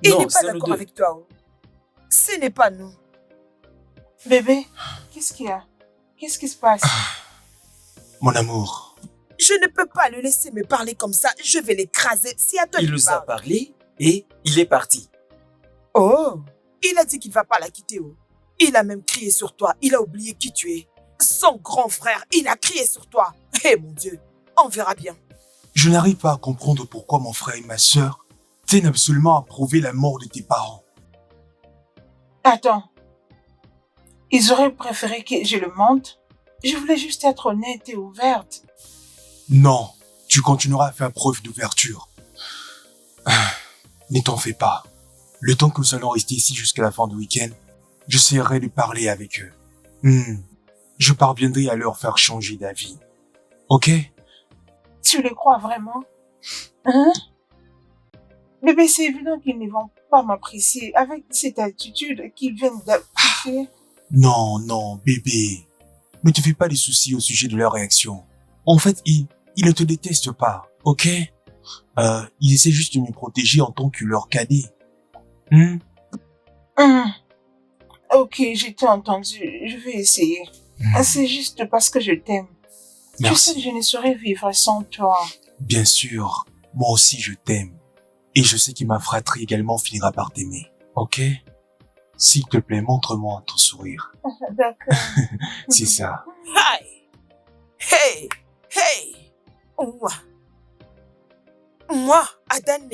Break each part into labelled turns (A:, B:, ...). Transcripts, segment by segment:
A: Il
B: Non,
A: n'est pas
B: c'est nous
A: d'accord
B: deux.
A: avec toi. Oh. Ce n'est pas nous.
C: Bébé, qu'est-ce qu'il y a? Qu'est-ce qui se passe?
D: Mon amour,
A: Je ne peux pas le laisser me parler comme ça. Je vais l'écraser. C'est à toi
B: Il
A: qu'il
B: nous a
A: parle.
B: parlé et il est parti.
A: Oh, il a dit qu'il ne va pas la quitter. Oh. Il a même crié sur toi. Il a oublié qui tu es. Son grand frère, il a crié sur toi. Eh mon Dieu, on verra bien.
D: je n'arrive pas à comprendre pourquoi mon frère et ma sœur tiennent absolument à prouver la mort de tes parents.
C: Attends. Ils auraient préféré que je le monte. Je voulais juste être honnête et ouverte.
D: Non, tu continueras à faire preuve d'ouverture. Ne t'en fais pas. Le temps que nous allons rester ici jusqu'à la fin du week-end, j'essaierai de parler avec eux. Je parviendrai à leur faire changer d'avis. Ok?
C: Tu le crois vraiment? Hein? Bébé, c'est évident qu'ils ne vont pas m'apprécier avec cette attitude qu'ils viennent d'afficher.
D: Non, bébé. Ne te fais pas des soucis au sujet de leur réaction. En fait, ils ne te détestent pas, ok? Ils essaient juste de me protéger en tant que leur cadet.
C: Ok, je t'ai entendu. Je vais essayer. C'est juste parce que je t'aime. Tu sais que
D: Merci.
C: je ne saurais vivre sans toi.
D: Bien sûr, moi aussi je t'aime. Et je sais que ma fratrie également finira par t'aimer, ok? S'il te plaît, montre-moi ton sourire.
C: D'accord.
D: C'est ça.
A: Aïe. Hey, hey. Moi, Adane,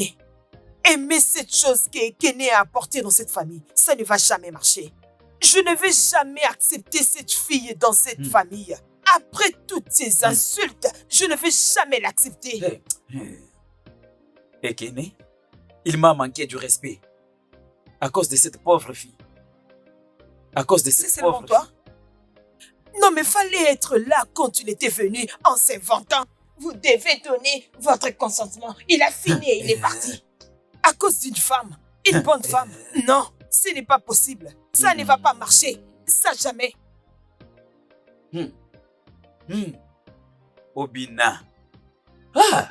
A: aimer cette chose qu'Ekene a apportée dans cette famille, ça ne va jamais marcher. Je ne vais jamais accepter cette fille dans cette famille. Après toutes ces insultes, je ne vais jamais l'accepter.
B: Ekene, il m'a manqué du respect. À cause de cette pauvre fille. À cause de
A: C'est
B: cette
A: seulement
B: pauvre
A: toi?
B: fille.
A: Non, mais fallait être là quand il était venu en s'inventant. Vous devez donner votre consentement. Il a fini et il est parti. À cause d'une femme, une bonne femme. Non, ce n'est pas possible. Ça ne va pas marcher. Ça jamais.
B: Obina. Ah!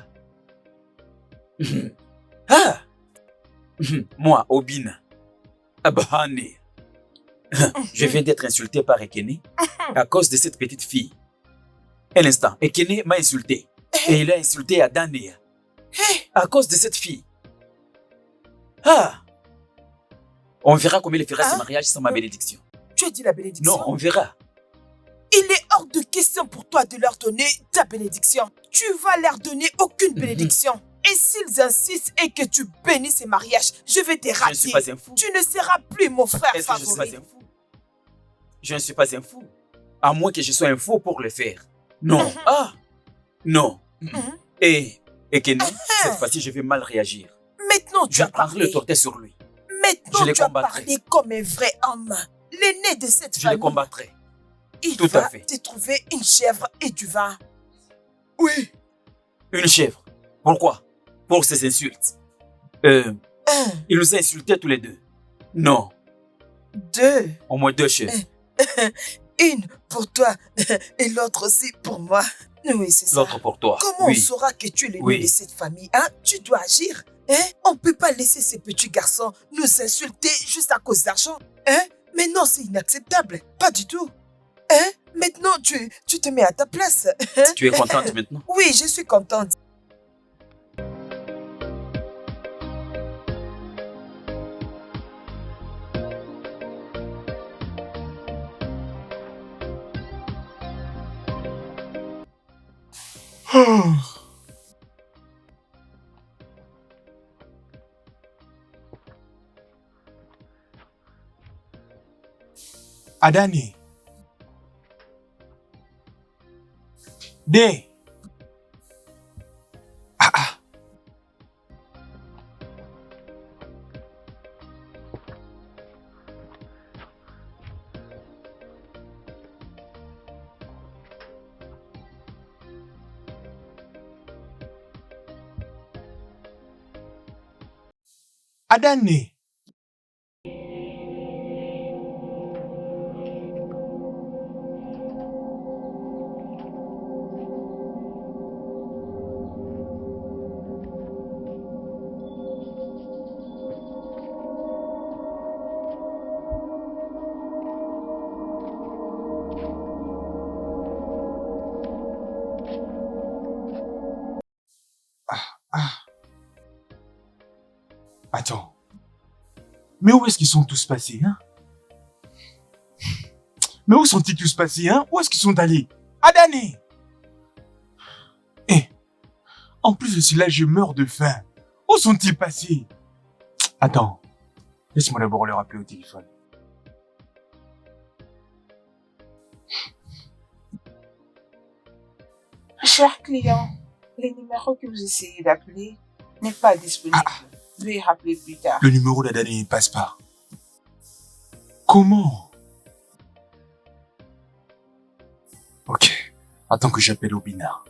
B: Ah! Moi, Obina. Abahane. Je viens d'être insulté par Ekene à cause de cette petite fille. Un instant, Ekene m'a insulté. Et il a insulté Adane à cause de cette fille. Ah! On verra comment il fera ce mariage sans ma bénédiction.
A: Tu as dit la bénédiction?
B: Non, on verra.
A: Il est hors de question pour toi de leur donner ta bénédiction. Tu vas leur donner aucune bénédiction. Et s'ils insistent et que tu bénis ces mariages, je vais te rater.
B: Je ne suis pas un fou.
A: Tu ne seras plus mon frère
B: Est-ce que je ne suis
A: favori.
B: pas un fou? Je ne suis pas un fou. À moins que je sois un fou pour le faire. Non. Ah! Non. Et Ekene, cette fois-ci, je vais mal réagir.
A: Maintenant, tu
B: Je
A: as
B: prendrai
A: parlé.
B: le torté sur lui.
A: Maintenant,
B: Je les
A: tu as
B: combattrai.
A: parlé comme un vrai homme. L'aîné de cette
B: Je le
A: famille.
B: combattrai.
A: Il
B: Tout à
A: va
B: fait.
A: te trouver une chèvre et du vin. Oui.
B: Une chèvre. Pourquoi? Pour ses insultes. Il nous a insultés tous les deux. Non.
A: 2.
B: Au moins 2 chèvres.
A: Une pour toi et l'autre aussi pour moi. Oui, c'est ça.
B: L'autre pour toi.
A: Comment
B: Oui.
A: on saura que tu es l'aîné
B: Oui.
A: de cette famille, hein? Tu dois agir. Hein? On ne peut pas laisser ces petits garçons nous insulter juste à cause d'argent. Hein? Mais non, c'est inacceptable. Pas du tout. Hein? Maintenant, tu te mets à ta place. Hein?
B: Tu es contente maintenant?
A: Oui, je suis contente.
D: Adane. D. Ah. Adane. Ah. Attends. Mais où est-ce qu'ils sont tous passés, hein? Mais où sont-ils tous passés, hein? Où est-ce qu'ils sont allés? Adani! Eh, en plus de cela, je meurs de faim. Où sont-ils passés? Attends, laisse-moi d'abord le rappeler au téléphone.
C: Cher client, le numéro que vous essayez d'appeler n'est pas disponible. Veuillez rappeler plus tard.
D: Le numéro d'Adani ne passe pas. Comment? Ok, attends que j'appelle Obina.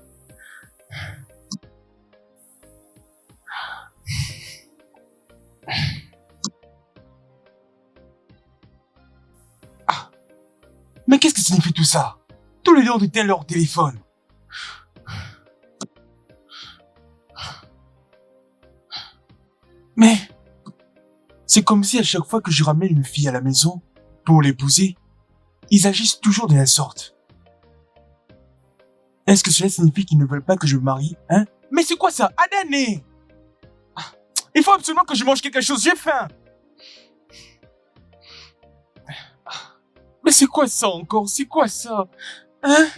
D: Ah, mais qu'est-ce que signifie tout ça? Tous les deux ont éteint leur téléphone. Mais c'est comme si à chaque fois que je ramène une fille à la maison pour l'épouser, ils agissent toujours de la sorte. Est-ce que cela signifie qu'ils ne veulent pas que je me marie, hein? Mais c'est quoi ça? Adani! Il faut absolument que je mange quelque chose, j'ai faim! Mais c'est quoi ça encore? C'est quoi ça? Hein?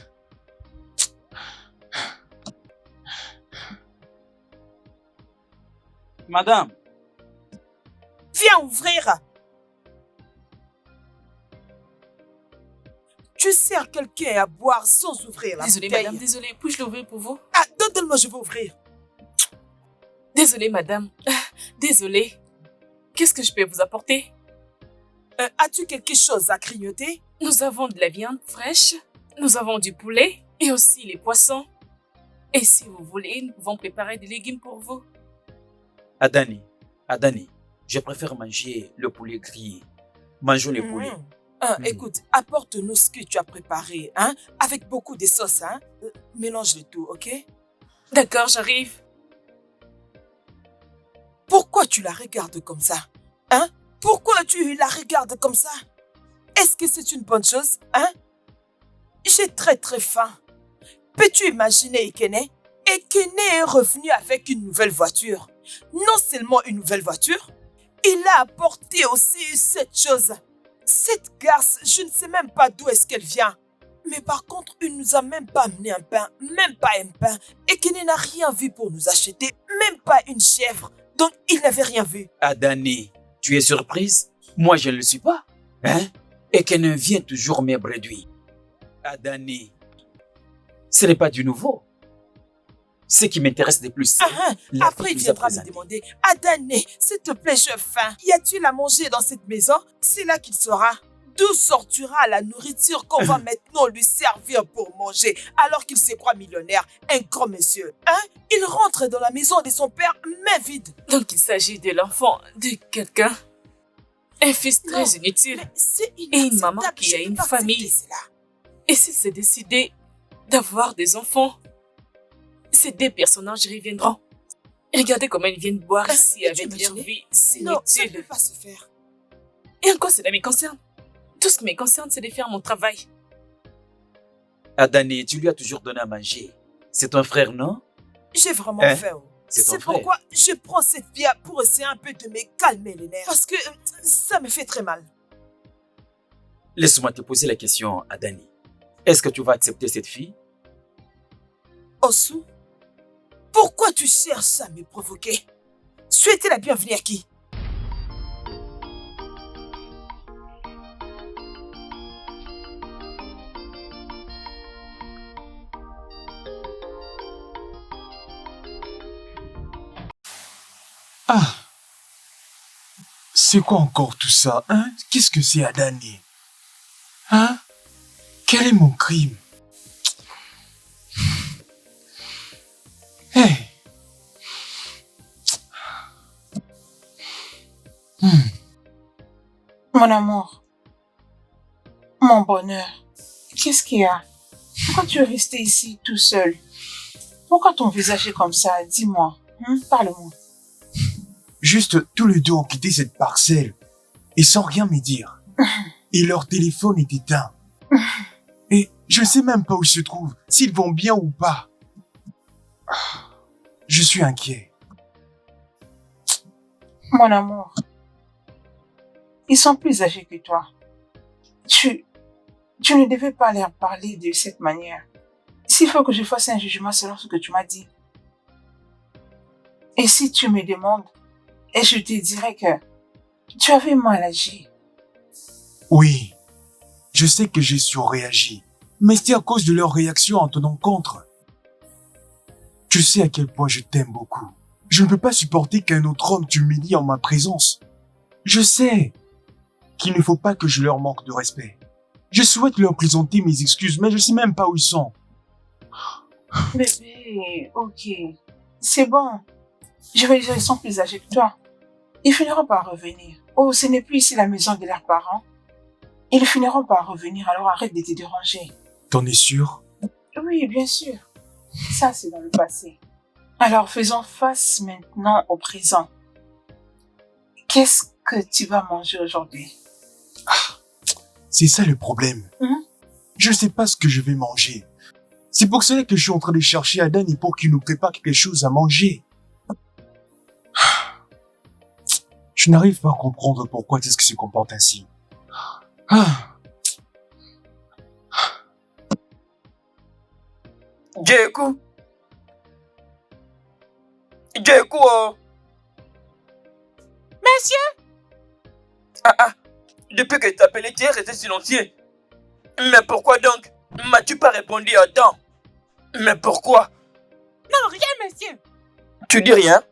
B: Madame,
A: Viens ouvrir. Tu sers quelqu'un à boire sans ouvrir la
E: Désolée,
A: bouteille.
E: madame, désolée. Puis-je l'ouvrir pour vous?
A: Ah, donne-moi, je vais ouvrir.
E: Désolée, madame. Désolée. Qu'est-ce que je peux vous apporter?
A: As-tu quelque chose à grignoter?
E: Nous avons de la viande fraîche, nous avons du poulet et aussi les poissons. Et si vous voulez, nous pouvons préparer des légumes pour vous.
B: Adani, je préfère manger le poulet grillé. Mangeons le poulet.
A: Écoute, apporte-nous ce que tu as préparé, hein, avec beaucoup de sauce, hein. Mélange le tout, ok?
E: D'accord, j'arrive.
A: Pourquoi tu la regardes comme ça, hein? Pourquoi tu la regardes comme ça? Est-ce que c'est une bonne chose, hein? J'ai très très faim. Peux-tu imaginer Ekene? Ekene est revenu avec une nouvelle voiture. Non seulement une nouvelle voiture, il a apporté aussi cette chose. Cette garce, je ne sais même pas d'où est-ce qu'elle vient. Mais par contre, il nous a même pas amené un pain, même pas un pain. Ekene n'a rien vu pour nous acheter, même pas une chèvre. Donc, il n'avait rien vu.
B: Adani, tu es surprise? Moi, je ne le suis pas. Hein? Et qu'elle vient toujours me bredouille. Adani, ce n'est pas du nouveau. Ce qui m'intéresse le plus, c'est la
A: Après, il viendra me demander, Adani, s'il te plaît, j'ai faim. Y a-t-il à manger dans cette maison? C'est là qu'il saura. D'où sortira la nourriture qu'on va maintenant lui servir pour manger, alors qu'il se croit millionnaire, un grand monsieur. Hein? Il rentre dans la maison de son père, main vide.
E: Donc il s'agit de l'enfant de quelqu'un. Un fils très inutile.
A: Mais c'est
E: Et une maman
A: inacceptable,
E: qui
A: je
E: a
A: peux
E: une
A: pas
E: famille.
A: accepter cela.
E: Et s'il s'est décidé d'avoir des enfants, ces deux personnages reviendront. Regardez comment ils viennent boire ici
A: peux-tu
E: avec leur
A: imaginer?
E: vie. C'est
A: Non, ça ne
E: inutile.
A: peut pas se faire.
E: Et en quoi cela me concerne? Tout ce qui me concerne, c'est de faire mon travail.
B: Adani, tu lui as toujours donné à manger. C'est ton frère, non?
A: J'ai vraiment
B: Hein?
A: faim.
B: C'est ton
A: C'est
B: frère.
A: pourquoi je prends cette bière pour essayer un peu de me calmer les nerfs. Parce que ça me fait très mal.
B: Laisse-moi te poser la question, Adani. Est-ce que tu vas accepter cette fille?
A: Osu, pourquoi tu cherches à me provoquer? Souhaitez la bienvenue à qui?
D: Ah, c'est quoi encore tout ça, hein? Qu'est-ce que c'est Adani? Hein? Quel est mon crime? Hey!
C: Mon amour, mon bonheur, qu'est-ce qu'il y a? Pourquoi tu es resté ici tout seul? Pourquoi ton visage est comme ça? Dis-moi, parle-moi.
D: Juste tous les deux ont quitté cette parcelle et sans rien me dire. Et leur téléphone est éteint. Et je ne sais même pas où ils se trouvent, s'ils vont bien ou pas. Je suis inquiet.
C: Mon amour, ils sont plus âgés que toi. Tu ne devais pas leur parler de cette manière. S'il faut que je fasse un jugement selon ce que tu m'as dit. Et si tu me demandes, et je te dirais que tu avais mal agi.
D: Oui, je sais que j'ai surréagi, mais c'est à cause de leur réaction en tenant compte. Tu sais à quel point je t'aime beaucoup. Je ne peux pas supporter qu'un autre homme t'humilie en ma présence. Je sais qu'il ne faut pas que je leur manque de respect. Je souhaite leur présenter mes excuses, mais je sais même pas où ils sont.
C: Bébé, ok, c'est bon. Je vais dire ils sont plus âgés que toi. Ils finiront par revenir. Oh, ce n'est plus ici la maison de leurs parents. Ils finiront par revenir, alors arrête de te déranger.
D: T'en es sûr?
C: Oui, bien sûr. Ça, c'est dans le passé. Alors, faisons face maintenant au présent. Qu'est-ce que tu vas manger aujourd'hui?
D: C'est ça le problème. Je ne sais pas ce que je vais manger. C'est pour cela que je suis en train de chercher Adani pour qu'il nous prépare quelque chose à manger. Je n'arrive pas à comprendre pourquoi est-ce qu'il se comporte ainsi.
B: Djeku. Djeku, oh.
E: Monsieur,
B: Depuis que tu t'ai appelé, tu es resté silencieux. Mais pourquoi donc m'as-tu pas répondu à temps? Mais pourquoi?
E: non, rien, monsieur.
B: Tu dis rien?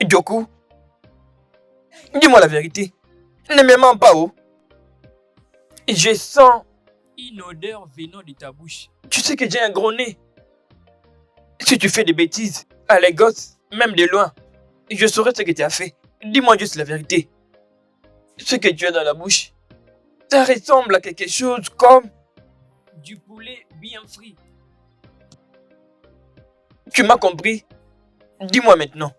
B: Djoku, dis-moi la vérité. Ne me mens pas, oh. Je sens une odeur venant de ta bouche. Tu sais que j'ai un gros nez. Si tu fais des bêtises, à les gosses, même de loin, je saurais ce que tu as fait. Dis-moi juste la vérité. Ce que tu as dans la bouche, ça ressemble à quelque chose comme du poulet bien frit. Tu m'as compris? Dis-moi maintenant.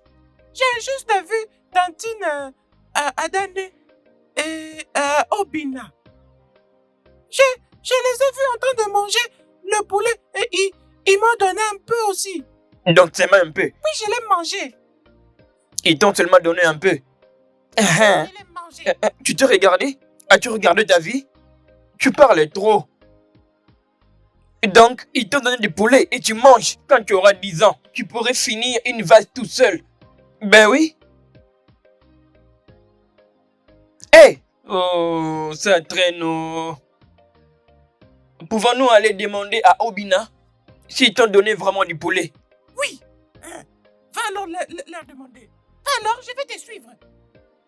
F: J'ai juste vu Tantine Adane et Obina. Je les ai vus en train de manger le poulet et ils m'ont donné un peu aussi.
B: Donc seulement un peu.
F: Oui, je l'ai mangé.
B: Ils t'ont seulement donné un peu.
F: Je l'ai mangé.
B: Tu te regardé? As-tu regardé ta vie? Tu parles trop. Donc, ils t'ont donné du poulet et tu manges. Quand tu auras 10 ans, tu pourrais finir une vase tout seul. Ben oui. Hé! Oh, ça traîne. Oh. Pouvons-nous aller demander à Obina s'ils t'ont donné vraiment du poulet?
F: Oui. Va alors leur demander. Va alors, je vais te suivre.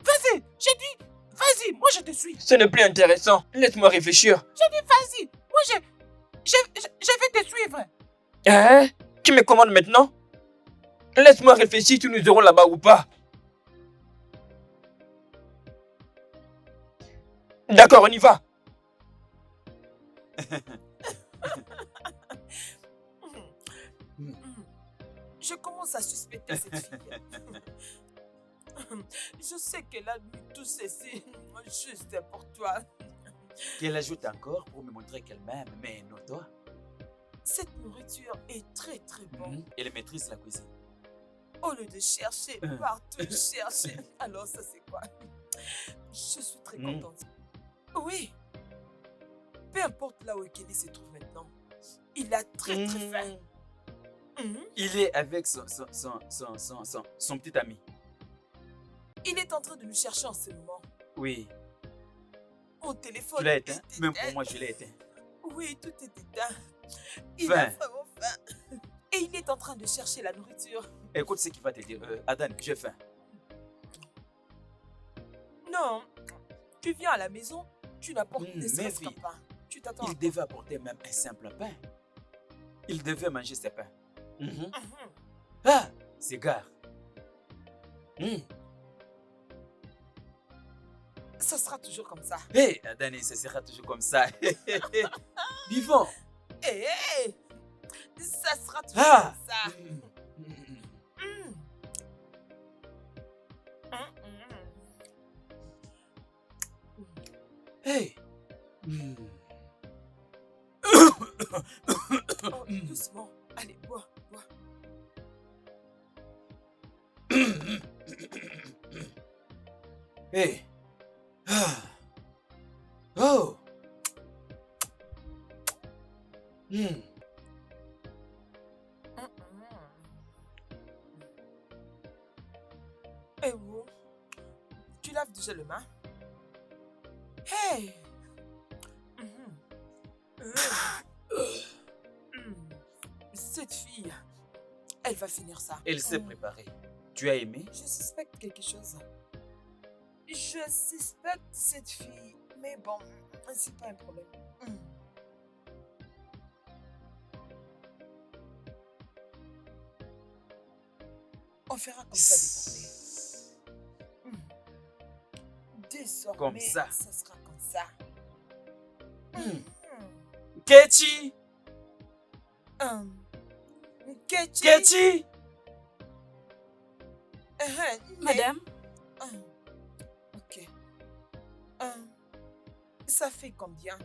F: Vas-y, j'ai dit, vas-y, moi je te suis.
B: Ce n'est plus intéressant. Laisse-moi réfléchir.
F: J'ai dit, vas-y, moi je vais te suivre.
B: Hein? Tu me commandes maintenant? Laisse-moi réfléchir si nous irons là-bas ou pas. D'accord, on y va.
A: Je commence à suspecter cette fille. Je sais qu'elle a mis tout ceci juste pour toi.
B: Qu'elle ajoute encore pour me montrer qu'elle m'aime, mais non toi.
A: Cette nourriture est très très bonne.
B: Elle maîtrise la cuisine.
A: Au lieu de chercher partout, chercher. Alors ça c'est quoi? Je suis très contente. Oui. Peu importe là où Kelly se trouve maintenant, il a très très faim.
B: Il est avec son petit ami.
A: Il est en train de nous chercher en ce moment.
B: Oui.
A: Mon téléphone
B: Tu l'as éteint?
A: est
B: Même pour moi, je l'ai éteint.
A: Oui, tout est éteint. Il
B: Faim.
A: a vraiment faim. Et il est en train de chercher la nourriture.
B: Écoute ce qu'il va te dire. Adan, j'ai faim.
A: Non, tu viens à la maison, tu n'apportes ne
B: mais
A: serait-ce qu'un
B: oui.
A: pain. Tu t'attends.
B: Il devait apporter même un simple pain. Il devait manger ses pains. Ah, cigare.
A: Ça sera toujours comme ça.
B: Hé, Adani, ce sera toujours comme ça. Vivons.
A: Hé, ça sera toujours
B: Ah.
A: comme ça.
B: Hey.
A: Oh, doucement. Allez, bois, bois.
B: Hey. Ah. Oh. Hmm.
A: Et vous, tu laves déjà les mains? Hey! Cette fille, elle va finir ça.
B: Elle s'est préparée. Tu as aimé?
A: Je suspecte quelque chose. Je suspecte cette fille, mais bon, c'est pas un problème. On fera comme ça désormais. Désormais,
B: Comme ça.
A: ça sera comme ça.
B: Ketty!
A: Ketty.
B: Ketty!
E: Madame,
A: Ok. Ça fait combien?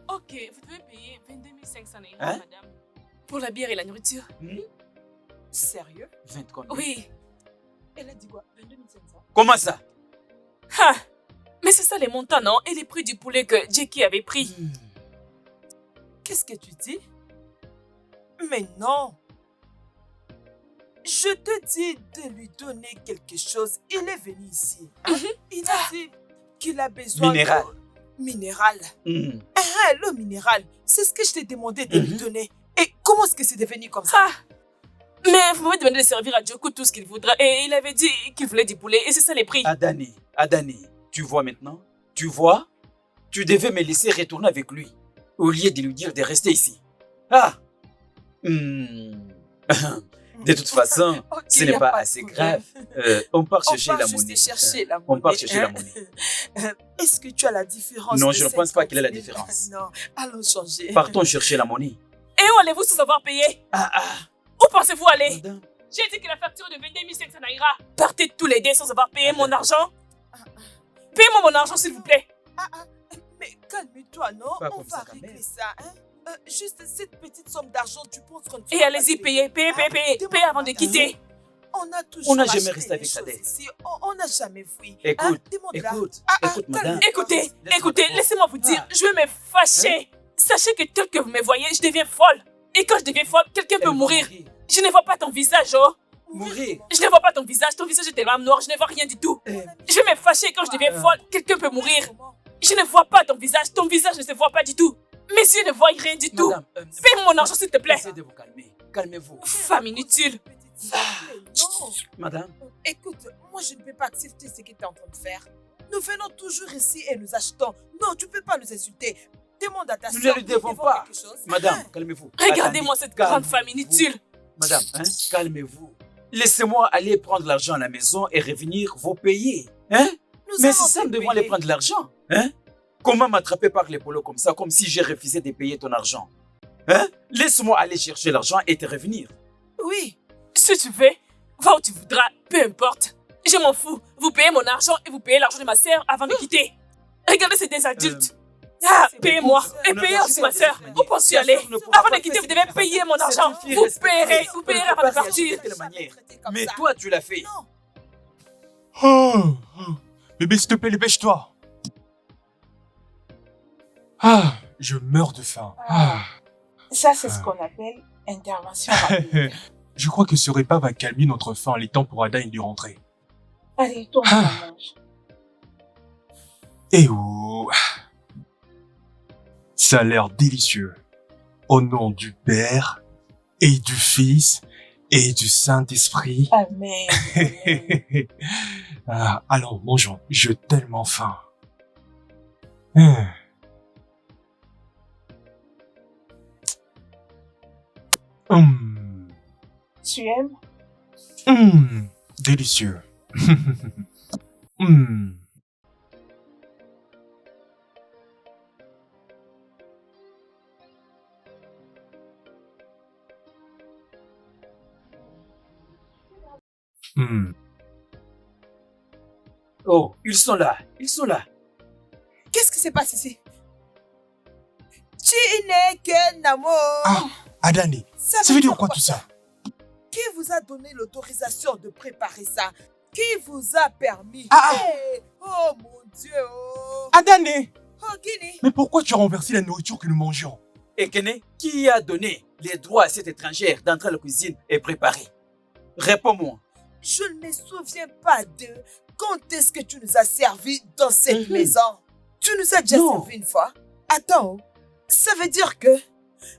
E: ok, vous devez payer 22 500 naira,
B: Hein?
E: madame. Pour la bière et la nourriture.
A: Sérieux?
B: 20 combien?
E: Oui.
A: Elle a dit quoi? 22 500?
B: Comment ça?
E: Ha! Mais c'est ça les montants, non? Et les prix du poulet que Jackie avait pris.
A: Qu'est-ce que tu dis? Mais non! Je te dis de lui donner quelque chose. Il est venu ici. Il a dit qu'il a besoin
B: Minéral.
A: de... Minéral.
B: Hmm.
A: Le minéral, c'est ce que je t'ai demandé de lui donner. Et comment est-ce que c'est devenu comme ça?
E: Ah! Mais vous m'avez demandé de servir à Djokou tout ce qu'il voudra. Et il avait dit qu'il voulait du poulet. Et c'est ça les prix.
B: Adani, tu vois maintenant? Tu vois? Tu devais me laisser retourner avec lui, au lieu de lui dire de rester ici. Ah! De toute façon,
A: Ok,
B: ce
A: y
B: n'est
A: a
B: pas
A: de
B: assez
A: problème.
B: grave. On part chercher
A: On
B: la
A: part juste
B: monnaie.
A: chercher la
B: On part
A: monnaie,
B: chercher la
A: hein.
B: monnaie.
A: Est-ce que tu as la différence?
B: Non,
A: de
B: je ne pense pas qu'il ait la
A: 50 000?
B: différence.
A: Non, allons changer.
B: Partons chercher la monnaie.
E: Et où allez-vous sans avoir payé? Où pensez-vous aller?
B: Madame.
E: J'ai dit que la facture de 22 500 naira. Partez tous les deux sans avoir payé mon argent. Payez-moi mon argent, s'il vous plaît.
A: Mais calme-toi, non?
B: Pas
A: On
B: comme
A: va
B: ça, quand
A: régler
B: même.
A: ça, hein? Juste cette petite somme d'argent, tu penses qu'on...
E: Et allez-y, payez, payez, payez, payez. Payez avant de quitter.
A: On a toujours
B: On n'a jamais
A: acheté
B: resté
A: des
B: avec sa
A: choses
B: dette.
A: ici. On n'a jamais fui.
B: Écoute,
A: Demande-la.
B: écoute, madame.
E: Écoutez,
B: Laisse-moi
E: écoutez,
B: d'abord.
E: laissez-moi vous dire, je vais me fâcher. Sachez que tel que vous me voyez, je deviens folle. Et quand je deviens folle, quelqu'un
B: Elle
E: peut
B: va
E: mourir. Je ne vois pas ton visage, oh.
B: Mourir.
E: Je ne vois pas ton visage est tellement noir, je ne vois rien du tout. Je vais me fâcher quand je deviens folle, quelqu'un peut mourir. Je ne vois pas ton visage ne se voit pas du tout. Mes yeux ne voient rien du tout.
B: Madame,
E: Paye mon argent s'il te plaît.
B: essayez de vous calmer. Calmez-vous.
E: Femme inutile.
A: Non.
B: Madame,
A: Écoute, moi je ne peux pas accepter ce que tu es en train de faire. Nous venons toujours ici et nous achetons. Non, tu ne peux pas nous insulter. Demande à ta
B: nous
A: soeur.
B: ne lui devons pas. Madame, calmez-vous.
E: Regardez-moi cette grande
B: Calmez-vous.
E: femme inutile.
B: Madame, calmez-vous. Laissez-moi aller prendre l'argent à la maison et revenir vous payer. Hein? Mais c'est ça, nous devons aller prendre l'argent. Hein? Comment m'attraper par l'épaule comme ça, comme si j'ai refusé de payer ton argent? Hein? Laisse-moi aller chercher l'argent et te revenir.
A: Oui.
E: Si tu veux, va où tu voudras, peu importe. Je m'en fous. Vous payez mon argent et vous payez l'argent de ma sœur avant de quitter. Regardez ces deux adultes. Payez-moi et payez aussi ma sœur. Où penses-tu aller? Avant de quitter, vous devez payer mon argent. Vous payerez avant de partir.
B: Mais toi, tu l'as fait.
A: Non.
D: Oh, bébé, s'il te plaît, dépêche-toi. Ah, je meurs de faim. Ah.
C: Ça, c'est ce qu'on appelle intervention rapide.
D: Je crois que ce repas va calmer notre faim les temps pour Ada de rentrer.
C: Allez, tourne
D: Ah.
C: la manche.
D: Eh oh. Ça a l'air délicieux. Au nom du Père, et du Fils, et du Saint-Esprit.
C: Amen.
D: Ah, allons, mangeons. J'ai tellement faim. Hmm.
C: Tu aimes?
D: Délicieux. Hmm. Hmm.
B: Oh, ils sont là. Ils sont là.
A: Qu'est-ce qui se passe ici? Tu n'es qu'un amour.
D: Adani, ça veut dire quoi tout ça?
A: Qui vous a donné l'autorisation de préparer ça? Qui vous a permis? Hey! Oh mon Dieu! Oh,
D: Adani!
A: oh Guinée!
D: Mais pourquoi tu as renversé la nourriture que nous mangeons?
B: Ekene, qui a donné les droits à cette étrangère d'entrer à la cuisine et préparer? Réponds-moi.
A: Je ne me souviens pas de quand est-ce que tu nous as servi dans cette maison. Tu nous as déjà servi une fois. Attends, ça veut dire que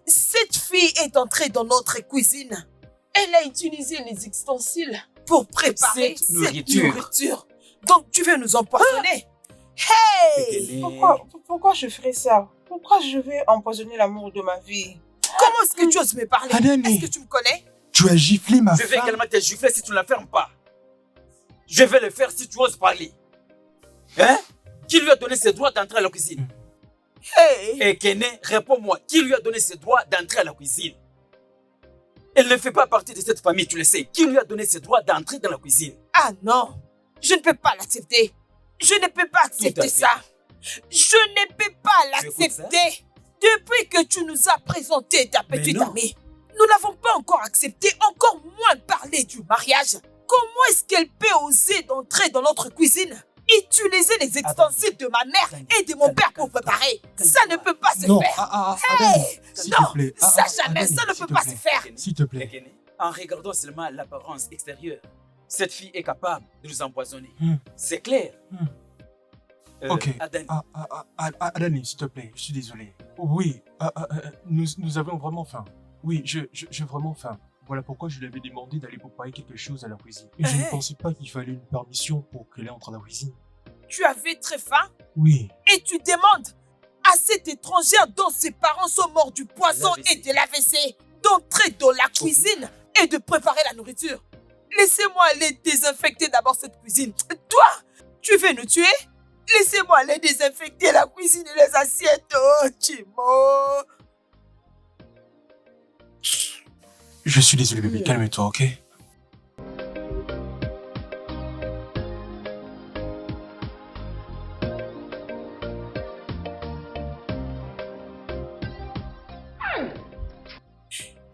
A: cette fille est entrée dans notre cuisine. Elle a utilisé les ustensiles pour préparer cette nourriture. Donc tu veux nous empoisonner? Hey!
C: Pourquoi je ferais ça? Pourquoi je vais empoisonner l'amour de ma vie?
A: Comment est-ce que tu oses me parler?
D: Adani.
A: Est-ce que tu me connais?
D: Tu as giflé ma
B: Je vais
D: femme.
B: également te gifler si tu ne la fermes pas. Je vais le faire si tu oses parler. Hein? Qui lui a donné ses droits d'entrer à la cuisine?
A: Hey!
B: Ekene, réponds-moi. Qui lui a donné ses droits d'entrer à la cuisine? Elle ne fait pas partie de cette famille, tu le sais. Qui lui a donné ses droits d'entrer dans la cuisine?
A: Ah non, je ne peux pas l'accepter. Je ne peux pas accepter ça. Je ne peux pas l'accepter. Depuis que tu nous as présenté ta petite amie, nous n'avons pas encore accepté, encore moins parlé du mariage. Comment est-ce qu'elle peut oser d'entrer dans notre cuisine, utiliser les ustensiles de ma mère et de mon père pour préparer? Ça ne peut pas se faire.
D: Adani, s'il te
A: Non,
D: plaît.
A: ça jamais,
D: Adani,
A: ça ne
D: s'il
A: peut
D: te
A: pas
D: plaît.
A: se faire.
D: S'il te plaît.
B: Ekene, en regardant seulement l'apparence extérieure, cette fille est capable de nous empoisonner. C'est clair.
D: Ok.
B: Adani.
D: Adani, s'il te plaît, je suis désolé. Oui, nous avons vraiment faim. Oui, j'ai vraiment faim. Voilà pourquoi je lui avais demandé d'aller préparer quelque chose à la cuisine. Et je ne pensais pas qu'il fallait une permission pour qu'elle entre à la cuisine.
A: Tu avais très faim
D: Oui.
A: et tu demandes à cette étrangère dont ses parents sont morts du poison et de l'AVC d'entrer dans la cuisine et de préparer la nourriture. Laissez-moi aller désinfecter d'abord cette cuisine. Toi, tu veux nous tuer? Laissez-moi aller désinfecter la cuisine et les assiettes. Oh, Chimo.
D: Je suis désolé, bébé. Calme-toi, ok?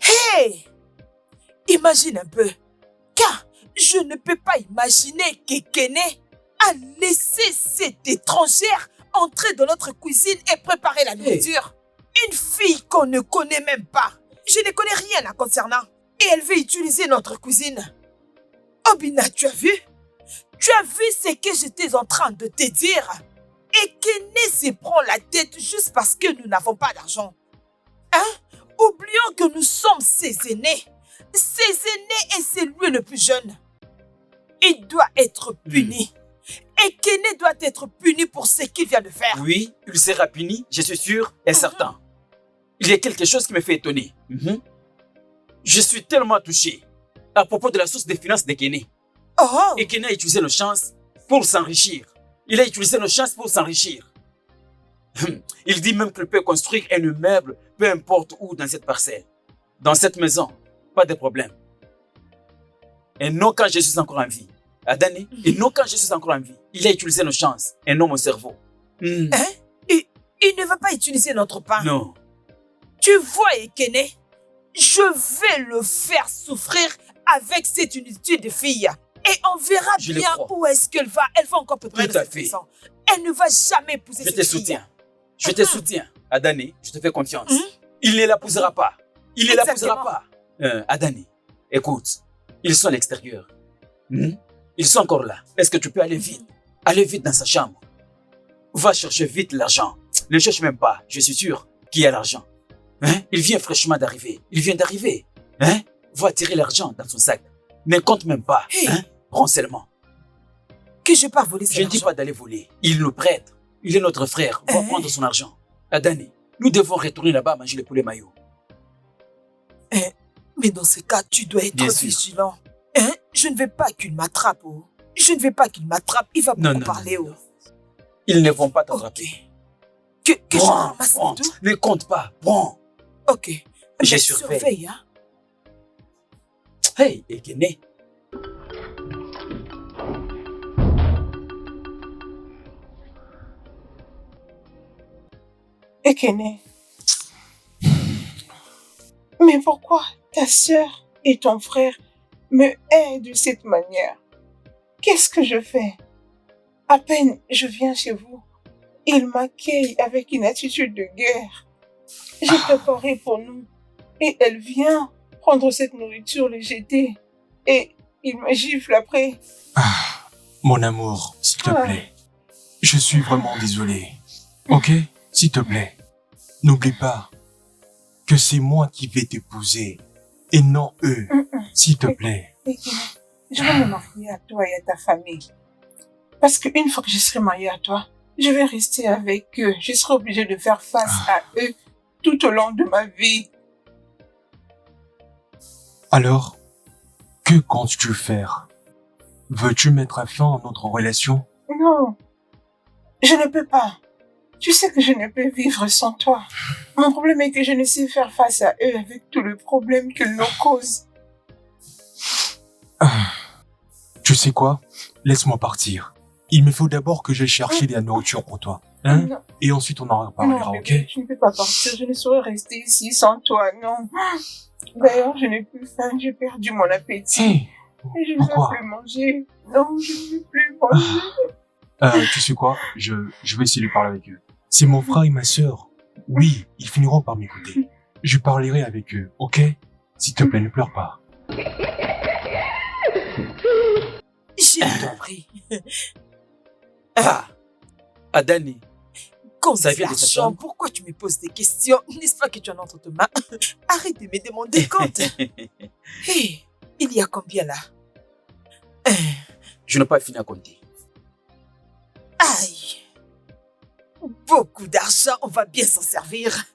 A: Hey! Imagine un peu. Car je ne peux pas imaginer qu'Ekene a laissé cette étrangère entrer dans notre cuisine et préparer la nourriture. Une fille qu'on ne connaît même pas. Je ne connais rien la concernant. Et elle veut utiliser notre cuisine. Obina, tu as vu? Tu as vu ce que j'étais en train de te dire? Ekene se prend la tête juste parce que nous n'avons pas d'argent. Hein? Oublions que nous sommes ses aînés. Ses aînés et c'est lui le plus jeune. Il doit être puni. Ekene doit être puni pour ce qu'il vient de faire.
B: Oui, il sera puni, je suis sûr et certain. Il y a quelque chose qui me fait étonner. Je suis tellement touché à propos de la source des finances d'Ekene.
A: Oh!
B: Ekene a utilisé nos chances pour s'enrichir. Il a utilisé nos chances pour s'enrichir. Il dit même qu'il peut construire un immeuble, peu importe où dans cette parcelle. Dans cette maison, pas de problème. Et non quand je suis encore en vie. Adani, et non quand je suis encore en vie. Il a utilisé nos chances et non mon cerveau.
A: Hein? Il ne va pas utiliser notre pain.
B: Non.
A: Tu vois, Ekene, je vais le faire souffrir avec cette unité de fille. Et on verra
B: Je le
A: bien
B: crois.
A: où est-ce qu'elle va. Elle va encore préparer
B: Tout à
A: cette
B: fait.
A: maison. Elle ne va jamais épouser
B: Je
A: cette
B: te
A: fille.
B: soutiens. Je te soutiens. Adani, je te fais confiance. Il ne l'épousera pas. Il ne l'épousera pas. Adani, écoute. Ils sont à l'extérieur. Ils sont encore là. Est-ce que tu peux aller vite? Aller vite dans sa chambre. Va chercher vite l'argent. Ne cherche même pas. Je suis sûr qu'il y a l'argent. Hein? Il vient fraîchement d'arriver. Il vient d'arriver. Hein? Va tirer l'argent dans son sac. Ne compte même pas. Hein? Prends seulement.
A: Que je pas voler
B: Je ne dis pas d'aller voler. Il nous prête. Il est notre frère. Va prendre son argent. Adani, nous devons retourner là-bas manger le poulet maillot.
A: Mais dans ce cas, tu dois être
B: Bien sûr.
A: vigilant. Hein? Je ne veux pas qu'il m'attrape. Oh. Je ne veux pas qu'il m'attrape. Il va beaucoup parler.
B: Non. Ils ne vont pas t'attraper.
A: Que je
B: Prends,
A: ramasse
B: prends.
A: tout?
B: Ne compte pas. Prends.
A: Ok.
B: Je
A: Mais
B: surveille.
A: Hein?
B: Hey, Ekene.
C: Ekene, Mais pourquoi ta sœur et ton frère me haïssent de cette manière? Qu'est-ce que je fais? À peine je viens chez vous, ils m'accueillent avec une attitude de guerre. J'ai préparé pour nous et elle vient prendre cette nourriture, le jeter et il me gifle après.
D: Mon amour, s'il te plaît. Je suis vraiment désolé. Ok? S'il te plaît. N'oublie pas que c'est moi qui vais t'épouser et non eux. S'il te plaît.
C: Je vais me marier à toi et à ta famille. Parce qu'une fois que je serai mariée à toi, je vais rester avec eux. Je serai obligée de faire face à eux tout au long de ma vie.
D: Alors, que comptes-tu faire? Veux-tu mettre fin à notre relation?
C: Non, je ne peux pas. Tu sais que je ne peux vivre sans toi. Mon problème est que je ne sais faire face à eux avec tout le problème qu'ils nous causent.
D: Tu sais quoi? Laisse-moi partir. Il me faut d'abord que j'aille chercher de la nourriture pour toi. Hein?
C: Non.
D: Et ensuite on en reparlera,
C: Non,
D: ok?
C: bébé, je ne peux pas partir. Je ne saurais rester ici sans toi, non. D'ailleurs, je n'ai plus faim. J'ai perdu mon appétit.
D: Hey,
C: Et je ne
D: pourquoi?
C: veux plus manger. Non, je ne veux plus manger.
D: Tu sais quoi? Je vais essayer de parler avec eux. C'est mon frère et ma sœur. Oui, ils finiront par m'écouter. Je parlerai avec eux, ok? S'il te plaît, ne pleure pas.
A: J'ai compris.
B: Adani,
A: Comme
B: Ça
A: c'est
B: vient de ta
A: l'argent,
B: chambre.
A: pourquoi tu me poses des questions? N'est-ce pas que tu en as entre tes mains? Arrête de me demander compte. Hé, il y a combien là?
B: je n'ai pas fini à compter.
A: Aïe! Beaucoup d'argent, on va bien s'en servir.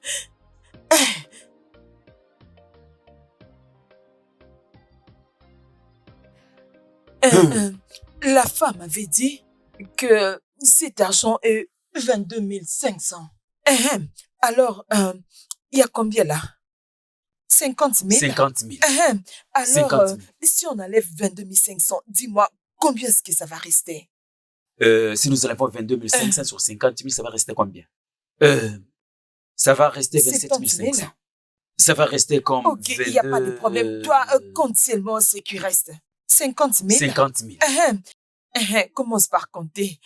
A: La femme avait dit que cet argent est 22 500. Alors, il y a combien là? 50 000?
B: 50 000.
A: Alors,
B: 50 000.
A: si on enlève 22 500, dis-moi, combien est-ce que ça va rester?
B: Si nous enlevons 22 500 sur 50 000, ça va rester combien? Ça va rester 27 500. Ça va rester comme
A: Ok, il n'y a pas de problème. Toi, compte seulement ce qui reste. 50 000?
B: 50 000.
A: Commence par compter.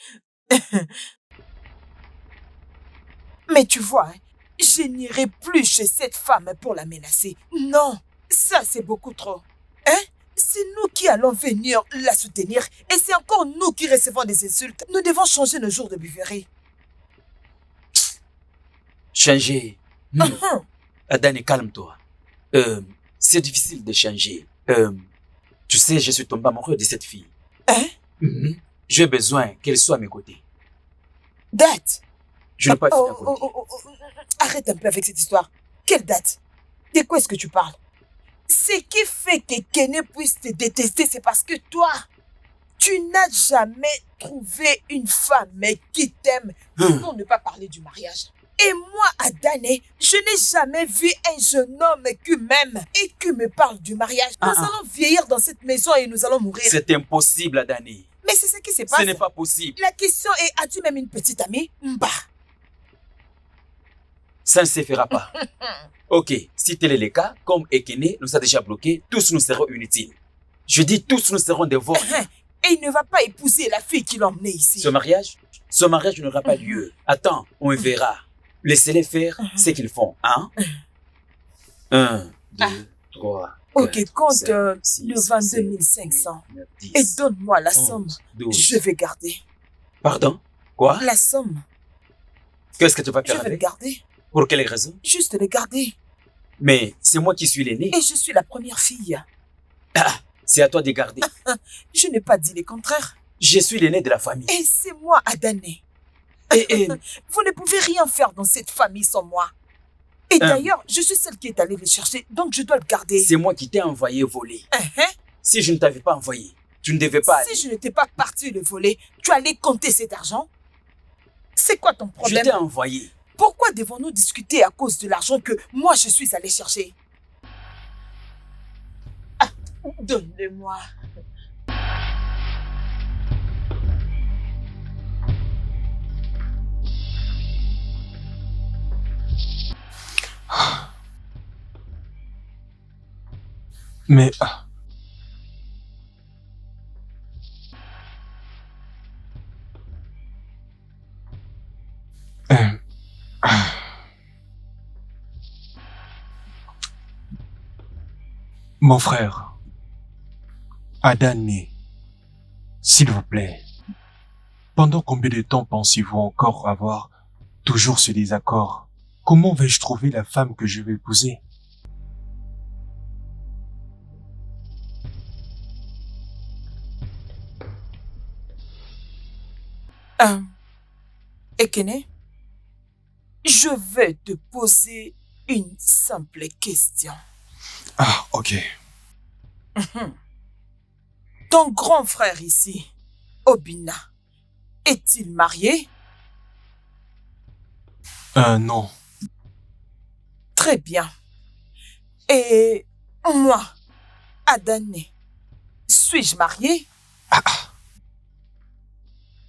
A: Mais tu vois, je n'irai plus chez cette femme pour la menacer. Non, ça c'est beaucoup trop. C'est nous qui allons venir la soutenir et c'est encore nous qui recevons des insultes. Nous devons changer nos jours de buveurie.
B: Changer. Adani, calme-toi. C'est difficile de changer. Tu sais, je suis tombé amoureux de cette fille. J'ai besoin qu'elle soit à mes côtés.
A: Date?
B: Je n'ai pas fini à compter.
A: Arrête un peu avec cette histoire. Quelle date? De quoi est-ce que tu parles? Ce qui fait que Kené puisse te détester, c'est parce que toi, tu n'as jamais trouvé une femme qui t'aime, pour ne pas parler du mariage. Et moi, Adane, je n'ai jamais vu un jeune homme qui m'aime et qui me parle du mariage. Nous allons vieillir dans cette maison et nous allons mourir.
B: C'est impossible, Adani.
A: Mais c'est ce qui se passe.
B: Ce n'est pas possible.
A: La question est, as-tu même une petite amie? Bah.
B: Ça ne se fera pas. Ok, si tel est le cas, comme Ekene nous a déjà bloqués, tous nous serons inutiles. Je dis tous nous serons des vauriens.
A: Et il ne va pas épouser la fille qui l'a emmené ici.
B: Ce mariage n'aura pas lieu. Attends, on verra. Laissez-les faire ce qu'ils font, hein? 1, 2, 3.
A: Ok, compte
B: 5, 6,
A: le 22 500
B: 9, 10,
A: et donne-moi la
B: 11,
A: somme.
B: 12.
A: Je vais garder.
B: Pardon? Quoi?
A: La somme,
B: Qu'est-ce que tu vas
A: je
B: faire
A: vais le
B: avec?
A: garder.
B: Pour quelle raison?
A: Juste le garder.
B: Mais c'est moi qui suis l'aîné.
A: Et je suis la première fille.
B: C'est à toi de garder.
A: Je n'ai pas dit le contraire.
B: Je suis l'aîné de la famille.
A: Et c'est moi, Adane. Vous ne pouvez rien faire dans cette famille sans moi. Et d'ailleurs, je suis celle qui est allée le chercher, donc je dois le garder.
B: C'est moi qui t'ai envoyé voler. Si je ne t'avais pas envoyé, tu ne devais pas aller.
A: Si je n'étais pas partie le voler, tu allais compter cet argent? C'est quoi ton
B: Je
A: problème?
B: t'ai envoyé.
A: Pourquoi devons-nous discuter à cause de l'argent que moi je suis allée chercher? Donne-le-moi.
D: Mais... Mon frère, Adane, s'il vous plaît, pendant combien de temps pensez-vous encore avoir toujours ce désaccord? Comment vais-je trouver la femme que je vais épouser?
A: Ekene, je vais te poser une simple question.
D: Ah, ok.
A: Ton grand frère ici, Obinna, est-il marié?
D: Non.
A: Très bien. Et moi, Adane, suis-je marié?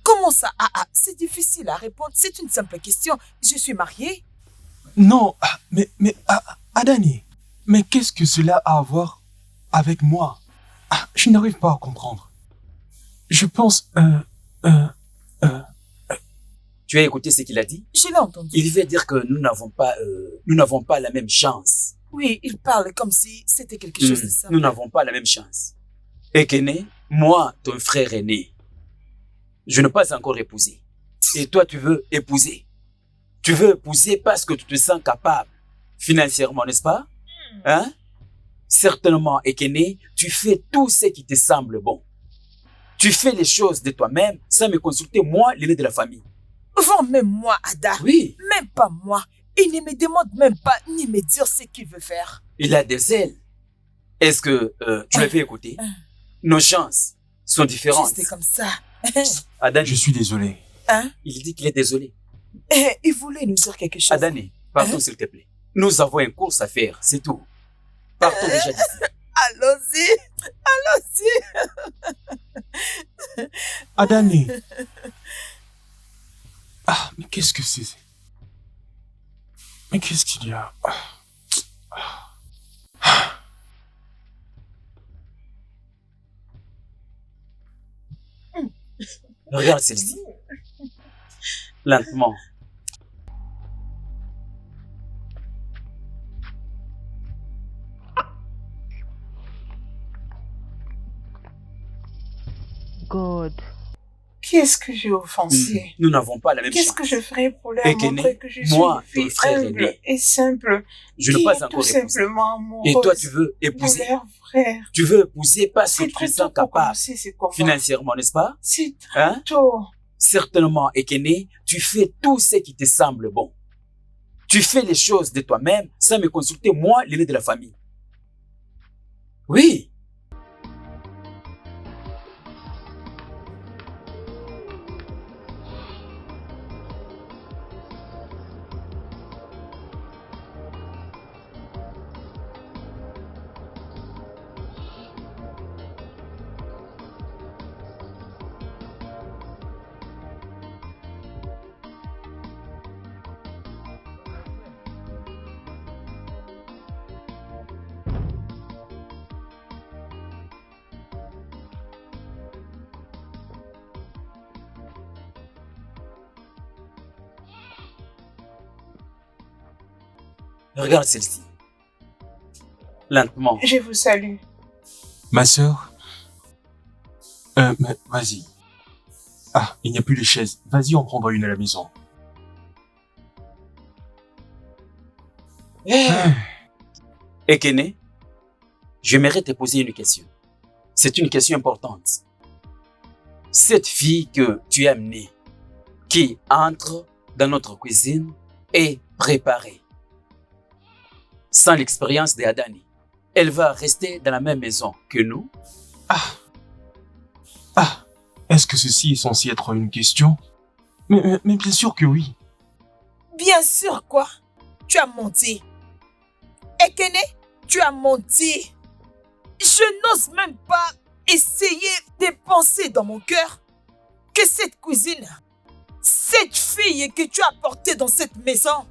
A: Comment ça? C'est difficile à répondre. C'est une simple question. Je suis marié?
D: Non, mais Adane, mais qu'est-ce que cela a à voir avec moi? Je n'arrive pas à comprendre. Je pense...
B: Tu as écouté ce qu'il a dit?
A: Je l'ai entendu.
B: Il veut dire que nous n'avons pas la même chance.
A: Oui, il parle comme si c'était quelque chose de ça.
B: Nous n'avons pas la même chance. Ekene, moi, ton frère aîné, je n'ai pas encore épousé. Et toi, tu veux épouser. Tu veux épouser parce que tu te sens capable, financièrement, n'est-ce pas? Hein? Certainement, Ekene, tu fais tout ce qui te semble bon. Tu fais les choses de toi-même sans me consulter, moi, l'aîné de la famille.
A: Voire même moi, Ada.
B: Oui.
A: Même pas moi. Il ne me demande même pas ni me dire ce qu'il veut faire.
B: Il a des ailes. Est-ce que tu l'as fait écouter? Nos chances sont différentes.
A: Juste comme ça.
B: Adane,
D: Je suis désolé.
A: Hein?
B: il dit qu'il est désolé.
A: Il voulait nous dire quelque chose.
B: Adane, partons s'il te plaît. Nous avons une course à faire, c'est tout. Partons déjà d'ici.
A: Allons-y. Allons-y.
D: Adane. Mais qu'est-ce que c'est? Mais qu'est-ce qu'il y a?
B: Regarde celle-ci. Lentement.
C: God. Qui est-ce que j'ai offensé?
B: Nous n'avons pas la même
C: Qu'est-ce
B: chance.
C: que je ferais pour leur
B: Ekene,
C: montrer que je suis
B: moi,
C: une
B: ton
C: fille
B: frère
C: humble
B: aîné,
C: et simple,
B: je n'ai
C: qui
B: pas
C: est
B: encore
C: tout
B: épousé.
C: simplement amoureuse
B: Et toi, tu veux
C: de
B: épouser.
C: leur frère.
B: Tu veux épouser parce que
C: C'est
B: tu te
C: très
B: sens
C: tôt pour
B: capable,
C: commencer ces combats.
B: financièrement, n'est-ce pas?
C: C'est très
B: Hein?
C: tôt.
B: Certainement, Ekene, tu fais tout ce qui te semble bon. Tu fais les choses de toi-même sans me consulter, moi, l'aîné de la famille. Oui. Regarde celle-ci. Lentement.
C: Je vous salue.
D: Ma sœur? Mais vas-y. Il n'y a plus de chaises. Vas-y, on prendra une à la maison.
B: Ekene, j'aimerais te poser une question. C'est une question importante. Cette fille que tu as amenée, qui entre dans notre cuisine, est préparée. Sans l'expérience de Adani, elle va rester dans la même maison que nous.
D: Est-ce que ceci est censé être une question? Mais bien sûr que oui.
A: Bien sûr, quoi? Tu as menti. Ekene, tu as menti. Je n'ose même pas essayer de penser dans mon cœur que cette cuisine, cette fille que tu as portée dans cette maison,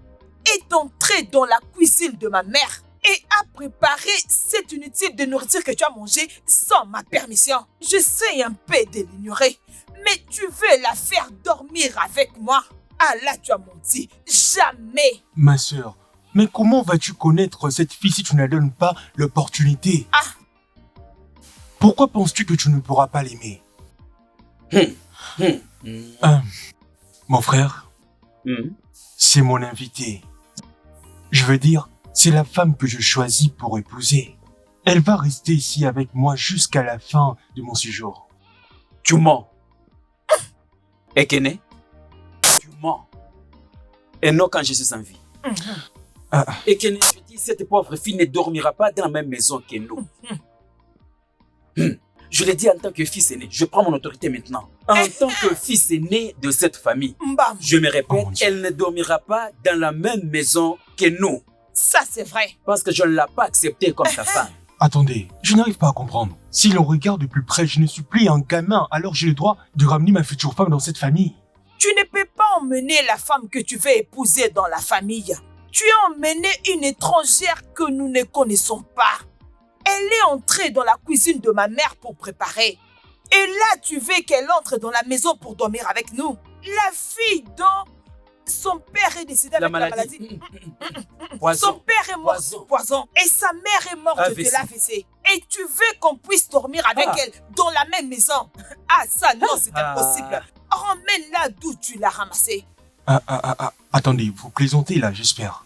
A: est entrée dans la cuisine de ma mère et a préparé cette inutile de nourriture que tu as mangée sans ma permission. Je sais un peu de l'ignorer, mais tu veux la faire dormir avec moi. Ah là, tu as menti. Jamais.
D: Ma sœur, mais comment vas-tu connaître cette fille si tu ne la donnes pas l'opportunité?
A: Ah.
D: Pourquoi penses-tu que tu ne pourras pas l'aimer? Mon frère, c'est mon invité. Je veux dire, c'est la femme que je choisis pour épouser. Elle va rester ici avec moi jusqu'à la fin de mon séjour.
B: Tu mens. Ekene, tu mens. Et non quand je suis en vie. Ekene, je dis, cette pauvre fille ne dormira pas dans la même maison que nous. Je l'ai dit en tant que fils aîné. Je prends mon autorité maintenant. En tant que fils aîné de cette famille, je me répète, elle ne dormira pas dans la même maison que nous.
A: Ça, c'est vrai.
B: Parce que je ne l'ai pas acceptée comme ta femme.
D: Attendez, je n'arrive pas à comprendre. Si l'on regarde de plus près, je ne suis plus un gamin, alors j'ai le droit de ramener ma future femme dans cette famille.
A: Tu ne peux pas emmener la femme que tu veux épouser dans la famille. Tu as emmené une étrangère que nous ne connaissons pas. Elle est entrée dans la cuisine de ma mère pour préparer. Et là, tu veux qu'elle entre dans la maison pour dormir avec nous. La fille dont son père est décédé avec la maladie.
B: Poison.
A: Son père est mort de poison. Et sa mère est morte de l'AVC. Et tu veux qu'on puisse dormir avec elle dans la même maison. Ah, ça, non, c'est impossible. Ramène-la d'où tu l'as ramassée.
D: Attendez, vous plaisantez là, j'espère.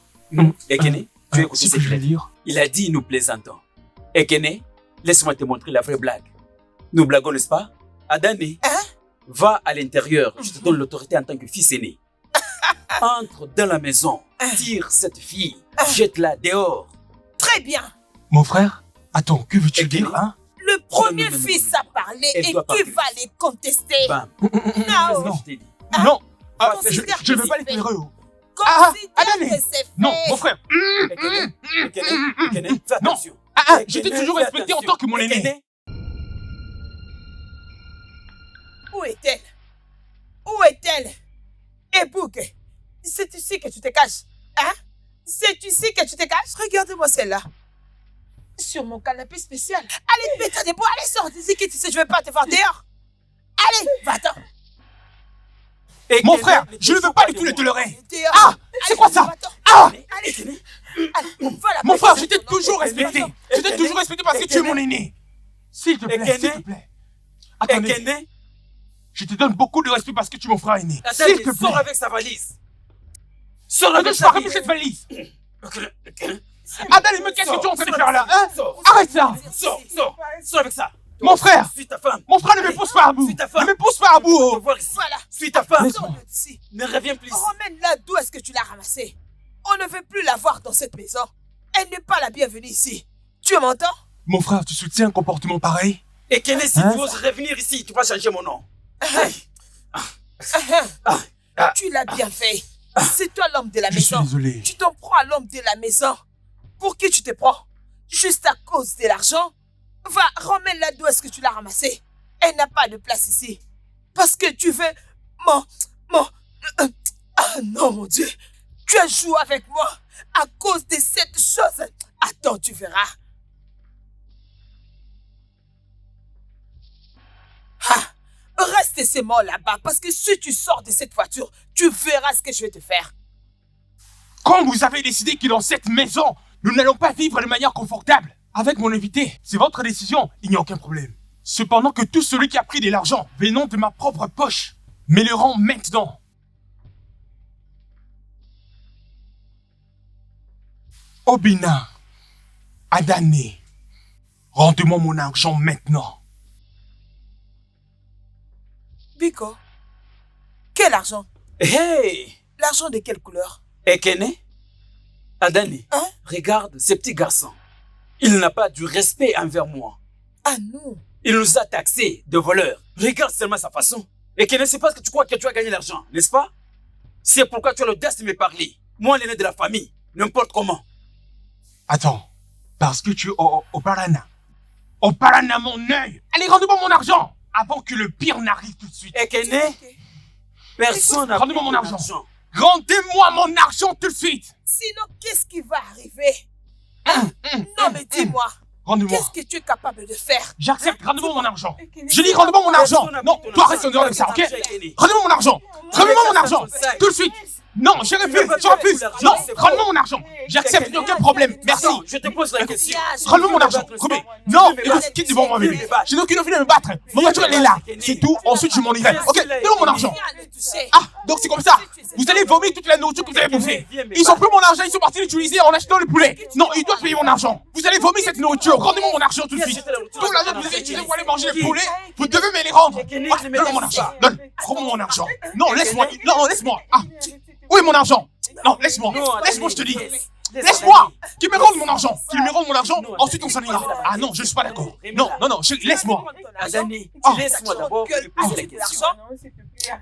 B: Ekene, tu écoutes
D: ce
B: ce
D: que je
B: qu'il a
D: veux
B: dit.
D: dire.
B: Il a dit nous plaisantons. Ekene, laisse-moi te montrer la vraie blague. Nous blaguons, n'est-ce pas? Adane, va à l'intérieur. Je te donne l'autorité en tant que fils aîné. Entre dans la maison, tire cette fille, jette-la dehors.
A: Très bien.
D: Mon frère, attends, que veux-tu dire, hein?
A: Le premier fils a parlé et qui va les contester?
B: Bam.
A: Non.
B: Je t'ai dit.
D: Non,
A: Considère
D: je ne
A: que
D: veux pas
A: c'est
D: les tolérer.
A: Considère
D: Adane.
A: que c'est fait.
D: Non, mon frère.
B: Ekene, fais
D: Non.
B: attention.
D: Je t'ai toujours
B: Fais
D: respecté en
B: attention.
D: tant que mon aîné.
B: Ekene,
A: Où est-elle? Où est-elle? Et Bouk, c'est ici que tu te caches. Hein? C'est ici que tu te caches? Regarde-moi celle-là. Sur mon canapé spécial. Allez, mets-toi debout. Allez, sors d'ici, que tu sais, je ne vais pas te voir dehors. Allez, va-t'en.
B: Ekene,
D: Mon frère, je ne veux pas du tout
B: les
D: le tolérer.
A: Dehors.
D: Ah, c'est quoi ça?
A: Va-t'en.
D: Ah,
A: Allez, voilà.
D: mon frère, je t'ai
A: Non,
D: toujours
A: non,
D: respecté.
A: non, non.
D: Je t'ai toujours respecté parce que tu es mon aîné. S'il te plaît,
B: Ekene.
D: s'il te plaît. Attendez,
B: Ekene,
D: je te donne beaucoup de respect parce que tu es mon frère aîné. S'il te
B: Adane, sors
D: plaît.
B: avec sa valise. Sors
D: Attends,
B: avec
D: je
B: sa
D: pas remplir
B: valise.
D: cette valise.
B: Ekene,
D: Adane, mais qu'est-ce que tu es en train de faire là, hein?
B: Sors,
D: Arrête ça.
B: sors avec ça.
D: Mon frère,
B: Suis ta femme.
D: mon frère ne me pousse pas à bout.
B: Suis ta femme.
D: Ne me pousse pas à bout.
B: Te
D: Oh.
B: voir ici.
A: Voilà.
B: Suis ta femme.
A: Sors d'ici.
B: Ne reviens plus ici.
A: Ramène-la d'où est-ce que tu l'as ramassée. On ne veut plus la voir dans cette maison. Elle n'est pas la bienvenue ici. Tu m'entends?
D: Mon frère, tu soutiens un comportement pareil?
B: Ekene, si
D: Hein?
B: tu oses revenir ici, tu vas changer mon nom.
A: Tu l'as bien fait. C'est toi l'homme de la
D: Je suis
A: maison.
D: désolé.
A: Tu t'en prends à l'homme de la maison. Pour qui tu te prends? Juste à cause de l'argent? Va, ramène-la d'où est-ce que tu l'as ramassée. Elle n'a pas de place ici. Parce que tu veux... Ah non, mon Dieu. Tu as joué avec moi à cause de cette chose. Attends, tu verras. Reste ces mots là-bas parce que si tu sors de cette voiture, tu verras ce que je vais te faire.
D: Quand vous avez décidé que dans cette maison, nous n'allons pas vivre de manière confortable avec mon invité, c'est votre décision, il n'y a aucun problème. Cependant que tout celui qui a pris de l'argent venant de ma propre poche me le rend maintenant. Obina, Adane, rendez-moi mon argent maintenant.
A: Biko, quel argent?
B: Hey!
A: L'argent de quelle couleur?
B: Ekene, Adane,
A: Hein?
B: regarde ce petit garçon. Il n'a pas du respect envers moi.
A: Ah non.
B: Il nous a taxés de voleurs. Regarde seulement sa façon. Ekene, c'est parce que tu crois que tu as gagné l'argent, n'est-ce pas? C'est pourquoi tu as l'audace de me parler. Moi, l'aîné de la famille, n'importe comment.
D: Attends, parce que tu es au Parana. Au Parana, mon œil. Allez, rendez-moi mon argent avant que le pire n'arrive tout de suite.
B: Ekene, personne n'a
D: Rendez-moi
B: pris
D: mon
B: ton
D: argent. Rendez-moi mon argent tout de suite.
A: Sinon, qu'est-ce qui va arriver? Non, mais dis-moi,
D: Rendez-moi.
A: qu'est-ce que tu es capable de faire?
D: J'accepte, rendez-moi mon argent.
C: Ekene,
D: Je dis rendez-moi mon argent. Non, toi reste en dehors de ça, ok? Rendez-moi mon argent. Rendez-moi mon argent. Tout de suite. Non, je refuse. Non, rendez-moi mon argent. J'accepte, il n'y a aucun problème. Merci.
B: Je te pose la question.
D: Rendez-moi mon argent. Remets. Non, écoute, quitte devant moi, bébé. Je n'ai aucune envie de me battre. Ma voiture, elle est là. C'est tout. Ensuite, je m'en irai. Ok, donne-moi mon argent. Ah, donc c'est comme ça. Vous allez vomir toute la nourriture que vous avez bouffée. Ils ont pris mon argent, ils sont partis l'utiliser en achetant le poulet. Non, ils doivent payer mon argent. Vous allez vomir cette nourriture. Rendez-moi mon argent tout de suite. Tout l'argent que vous avez utilisé pour aller manger le poulet, vous devez me les rendre. Ah, donne-moi mon argent. Donne. Rends-moi mon argent. Non, laisse-moi. Non, laisse-moi. Ah, où est mon argent? Non, laisse-moi. Laisse-moi, je te dis. Laisse-moi. Qu'il me rende mon argent. Qu'il me rende mon argent, ensuite on s'en ira. Ah non, je ne suis pas d'accord. Non, laisse-moi.
B: Adani,
D: Ah.
B: laisse-moi d'abord lui poser la question.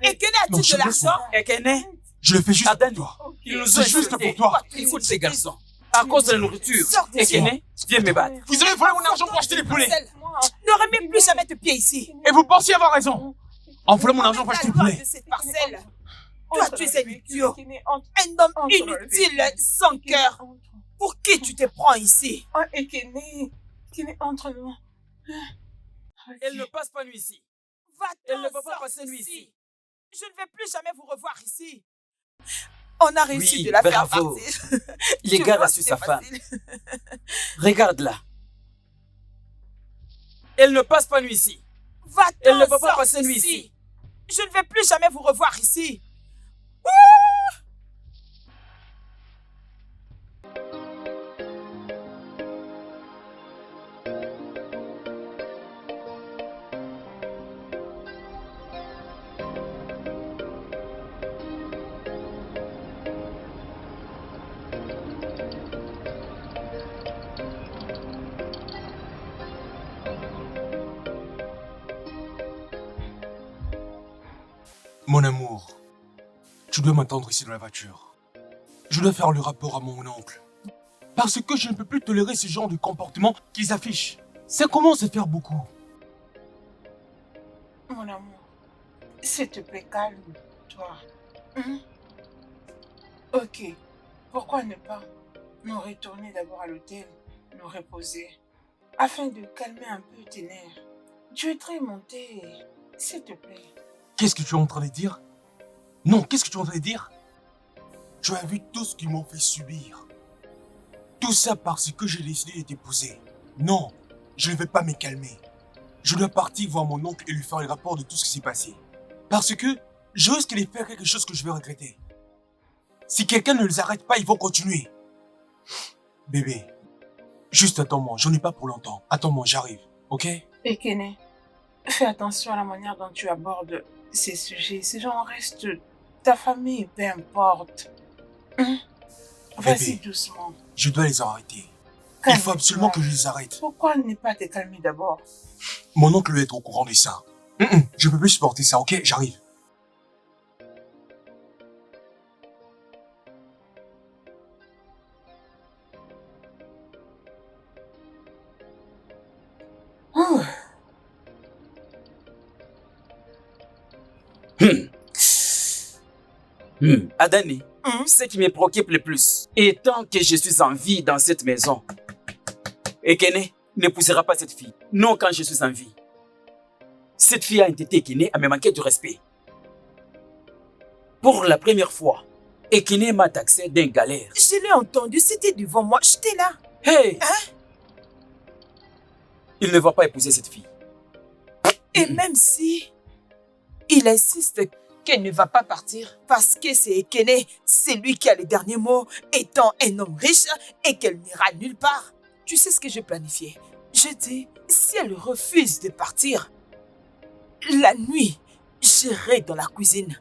A: Et que
D: Non,
A: as-tu
D: je
A: de
D: laisse
A: l'argent?
B: Ekene,
D: Je le fais juste pour
B: Adani,
D: toi.
B: ils nous ont
D: C'est juste
B: insultés.
D: pour toi.
B: Écoute ces garçons. À cause de la nourriture.
A: Sortez.
B: Ekene, viens me battre.
D: Vous avez volé mon argent pour acheter les poulets.
A: Ne remets plus jamais tes pieds ici.
D: Et vous pensiez avoir raison. En volant mon argent pour acheter le poulet.
A: De cette parcelle. Toi, tu es un idiot. Un homme inutile, sans cœur. Pour qui tu te prends ici?
C: Oh, Ekene, entre nous.
B: Elle ne passe pas nuit ici.
A: Va-t'en,
B: Elle ne peut pas
A: sors
B: passer nuit
A: d'ici.
B: ici.
A: Je ne vais plus jamais vous revoir ici. On a réussi
B: Oui,
A: de la faire
B: bravo.
A: partir.
B: Les
A: Tu
B: gars
A: vois,
B: a su
A: c'est
B: sa femme.
A: facile.
B: Regarde-la. Elle ne passe pas nuit ici.
A: Va-t'en,
B: Elle ne peut pas
A: sors
B: passer nuit
A: d'ici.
B: ici.
A: Je ne vais plus jamais vous revoir ici.
D: Mon amour, tu dois m'attendre ici dans la voiture. Je dois faire le rapport à mon oncle. Parce que je ne peux plus tolérer ce genre de comportement qu'ils affichent. Ça commence à faire beaucoup.
C: Mon amour, s'il te plaît, calme-toi. Ok, pourquoi ne pas nous retourner d'abord à l'hôtel, nous reposer, afin de calmer un peu tes nerfs. Tu es très monté, s'il te plaît.
D: Qu'est-ce que tu es en train de dire? Non, qu'est-ce que tu es en train de dire? Tu as vu tout ce qu'ils m'ont fait subir. Tout ça parce que j'ai décidé de t'épouser. Non, je ne vais pas me calmer. Je dois partir voir mon oncle et lui faire le rapport de tout ce qui s'est passé. Parce que je risque de faire quelque chose que je vais regretter. Si quelqu'un ne les arrête pas, ils vont continuer. Bébé, juste attends-moi, j'en ai pas pour longtemps. Attends-moi, j'arrive, ok?
C: Ekene, fais attention à la manière dont tu abordes ces sujets. Ces gens restent ta famille, peu importe. Vas-y
D: Bébé,
C: doucement.
D: je dois les arrêter. Il
C: Calme-toi.
D: faut absolument que je les arrête.
C: Pourquoi ne pas te calmer d'abord?
D: Mon oncle va être au courant de ça. Je peux plus supporter ça, ok? J'arrive.
B: Adani, ce qui me préoccupe le plus, est tant que je suis en vie dans cette maison, Ekene n'épousera pas cette fille. Non, quand je suis en vie. Cette fille a été Ekene à me manquer de respect. Pour la première fois, Ekene m'a taxé d'un galère.
A: Je l'ai entendu, c'était devant moi. J'étais là.
B: Hey! Il ne va pas épouser cette fille.
A: Et même si il insiste qu'elle ne va pas partir parce que c'est Ekene, c'est lui qui a les derniers mots, étant un homme riche et qu'elle n'ira nulle part. Tu sais ce que j'ai planifié? Je dis, si elle refuse de partir, la nuit, j'irai dans la cuisine.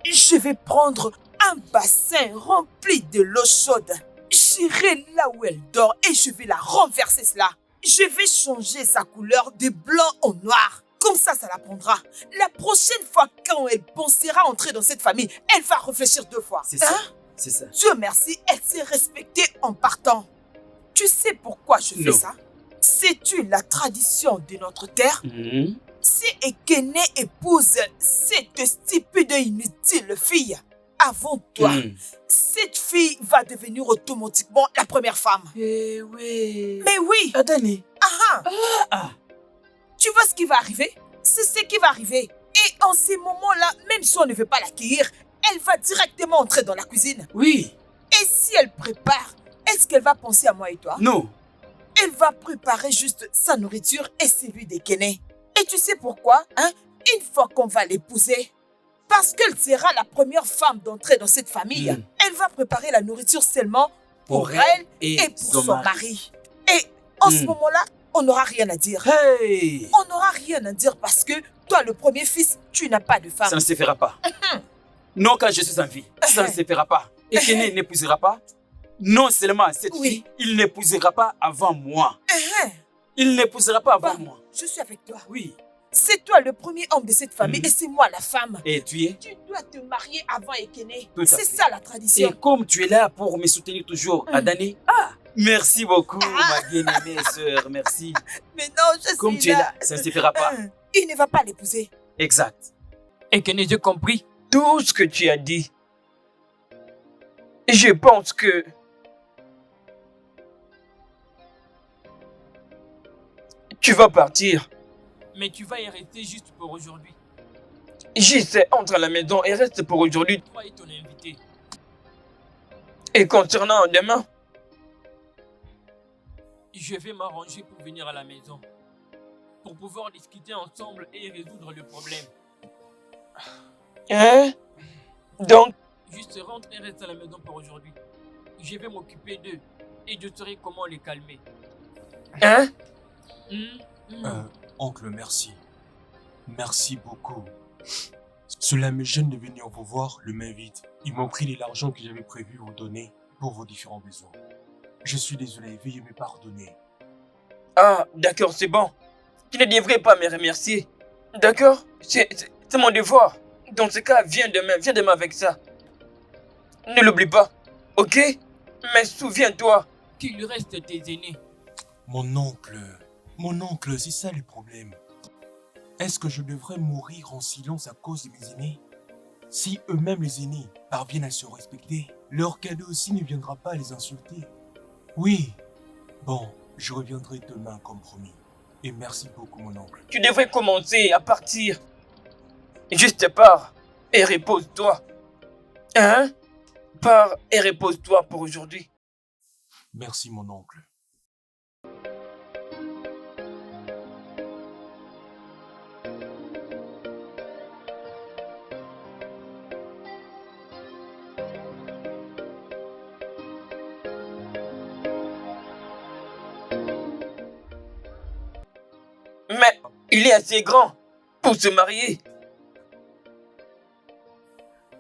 A: Je vais prendre un bassin rempli de l'eau chaude. J'irai là où elle dort et je vais la renverser cela. Je vais changer sa couleur de blanc au noir. Comme ça la prendra. La prochaine fois quand elle pensera entrer dans cette famille, elle va réfléchir 2 fois.
B: C'est ça. C'est ça.
A: Dieu merci, elle s'est respectée en partant. Tu sais pourquoi je fais
B: Non.
A: ça? Sais-tu la tradition de notre terre? Si Ekene épouse cette stupide et inutile fille, avant toi,
B: Hmm.
A: cette fille va devenir automatiquement la première femme.
B: Eh oui.
A: Mais oui,
B: Adani. Ah.
A: tu vois ce qui va arriver? C'est ce qui va arriver. Et en ces moments-là, même si on ne veut pas l'accueillir, elle va directement entrer dans la cuisine.
B: Oui.
A: Et si elle prépare, est-ce qu'elle va penser à moi et toi?
B: Non.
A: Elle va préparer juste sa nourriture et celui des Kené. Et tu sais pourquoi, hein? Une fois qu'on va l'épouser, parce qu'elle sera la première femme d'entrer dans cette famille,
B: Mm.
A: elle va préparer la nourriture seulement pour elle et pour son mari. Et en ce
B: Mm.
A: moment-là, on n'aura rien à dire.
B: Hey.
A: On n'aura rien à dire parce que toi, le premier fils, tu n'as pas de femme.
B: Ça ne se fera pas. Non, quand je suis en vie, ça ne se fera pas. Et Kené n'épousera pas. Non seulement cette
A: Oui.
B: fille, il n'épousera pas avant moi. Il n'épousera pas avant
A: Bah,
B: moi.
A: je suis avec toi.
B: Oui.
A: C'est toi le premier homme de cette famille
B: Mhm.
A: et c'est moi la femme.
B: Et tu es.
A: Tu dois te marier avant Ekene.
B: Tout à
A: C'est
B: fait.
A: ça la
B: Et
A: tradition.
B: comme tu es là pour me soutenir toujours, Adani, merci beaucoup, ma bien-aimée sœur, merci.
A: Mais non, je
B: Comme
A: suis
B: tu es là,
A: là.
B: ça ne se fera pas.
A: Il ne va pas l'épouser.
B: Exact.
G: Et que j'ai compris tout ce que tu as dit. Je pense que tu vas partir.
E: Mais tu vas y rester juste pour aujourd'hui.
G: Juste entre à la maison et reste pour aujourd'hui.
E: Toi et ton invité.
G: Et concernant demain,
E: Je vais m'arranger pour venir à la maison. Pour pouvoir discuter ensemble et résoudre le problème.
G: hein? Donc,
E: Juste rentre et reste à la maison pour aujourd'hui. Je vais m'occuper d'eux et je saurai comment les calmer.
G: hein?
D: Oncle, merci. Merci beaucoup. Cela me gêne de venir vous voir le main vide. Ils m'ont pris de l'argent que j'avais prévu vous donner pour vos différents besoins. Je suis désolé, veuillez me pardonner.
G: Ah, d'accord, c'est bon. Tu ne devrais pas me remercier. D'accord? C'est mon devoir. Dans ce cas, viens demain avec ça. Ne l'oublie pas, ok? Mais souviens-toi.
E: Qu'il reste tes aînés.
D: Mon oncle, c'est ça le problème. Est-ce que je devrais mourir en silence à cause de mes aînés? Si eux-mêmes les aînés parviennent à se respecter, leur cadeau aussi ne viendra pas les insulter. Oui. Bon, je reviendrai demain comme promis. Et merci beaucoup mon oncle.
G: Tu devrais commencer à partir. Juste pars et repose-toi. Hein? Pars et repose-toi pour aujourd'hui.
D: Merci mon oncle.
G: Mais il est assez grand pour se marier.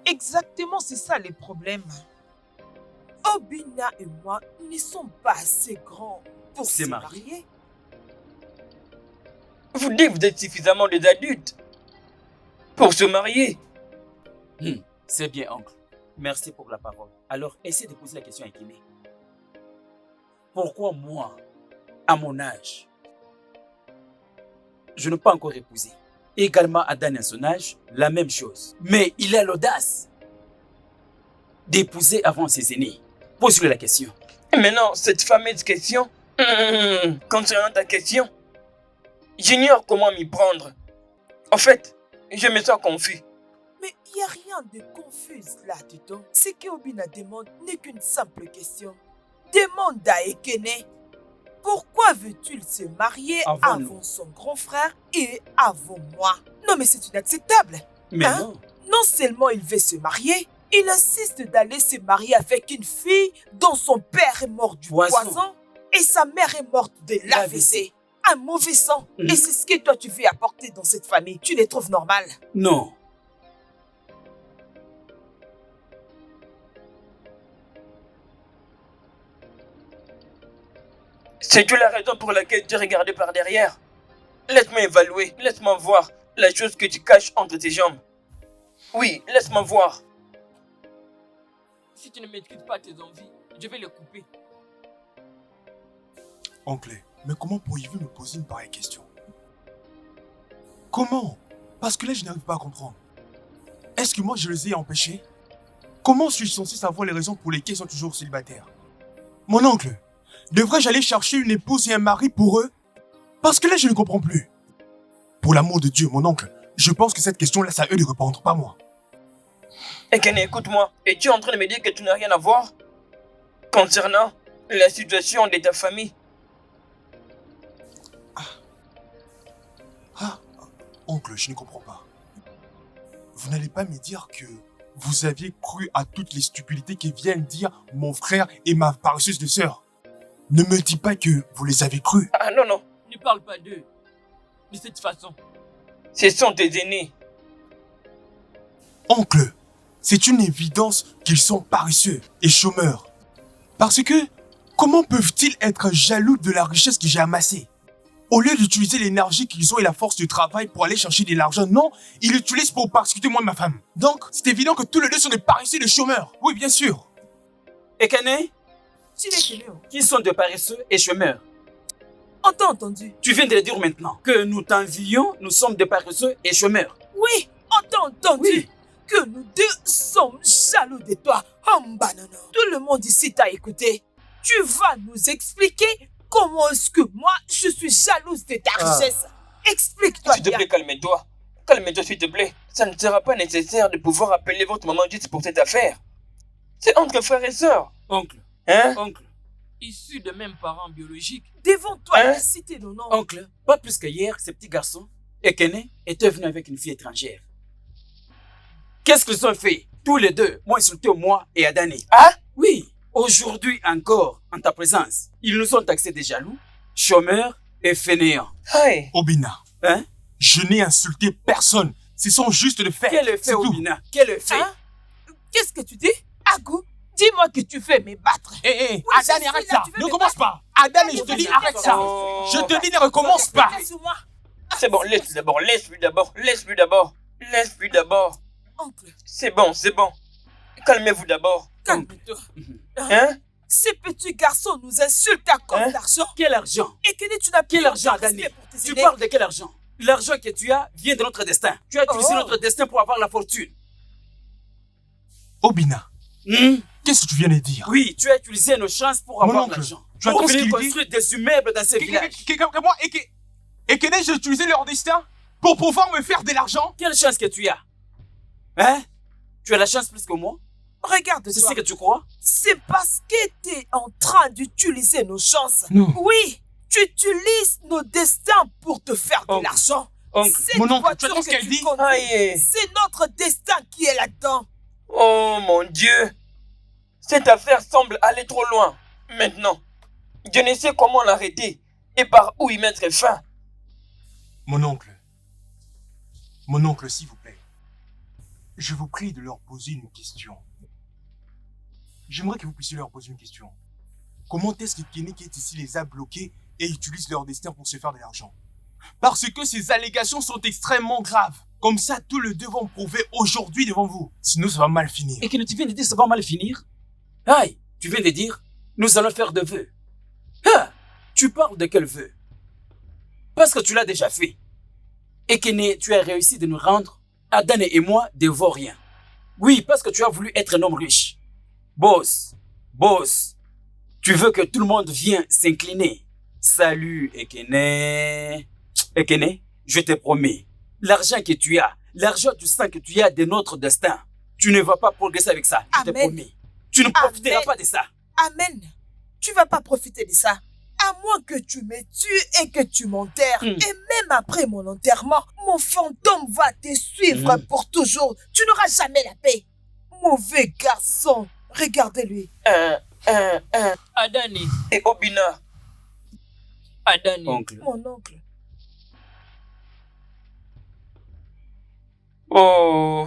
A: Exactement, c'est ça les problèmes. Obina et moi ne sommes pas assez grands pour
B: Se
A: se
B: marier.
A: marier.
G: Vous dites que vous êtes suffisamment des adultes pour se marier.
B: C'est bien, oncle. Merci pour la parole. Alors, essaie de poser la question à Kené. Pourquoi moi, à mon âge, je n'ai pas encore épousé? Également, Adani à son âge, la même chose. Mais il a l'audace d'épouser avant ses aînés. Pose-lui la question.
G: Et maintenant, cette fameuse question, concernant ta question, j'ignore comment m'y prendre. En fait, je me sens confus.
A: Mais il n'y a rien de confus là-dedans. Ce que Obina demande n'est qu'une simple question. Demande à Ekene. Pourquoi veut-il se marier
B: Avant
A: avant
B: nous.
A: son grand frère et avant moi? Non mais c'est inacceptable.
B: Mais
A: Hein?
B: non.
A: Non seulement il veut se marier, il insiste d'aller se marier avec une fille dont son père est mort du poison et sa mère est morte de l'AVC. Un mauvais sang.
B: Mhm.
A: Et c'est ce que toi tu veux apporter dans cette famille. Tu les trouves normales?
B: Non.
G: C'est la raison pour laquelle tu regardé par derrière. Laisse-moi évaluer, laisse-moi voir la chose que tu caches entre tes jambes. Oui, laisse-moi voir.
E: Si tu ne maîtrises pas tes envies, je vais les couper.
D: Oncle, mais comment pourriez-vous me poser une pareille question? Comment? Parce que là, je n'arrive pas à comprendre. Est-ce que moi, je les ai empêchés? Comment suis-je censé savoir les raisons pour lesquelles ils sont toujours célibataires? Mon oncle, devrais-je aller chercher une épouse et un mari pour eux? Parce que là, je ne comprends plus. Pour l'amour de Dieu, mon oncle, je pense que cette question-là, c'est à eux de répondre, pas moi.
G: Ekene, écoute-moi. Es-tu en train de me dire que tu n'as rien à voir concernant la situation de ta famille?
D: Oncle, je ne comprends pas. Vous n'allez pas me dire que vous aviez cru à toutes les stupidités que viennent dire mon frère et ma paresseuse de sœur. Ne me dis pas que vous les avez crues.
G: Ah non, non.
E: Ne parle pas d'eux. De cette façon.
G: Ce sont tes aînés.
D: Oncle, c'est une évidence qu'ils sont paresseux et chômeurs. Parce que, comment peuvent-ils être jaloux de la richesse que j'ai amassée? Au lieu d'utiliser l'énergie qu'ils ont et la force du travail pour aller chercher de l'argent, non, ils l'utilisent pour persécuter moi et ma femme. Donc, c'est évident que tous les deux sont des paresseux et des chômeurs. Oui, bien sûr.
B: Ekene,
A: Chineke,
B: qui sont de paresseux et chômeurs?
A: on t'a entendu.
B: Tu viens de le dire maintenant. Que nous t'envions, nous sommes des paresseux et chômeurs.
A: Oui, on t'a entendu.
B: Oui.
A: Que nous deux sommes jaloux de toi. Banana. Tout le monde ici t'a écouté. Tu vas nous expliquer comment est-ce que moi, je suis jalouse de ta richesse. Explique-toi
G: S'il te
A: bien.
G: plaît, calme-toi. Calme-toi, s'il te plaît. Ça ne sera pas nécessaire de pouvoir appeler votre maman juste pour cette affaire. C'est entre frères et sœurs.
B: Oncle,
G: Hein?
B: oncle,
E: Issus de mêmes parents biologiques.
A: Devant toi,
G: Hein?
A: il a cité nos noms.
B: oncle, pas plus que hier, ces petits garçons, Ekene, étaient venus avec une fille étrangère. Qu'est-ce qu'ils ont fait? Tous les deux m'ont insulté, moi et Adane.
G: Ah?
B: Oui, aujourd'hui encore, en ta présence, ils nous ont taxés de jaloux, chômeurs et fainéants.
G: Hey.
D: Obina,
B: Hein?
D: je n'ai insulté personne. Ce sont juste des faits.
B: Quel
D: c'est
B: effet,
D: tout.
B: Obina? Quel effet?
A: Hein? Qu'est-ce que tu dis? Agou, dis-moi que tu fais me battre.
D: Hé,
A: Oui,
D: Adane,
A: je suis
D: arrête
A: là,
D: ça.
A: tu veux
D: Ne
A: me
D: commence pas. Adane, je te dis, arrête ça. Je te dis, ne recommence pas.
A: Laisse-moi.
G: C'est bon, laisse-lui d'abord, laisse-lui d'abord, laisse-lui d'abord, laisse-lui d'abord.
A: Oncle,
G: C'est bon, c'est bon. Calmez-vous d'abord.
A: calme-toi.
G: Hein?
A: Ces petits garçons nous insultent à cause
G: Hein?
A: d'argent.
B: Quel argent?
A: Et que tu n'as plus
B: Quel argent,
A: aucun respect
B: Adane?
A: pour tes
B: Tu
A: aînés.
B: parles de quel argent? L'argent que tu as vient de notre destin. Tu as utilisé
A: Oh.
B: notre destin pour avoir la fortune.
D: Obina,
B: Hmm?
D: qu'est-ce que tu viens de dire?
B: Oui, tu as utilisé nos chances pour
D: Mon
B: avoir
D: oncle,
B: l'argent.
D: tu
B: Pour
D: entends ce
B: venir
D: qu'il dit?
B: construire des immeubles dans ces villages.
D: Que moi et que j'ai utilisé leur destin pour pouvoir me faire de l'argent?
B: Quelle chance que tu as? Hein? Tu as la chance plus que moi? C'est
A: Regarde-toi.
B: ce que tu crois?
A: C'est parce que tu es en train d'utiliser nos chances.
D: Non.
A: Oui, tu utilises nos destins pour te faire de
B: Oncle.
A: l'argent.
B: Oncle,
A: Cette
D: mon oncle, tu
A: voiture
D: entends ce
A: que
D: qu'elle
A: tu
D: dit?
A: conduis,
G: Aïe.
A: c'est notre destin qui est là-dedans.
G: Oh mon Dieu. Cette affaire semble aller trop loin. Maintenant, je ne sais comment l'arrêter et par où y mettre fin.
D: Mon oncle, s'il vous plaît, je vous prie de leur poser une question. J'aimerais que vous puissiez leur poser une question. Comment est-ce que Kenny qui est ici les a bloqués et utilisent leur destin pour se faire de l'argent? Parce que ces allégations sont extrêmement graves. Comme ça, tous les deux vont prouver aujourd'hui devant vous. Sinon, ça va mal finir.
B: et que tu viens de dire ça va mal finir? Aïe, tu viens de dire, nous allons faire de vœux. Ah, tu parles de quel vœu? Parce que tu l'as déjà fait. Et que tu as réussi de nous rendre, Adane et moi, des vauriens. Oui, parce que tu as voulu être un homme riche. Boss, tu veux que tout le monde vienne s'incliner. Salut, Ekene. Ekene, je te promets, l'argent que tu as, l'argent du sang que tu as de notre destin, tu ne vas pas progresser avec ça, je te
A: Amen.
B: promets. Tu ne profiteras
A: Amen.
B: pas de ça.
A: Amen. Tu vas pas profiter de ça. À moins que tu me tues et que tu m'enterres.
B: Mm.
A: Et même après mon enterrement, mon fantôme va te suivre pour toujours. Tu n'auras jamais la paix. Mauvais garçon. Regardez-lui.
E: Adane.
G: Et Obina.
E: Adane.
B: Oncle,
A: Mon oncle.
G: Oh.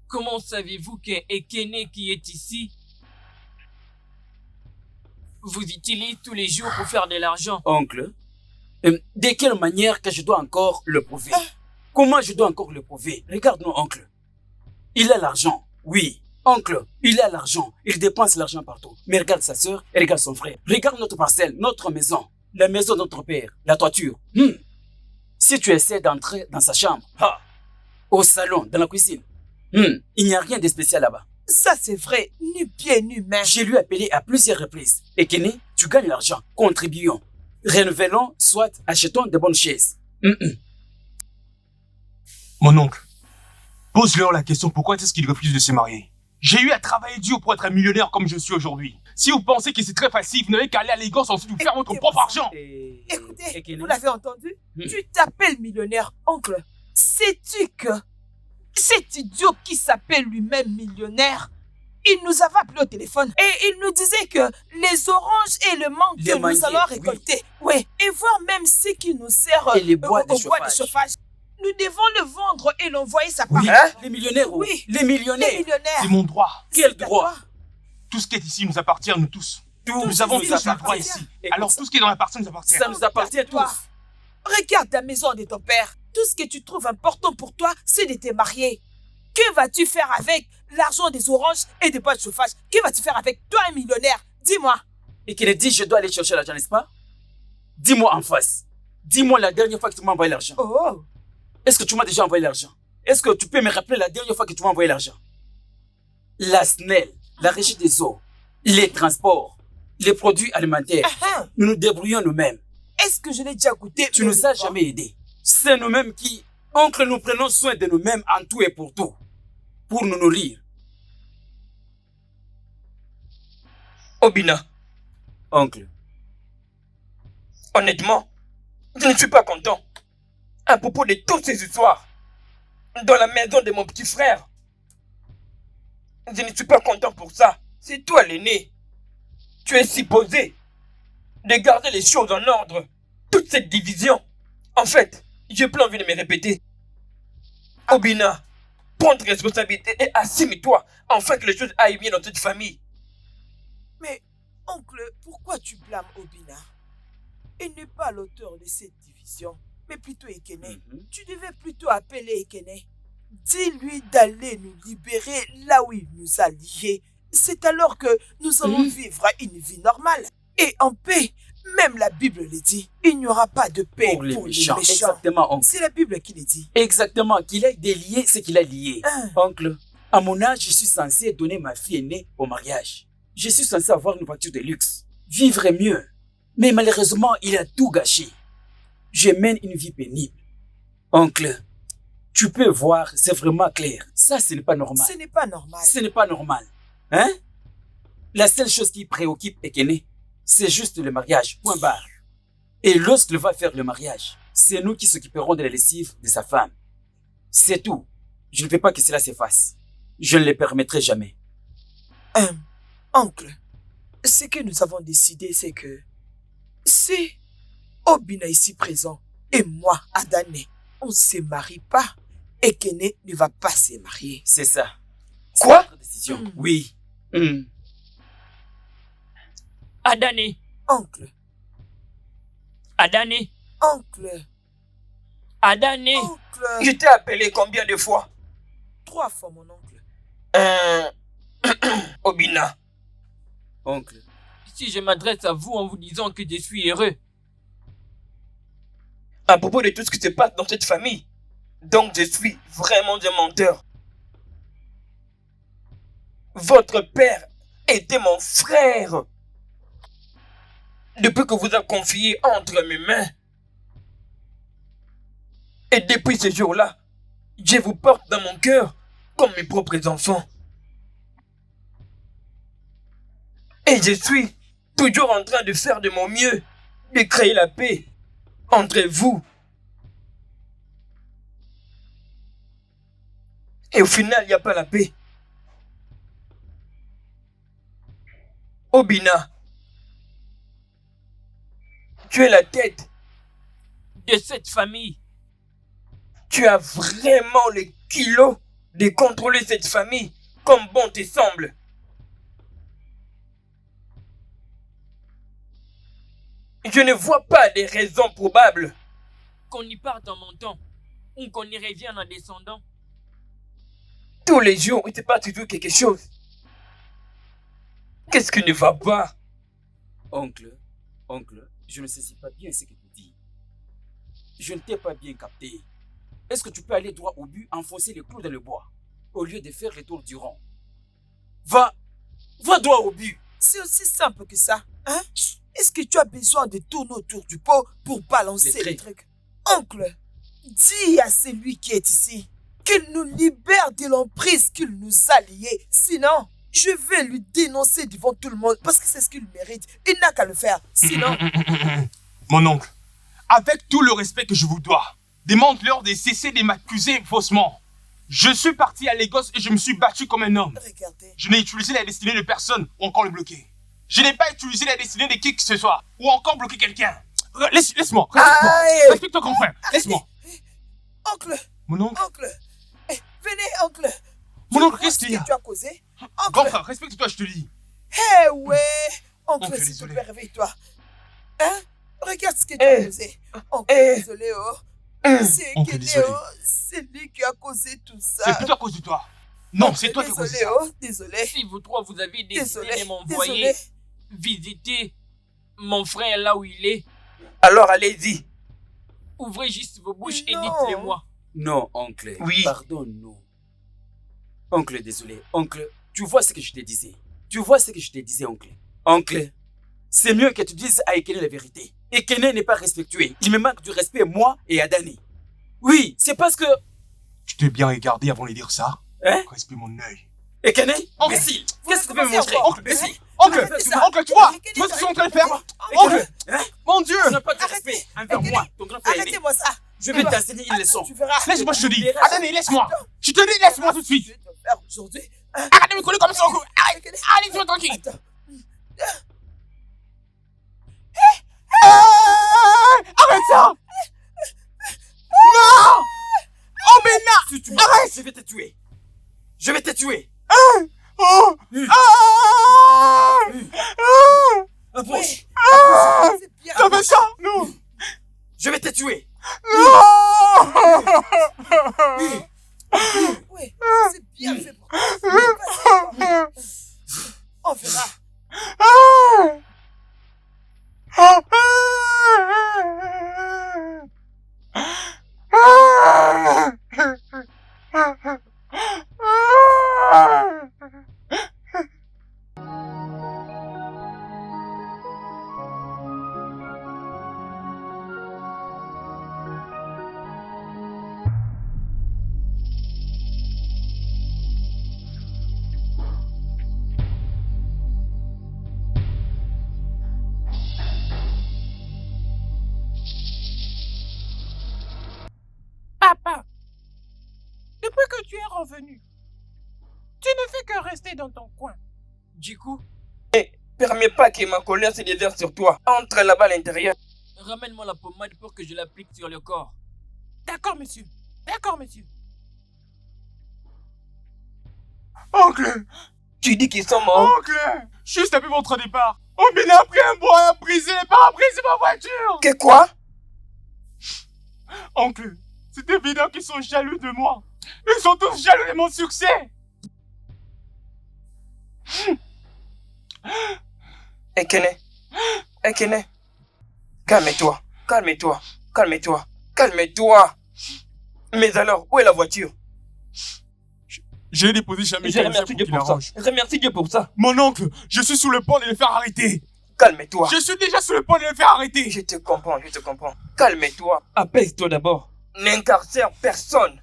E: Comment savez-vous que Ekene qui est ici vous utilise tous les jours pour faire de l'argent?
B: oncle, de quelle manière que je dois encore le prouver? Comment je dois encore le prouver? Regarde-nous, oncle. Il a l'argent, oui. Oncle, il a l'argent. Il dépense l'argent partout. Mais regarde sa sœur et regarde son frère. Regarde notre parcelle, notre maison. La maison de notre père, la toiture. Si tu essaies d'entrer dans sa chambre, au salon, dans la cuisine, il n'y a rien de spécial là-bas.
A: Ça, c'est vrai. Ni pied, ni main.
B: Je lui ai appelé à plusieurs reprises. Ekene, tu gagnes l'argent. Contribuons. Renouvelons, soit achetons de bonnes chaises.
D: Mon oncle, pose-leur la question pourquoi est-ce qu'il refuse de se marier. J'ai eu à travailler dur pour être un millionnaire comme je suis aujourd'hui. Si vous pensez que c'est très facile, vous n'avez qu'à aller à Lagos ensuite vous faire votre propre argent.
A: Écoutez,
B: Ekene,
A: vous l'avez entendu? Tu t'appelles millionnaire, oncle. Sais-tu que cet idiot qui s'appelle lui-même millionnaire, il nous avait appelé au téléphone et il nous disait que les oranges et le mangue
B: Les
A: que
B: manguiers,
A: nous allons
B: oui.
A: récolter, oui, et voir même ce qui nous sert
B: Et les bois de
A: au bois de chauffage, nous devons le vendre et l'envoyer sa part.
B: Oui,
G: Hein?
B: les millionnaires.
A: Oui.
B: Les
A: Les
B: millionnaires.
A: millionnaires.
D: C'est mon droit.
B: Quel
A: C'est à
B: droit?
A: toi.
D: Tout ce qui est ici nous appartient à nous tous.
B: Tout
D: Nous avons
A: ici
D: tous
A: nous
D: le droit
A: appartient.
D: ici.
B: Écoute
D: Alors
B: ça.
D: tout ce qui est dans la partie nous appartient.
B: Ça nous appartient à
A: Toi.
B: tous.
A: Regarde la maison de ton père. Tout ce que tu trouves important pour toi, c'est de te marier. Que vas-tu faire avec l'argent des oranges et des bois de chauffage? Que vas-tu faire avec toi, un millionnaire? Dis-moi.
B: Et qu'il dit, je dois aller chercher l'argent, n'est-ce pas? Dis-moi en face. Dis-moi la dernière fois que tu m'as envoyé l'argent.
A: Oh,
B: Est-ce que tu m'as déjà envoyé l'argent? Est-ce que tu peux me rappeler la dernière fois que tu m'as envoyé l'argent? La SNEL, la régie des eaux, les transports, les produits alimentaires.
A: ah,
B: Nous nous débrouillons nous-mêmes.
A: est-ce que je l'ai déjà goûté?
B: Tu nous as jamais aidés. C'est nous-mêmes qui, oncle, nous prenons soin de nous-mêmes en tout et pour tout. Pour nous nourrir.
G: Obina,
B: Oncle,
G: honnêtement, je ne suis pas content. À propos de toutes ces histoires, dans la maison de mon petit frère, je ne suis pas content pour ça. C'est toi l'aîné. Tu es supposé de garder les choses en ordre. Toute cette division. En fait, j'ai plus envie de me répéter. Obina, prends tes responsabilités et assume-toi afin que les choses aillent bien dans cette famille.
A: Mais, oncle, pourquoi tu blâmes Obina? Il n'est pas l'auteur de cette division, mais plutôt Ekene. Tu devais plutôt appeler Ekene. Dis-lui d'aller nous libérer là où il nous a liés. C'est alors que nous allons vivre une vie normale et en paix. Même la Bible le dit. Il n'y aura pas de paix
B: pour les méchants.
A: méchants.
B: Exactement, oncle.
A: C'est la Bible qui le dit.
B: Exactement, qu'il ait délié ce qu'il a lié.
A: Hein.
B: Oncle, à mon âge, je suis censé donner ma fille aînée au mariage. Je suis censé avoir une voiture de luxe, vivre mieux. Mais malheureusement, il a tout gâché. Je mène une vie pénible. Oncle, tu peux voir, c'est vraiment clair. Ça, ce n'est pas normal.
A: Ce n'est pas normal.
B: Ce n'est pas normal. Hein? La seule chose qui préoccupe Ekene, c'est juste le mariage. Point barre. Et lorsqu'il va faire le mariage, c'est nous qui s'occuperons de la lessive de sa femme. C'est tout. Je ne veux pas que cela s'efface. Je ne le permettrai jamais.
A: Oncle, ce que nous avons décidé, c'est que si Obina ici présent et moi, Adane, on ne se marie pas, Ekene ne va pas se marier.
B: C'est ça.
G: Quoi?
B: C'est notre décision. Oui.
E: Adane,
A: Oncle,
E: Adane,
A: oncle,
E: Adane.
A: oncle.
G: Je t'ai appelé combien de fois?
A: 3 fois, mon oncle.
G: Obina,
B: Oncle,
E: Si je m'adresse à vous en vous disant que je suis heureux,
G: à propos de tout ce qui se passe dans cette famille, donc je suis vraiment un menteur. Votre père était mon frère. Depuis que vous a confié entre mes mains. Et depuis ce jour-là, je vous porte dans mon cœur comme mes propres enfants. Et je suis toujours en train de faire de mon mieux, de créer la paix entre vous. Et au final, il n'y a pas la paix. Obina, tu es la tête.
E: de cette famille,
G: Tu as vraiment le kilo de contrôler cette famille comme bon te semble. Je ne vois pas des raisons probables.
E: qu'on y parte en montant ou qu'on y revienne en descendant.
G: Tous les jours, il se passe toujours quelque chose. Qu'est-ce qui ne va pas?
B: oncle, je ne saisis pas bien ce que tu dis. Je ne t'ai pas bien capté. Est-ce que tu peux aller droit au but, enfoncer les clous dans le bois, au lieu de faire le tour du rond? Va droit au but.
A: C'est aussi simple que ça. Hein? Est-ce que tu as besoin de tourner autour du pot pour balancer les trucs? Oncle, dis à celui qui est ici qu'il nous libère de l'emprise qu'il nous a liés. Sinon, je vais lui dénoncer devant tout le monde parce que c'est ce qu'il mérite. Il n'a qu'à le faire. Sinon...
D: Mon oncle, avec tout le respect que je vous dois, demande-leur de cesser de m'accuser faussement. Je suis parti à Lagos et je me suis battu comme un homme.
A: Regardez.
D: Je n'ai utilisé la destinée de personne ou encore le bloquer. Je n'ai pas utilisé la destinée de qui que ce soit ou encore bloquer quelqu'un. Laisse-moi. Respecte-toi, grand frère. Laisse-moi.
A: Oncle.
D: Mon oncle.
A: Oncle. Venez, oncle.
D: Mon oncle, qu'est-ce qu'il y a?
A: Tu as causé? Oncle.
D: Grand frère, respecte-toi, je te dis.
A: Ouais. Oncle, s'il te plaît, réveille-toi. Hein? Regarde ce que tu as causé. Oncle, désolé, oh. C'est
D: Oncle,
A: que
D: désolé.
A: Léo, c'est lui qui a causé tout ça.
D: C'est plutôt à cause de toi. Non, c'est toi qui as causé
A: Désolé,
D: ça.
A: oh, désolé.
G: Si vous trois, vous avez décidé
A: Désolé,
G: de m'envoyer
A: désolé.
G: visiter mon frère là où il est,
B: Alors allez-y.
G: ouvrez juste vos bouches et
A: Non.
G: dites-le-moi.
B: Non, oncle.
G: Oui.
B: Pardonne-nous. Oncle, désolé. Oncle, tu vois ce que je te disais. Tu vois ce que je te disais, oncle. Oncle, c'est mieux que tu dises à Ekene la vérité. Ekene n'est pas respectué. Il me manque du respect, moi et à Dani. Oui, c'est parce que...
D: Tu t'es bien regardé avant de dire ça.
B: Hein?
D: Respecte mon œil.
B: Ekene,
D: Oncle.
B: merci.
A: Vous
B: Qu'est-ce que tu veux me
A: recommencez
B: montrer?
A: encore.
B: Oncle, merci.
D: Oncle,
A: Arrêtez ça.
D: oncle, tu vois
A: Ekene,
D: Tu vois ce qu'ils sont en train de
A: arrêtez.
D: faire?
A: Oncle,
D: Oncle,
B: Hein?
D: mon Dieu.
B: Tu n'as pas de
A: Arrêtez.
B: respect envers
A: Ekene,
B: moi, ton grand frère aîné.
A: arrêtez-moi ça.
B: Je vais t'enseigner une leçon.
A: Tu verras.
D: Laisse-moi, je te dis.
B: Tu verras.
D: Adani, laisse-moi. Je te dis, laisse-moi tout de suite.
A: Je vais te faire aujourd'hui.
D: Arrête de me coller comme ça au cou. Arrête.
A: Ekene,
D: Allez, laisse-moi tranquille.
A: attends.
D: Arrête ça. Non. Oh, mais non.
B: Si tu m'arrêtes, je vais te tuer. Je vais te tuer.
D: Oh.
B: Approche.
A: C'est bien.
D: T'as fait ça? Non.
B: Je vais te tuer.
D: Non.
A: Oui, c'est bien fait pour toi. On verra.
F: Papa, depuis que tu es revenu, tu ne fais que rester dans ton coin.
G: Du coup, Permets pas que ma colère se déverse sur toi. Entre là-bas à l'intérieur.
E: Ramène-moi la pommade pour que je l'applique sur le corps.
F: D'accord, monsieur. D'accord, monsieur.
D: Oncle.
G: Tu dis qu'ils sont morts.
D: Oncle. Juste après votre départ. Oh, mais il a pris un bois à briser. Il pas brisé ma voiture.
G: Que quoi?
D: Oncle, c'est évident qu'ils sont jaloux de moi. Ils sont tous jaloux de mon succès.
G: Ekene. Calme-toi. Calme-toi. Calme-toi. Calme-toi. Mais alors, où est la voiture?
D: J'ai déposé chez un
G: Je
D: mécanicien
G: remercie
D: pour
G: Dieu
D: qu'il
G: pour ça.
D: arrange.
G: Remercie Dieu pour ça.
D: Mon oncle, je suis sous le pont de le faire arrêter.
G: Calme-toi.
D: Je suis déjà sous le pont de le faire arrêter.
G: Je te comprends. Calme-toi. Apaise-toi d'abord. N'incarcère personne.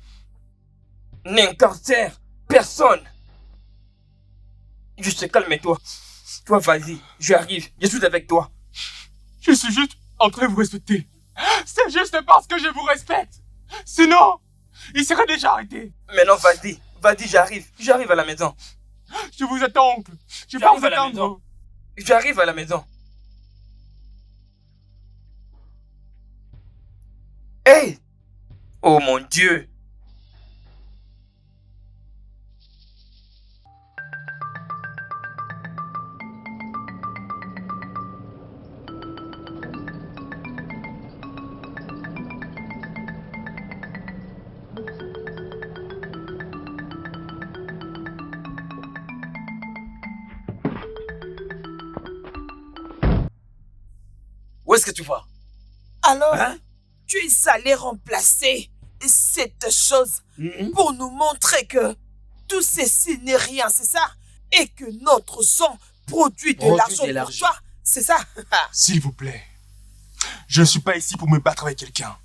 G: Juste calme-toi. Toi, vas-y. J'arrive. Je suis avec toi.
D: Je suis juste en train de vous respecter. C'est juste parce que je vous respecte. Sinon, il serait déjà arrêté.
G: Maintenant, vas-y. Vas-y, j'arrive. J'arrive à la maison.
D: Je vous attends, oncle. Je vais pas
G: J'arrive
D: vous
G: à la
D: attendre.
G: maison. J'arrive à la maison. Hey! Oh mon Dieu!
B: Où est-ce que tu vas?
A: Alors,
B: Hein?
A: tu es allé remplacer cette chose pour nous montrer que tout ceci n'est rien, c'est ça? et que notre sang produit de l'argent pour toi. C'est ça?
D: S'il vous plaît, je ne suis pas ici pour me battre avec quelqu'un.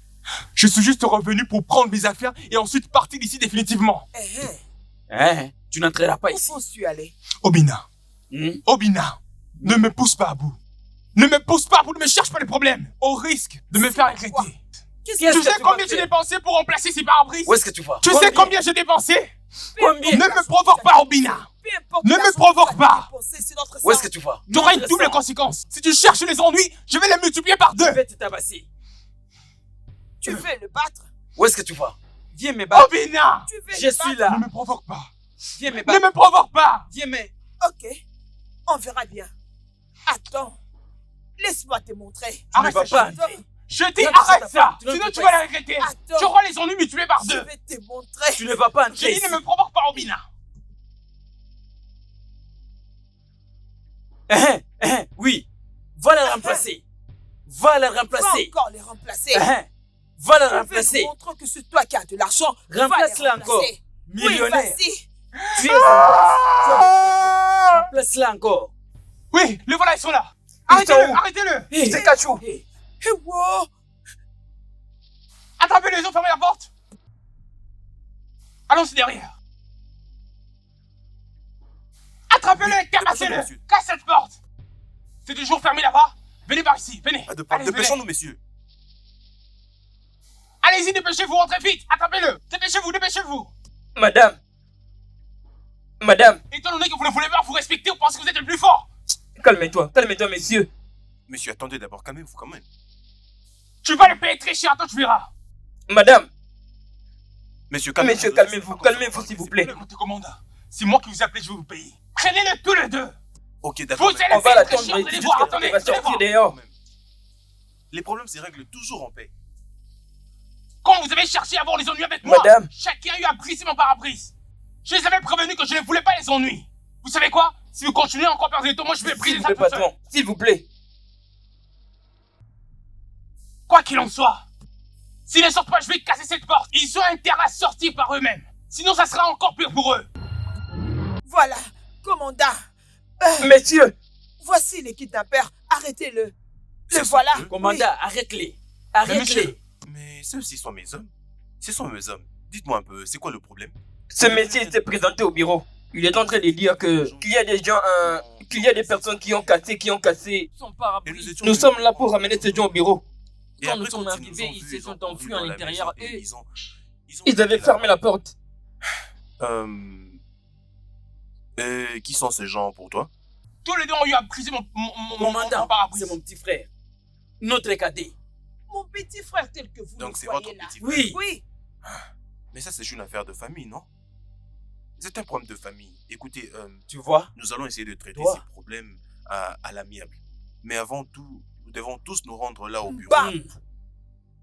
D: Je suis juste revenu pour prendre mes affaires et ensuite partir d'ici définitivement.
B: Tu n'entreras pas
A: Où
B: ici.
A: penses-tu aller?
D: Obina, Obina, ne me pousse pas à bout. Ne me pousse pas à bout, ne me cherche pas les problèmes. Au risque de me faire regretter.
A: Qu'est-ce
D: Tu
A: que
D: sais
A: tu
D: combien
A: vas
D: j'ai
A: faire?
D: dépensé pour remplacer ces pare-brises?
B: Où est-ce que tu vas?
D: Tu sais combien j'ai dépensé?
B: Combien?
D: Ne me provoque pas, Obina.
A: Peu importe
D: Ne
A: l'argent
D: me
A: que
D: provoque
A: tu vas
D: pas.
A: dépenser, c'est notre
B: Où est-ce
A: sang.
B: que tu vas?
D: Tu auras une double conséquence. Si tu cherches les ennuis, je vais les multiplier par 2.
B: Je vais te tabasser.
A: Tu veux le battre?
B: Où est-ce que tu vas? Viens me battre.
D: Obina,
A: Tu veux
B: Je
A: le
B: suis
A: battre?
B: là.
D: ne me provoque pas.
B: Viens me
D: Ne
B: battre.
D: me provoque pas.
B: Viens me...
A: Ok, on verra bien. Attends, laisse-moi te montrer.
D: Arrête
B: vas
D: ça,
B: pas.
D: je dis
B: Non, tu
D: arrête
B: sais
D: ça.
B: pas, tu ne
D: Sinon
B: peux
D: tu
B: pas
D: vas les regretter.
A: Attends.
D: Tu auras les ennuis multipliés par
A: Je
D: 2.
A: vais te montrer.
B: Tu ne vas pas
D: J'ai
B: entrer
D: dit
B: ici.
D: ne me provoque pas, Obina.
B: Oui. Va la remplacer. Va la
A: Va
B: remplacer.
A: encore les remplacer.
B: Va la
A: Je vais
B: remplacer.
A: nous montrer que c'est toi qui as de l'argent. Va les
B: Remplace-la
A: remplacer.
B: encore.
A: Oui,
B: Millionnaire.
A: vas-y.
B: Tu es un... Remplace-la encore.
D: Oui, le voilà, ils sont là.
B: Ils sont
D: Arrêtez-le,
B: où?
D: arrêtez-le.
B: Hey.
G: C'est Kachou.
B: Hey.
A: Et wow.
D: Attrapez-le, ils ont fermé la porte. Allons-y derrière. Attrapez-le et cassez-le.
H: monsieur.
D: Casse cette porte. C'est toujours fermé là-bas. Venez par ici, venez. Allez,
H: Dépêchons-nous, messieurs.
D: Allez-y, dépêchez-vous, rentrez vite. Attrapez-le. Dépêchez-vous, dépêchez-vous.
G: Madame. Madame.
D: Étant donné que vous ne voulez pas vous respecter, vous pensez que vous êtes le plus fort.
G: Calmez-toi, messieurs.
H: Monsieur, attendez d'abord, calmez-vous quand même.
D: Tu vas le payer très cher, toi tu verras.
G: Madame.
H: Messieurs,
G: Messieurs, calmez-vous, s'il vous plaît.
D: Écoutez, commandant, c'est moi qui vous appelez, je vais vous payer. Prenez-le tous les deux.
H: Ok, d'accord.
D: Vous
H: mais-
D: allez
G: On va
D: payer très
G: l'attendre
D: cher, vous allez
G: jusqu'à
D: voir.
G: ce qu'il
D: Attendez,
G: va
D: vous allez
G: sortir
D: voir.
G: dehors.
H: Les problèmes se règlent toujours en paix.
D: Quand vous avez cherché à avoir les ennuis avec moi,
G: Madame.
D: chacun a eu à briser mon pare-brise. Je les avais prévenus que je ne voulais pas les ennuis. Vous savez quoi? Si vous continuez encore à perdre du temps, moi je vais briser
G: S'il vous
D: ça
G: plaît,
D: tout seul.
G: patron. S'il vous plaît.
D: Quoi qu'il en soit, s'ils ne sortent pas, je vais casser cette porte. Ils ont intérêt à sortir par eux-mêmes. Sinon, ça sera encore pire pour eux.
A: Voilà, commandant.
G: Messieurs.
A: Voici les kidnappeurs. Arrêtez-le. Le
H: Ce sont
A: voilà.
H: eux.
B: Commandant, arrête-les.
D: Mais
B: Arrête-les.
D: monsieur,
H: Mais ceux aussi sont mes hommes. Ce sont mes hommes. Dites-moi un peu, c'est quoi le problème?
G: Ce monsieur s'est présenté au bureau. Il est en train de dire qu'il y a des gens, qu'il y a des personnes qui ont cassé son
H: Et
G: pare-brise.
H: étions
G: Nous
H: venus-
G: sommes là pour ramener ces gens au bureau.
H: Et
E: Quand
H: après,
E: nous sommes
H: ils
E: arrivés,
H: nous ont
E: ils
H: vus,
E: se sont
H: ont
E: enfuis
H: couru
E: à
H: dans la
E: l'intérieur
H: maison
E: et
H: ils ont
G: Ils avaient fermé la porte.
H: Qui sont ces gens pour toi?
D: tous les deux ont eu à briser mon
B: Commandant,
D: pare-brise.
B: c'est mon petit frère. Notre cadet.
A: Mon petit frère tel que vous
H: Donc
A: le
H: c'est
A: voyez
H: votre
A: là.
H: petit frère.
B: Oui.
A: Oui.
H: Mais ça, c'est une affaire de famille, non? C'est un problème de famille. Écoutez,
B: Tu vois?
H: nous allons essayer de traiter
B: Toi.
H: ces problèmes à l'amiable. Mais avant tout, nous devons tous nous rendre là au bureau.
A: Bam.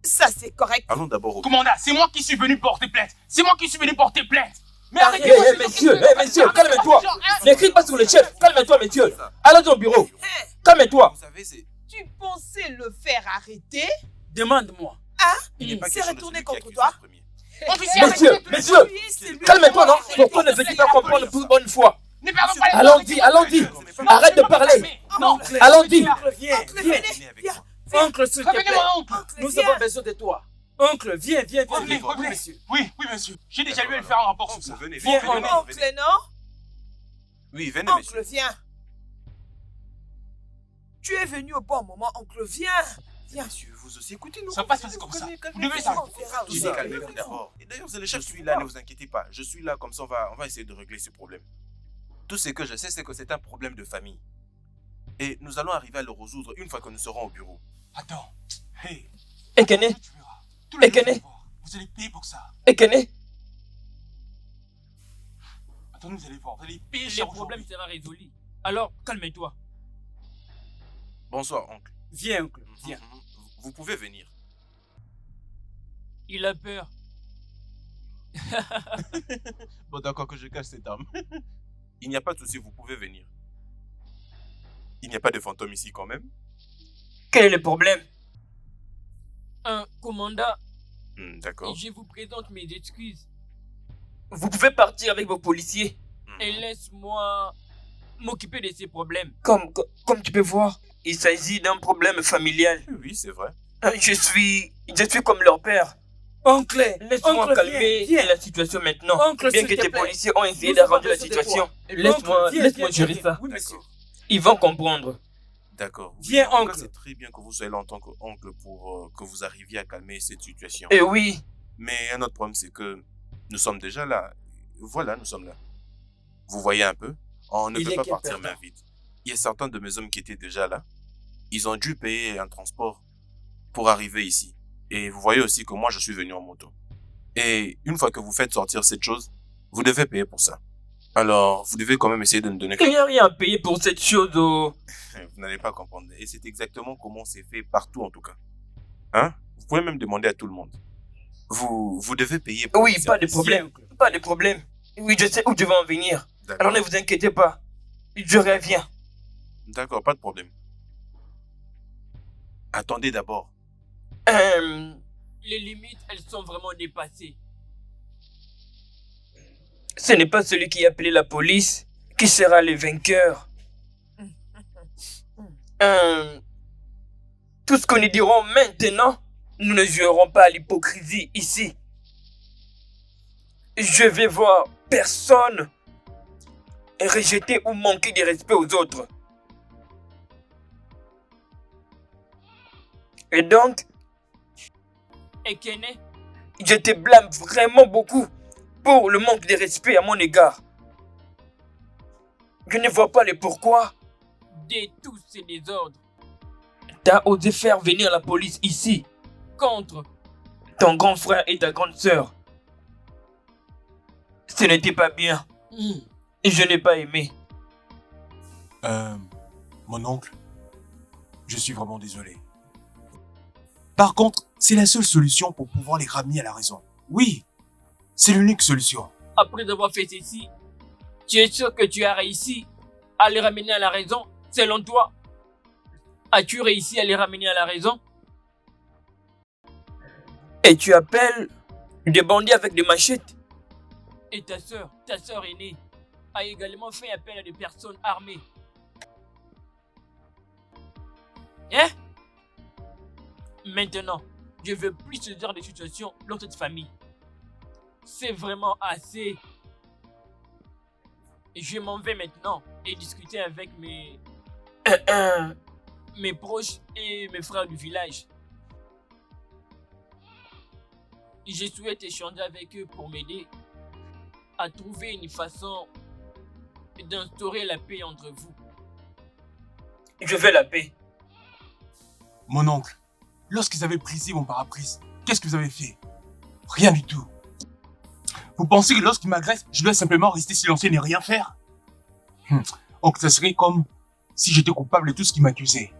A: Ça c'est correct.
H: Allons d'abord au bureau.
D: Commandant, c'est moi qui suis venu porter plainte. C'est moi qui suis venu porter plainte. Mais
B: Arrêtez,
D: arrêtez-moi,
G: Eh, messieurs, calmez-toi.
D: Arrêtez-moi.
G: Ne crie pas sur le chef. Calme-toi, messieurs. Allons au bureau.
A: Hein,
G: Calme-toi.
H: Vous savez, c'est...
A: tu pensais le faire arrêter?
B: Demande-moi.
H: Il n'est pas
A: C'est
H: question de
A: retourné
H: celui qui
A: contre
H: accuse
A: toi?
H: le premier.
D: Officier,
G: Messieurs,
D: arrêtez.
G: messieurs.
A: Oui, c'est lui.
G: Calme-toi, non? Pourquoi ne veux-tu pas comprendre pour une bonne fois?
D: Ne perdons pas les
G: Allons-y, allons-y. Arrête de parler.
B: Oncle,
G: Allons-y.
B: Oncle, viens,
A: Oncle,
B: viens.
A: venez.
H: avec
A: Viens.
H: moi.
B: Oncle, s'il te
D: Revenez
B: plaît.
D: mon oncle.
B: Nous
A: Viens.
B: avons besoin de toi. Oncle, viens, viens, viens.
D: Revenez,
B: viens.
D: revenez.
B: Monsieur.
D: Oui, monsieur. J'ai déjà eu à le faire un rapport sur
H: Oncle,
D: ça.
H: venez,
B: Viens,
H: venez, venez,
A: Oncle,
H: venez.
A: non?
H: Oui, venez,
A: Oncle,
H: messieurs.
A: viens. Tu es venu au bon moment, oncle. Viens. Viens.
H: Messieurs, vous aussi, écoutez-nous.
D: Ça passe pas comme ça. Vous devez
A: On
D: savoir.
A: verra
H: Tous
A: aussi.
H: calmez-vous d'abord. Et d'ailleurs, c'est le chef, je suis là, ne vous inquiétez pas. Je suis là, comme ça, on va essayer de régler ce problème. Tout ce que je sais, c'est que c'est un problème de famille. Et nous allons arriver à le résoudre une fois que nous serons au bureau.
D: Attends. Hey.
G: Ekene,
D: Tu verras. Tous les deux,
G: Ekene.
D: vous allez voir. Vous allez payer pour ça.
G: Ekene.
D: Attendez, vous allez voir. Vous allez payer
E: Le
D: cher
E: problème
D: aujourd'hui.
E: sera résolu. Alors, calme-toi.
H: Bonsoir, oncle.
B: Viens, oncle, viens.
H: Vous pouvez venir.
E: Il a peur.
H: Bon, d'accord, que je cache cette arme. Il n'y a pas de souci, vous pouvez venir. Il n'y a pas de fantôme ici quand même.
G: Quel est le problème?
E: Un commandant,
H: D'accord.
E: je vous présente mes excuses.
G: Vous pouvez partir avec vos policiers.
E: Et laisse-moi m'occuper de ces problèmes.
G: Comme tu peux voir, il s'agit d'un problème familial.
H: Oui, c'est vrai.
G: Je suis comme leur père.
B: Oncle,
G: Laisse-moi
B: oncle,
G: calmer
B: viens.
G: la situation maintenant.
B: Oncle,
G: Bien
B: s'il
G: que
B: te
G: tes
B: plaît.
G: policiers ont essayé
B: Nous avons
G: d'arranger la
B: besoin de toi.
G: situation.
B: Oncle, viens,
G: Laisse-moi
B: viens,
G: gérer
B: viens.
G: ça.
B: Oui, monsieur.
G: Ils vont comprendre.
H: D'accord.
D: Viens,
H: en tout cas,
D: oncle.
H: c'est très bien que vous soyez là en tant qu'oncle pour que vous arriviez à calmer cette situation.
G: Et oui,
H: Mais un autre problème, c'est que nous sommes déjà là. Voilà, nous sommes là. Vous voyez un peu, on ne
B: Il
H: peut
B: est
H: pas
B: quel
H: partir
B: perdant?
H: main vide. Il y a certains de mes hommes qui étaient déjà là. Ils ont dû payer un transport pour arriver ici. Et vous voyez aussi que moi, je suis venu en moto. Et une fois que vous faites sortir cette chose, vous devez payer pour ça. Alors, vous devez quand même essayer de nous donner
G: il n'y a rien à payer pour cette chose. Oh.
H: Vous n'allez pas comprendre. Et c'est exactement comment c'est fait partout, en tout cas. Hein? Vous pouvez même demander à tout le monde. Vous devez payer pour
G: Oui,
H: le
G: pas de
H: service.
G: problème. Pas de problème. Oui, je sais où tu vas en venir.
H: D'accord.
G: Alors ne vous inquiétez pas. Je reviens.
H: D'accord, pas de problème. Attendez d'abord.
E: Les limites, elles sont vraiment dépassées.
G: Ce n'est pas celui qui a appelé la police qui sera le vainqueur. Tout ce que nous dirons maintenant, nous ne jouerons pas à l'hypocrisie ici. Je vais voir personne rejeter ou manquer de respect aux autres. Et donc,
E: Ekene,
G: je te blâme vraiment beaucoup pour le manque de respect à mon égard. Je ne vois pas le pourquoi.
E: de tous ces désordres
G: T'as osé faire venir la police ici,
E: contre
G: ton grand frère et ta grande sœur. Ce n'était pas bien. Et je n'ai pas aimé.
D: Mon oncle, je suis vraiment désolé. Par contre, c'est la seule solution pour pouvoir les ramener à la raison. Oui, c'est l'unique solution.
E: Après avoir fait ceci, tu es sûr que tu as réussi à les ramener à la raison? Selon toi, as-tu réussi à les ramener à la raison?
G: Et tu appelles des bandits avec des machettes?
E: Et ta sœur aînée, a également fait appel à des personnes armées. Hein? Maintenant, je veux plus ce genre de situation dans cette famille. C'est vraiment assez. Je m'en vais maintenant et discuter avec mes proches et mes frères du village. Je souhaite échanger avec eux pour m'aider à trouver une façon d'instaurer la paix entre vous.
G: Je veux la paix.
D: Mon oncle, lorsqu'ils avaient brisé mon paraprise, qu'est-ce que vous avez fait? Rien du tout. Vous pensez que lorsqu'ils m'agressent, je dois simplement rester silencieux et ne rien faire? Donc ça serait comme si j'étais coupable de tout ce qui m'accusait.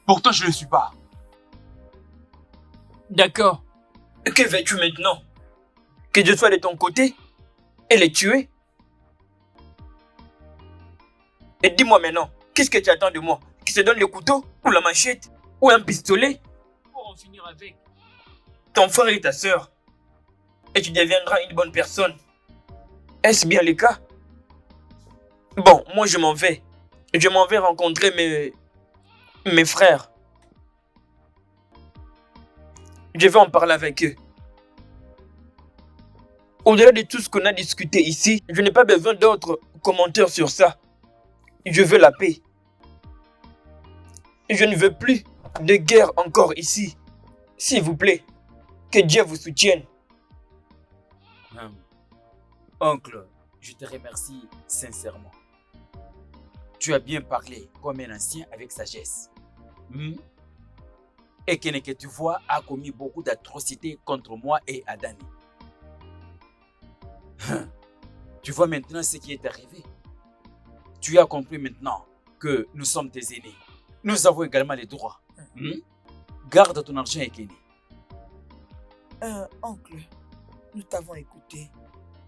D: Pourtant, je ne le suis pas.
E: D'accord.
G: Que veux-tu maintenant? Que je sois de ton côté et les tuer? Et dis-moi maintenant, qu'est-ce que tu attends de moi? Qu'il se donne le couteau ou la machette ou un pistolet?
E: Pour en finir avec.
G: Ton frère et ta sœur. Et tu deviendras une bonne personne. Est-ce bien le cas? Bon, moi je m'en vais. Je m'en vais rencontrer mes frères. Je vais en parler avec eux. Au-delà de tout ce qu'on a discuté ici, je n'ai pas besoin d'autres commentaires sur ça. Je veux la paix. Je ne veux plus de guerre encore ici. S'il vous plaît, que Dieu vous soutienne.
B: Oncle, je te remercie sincèrement. Tu as bien parlé comme un ancien avec sagesse. Et que tu vois a commis beaucoup d'atrocités contre moi et Adani. Tu vois maintenant ce qui est arrivé. Tu as compris maintenant que nous sommes tes aînés. Nous avons également les droits. Garde ton argent, Ekene.
A: Oncle, nous t'avons écouté.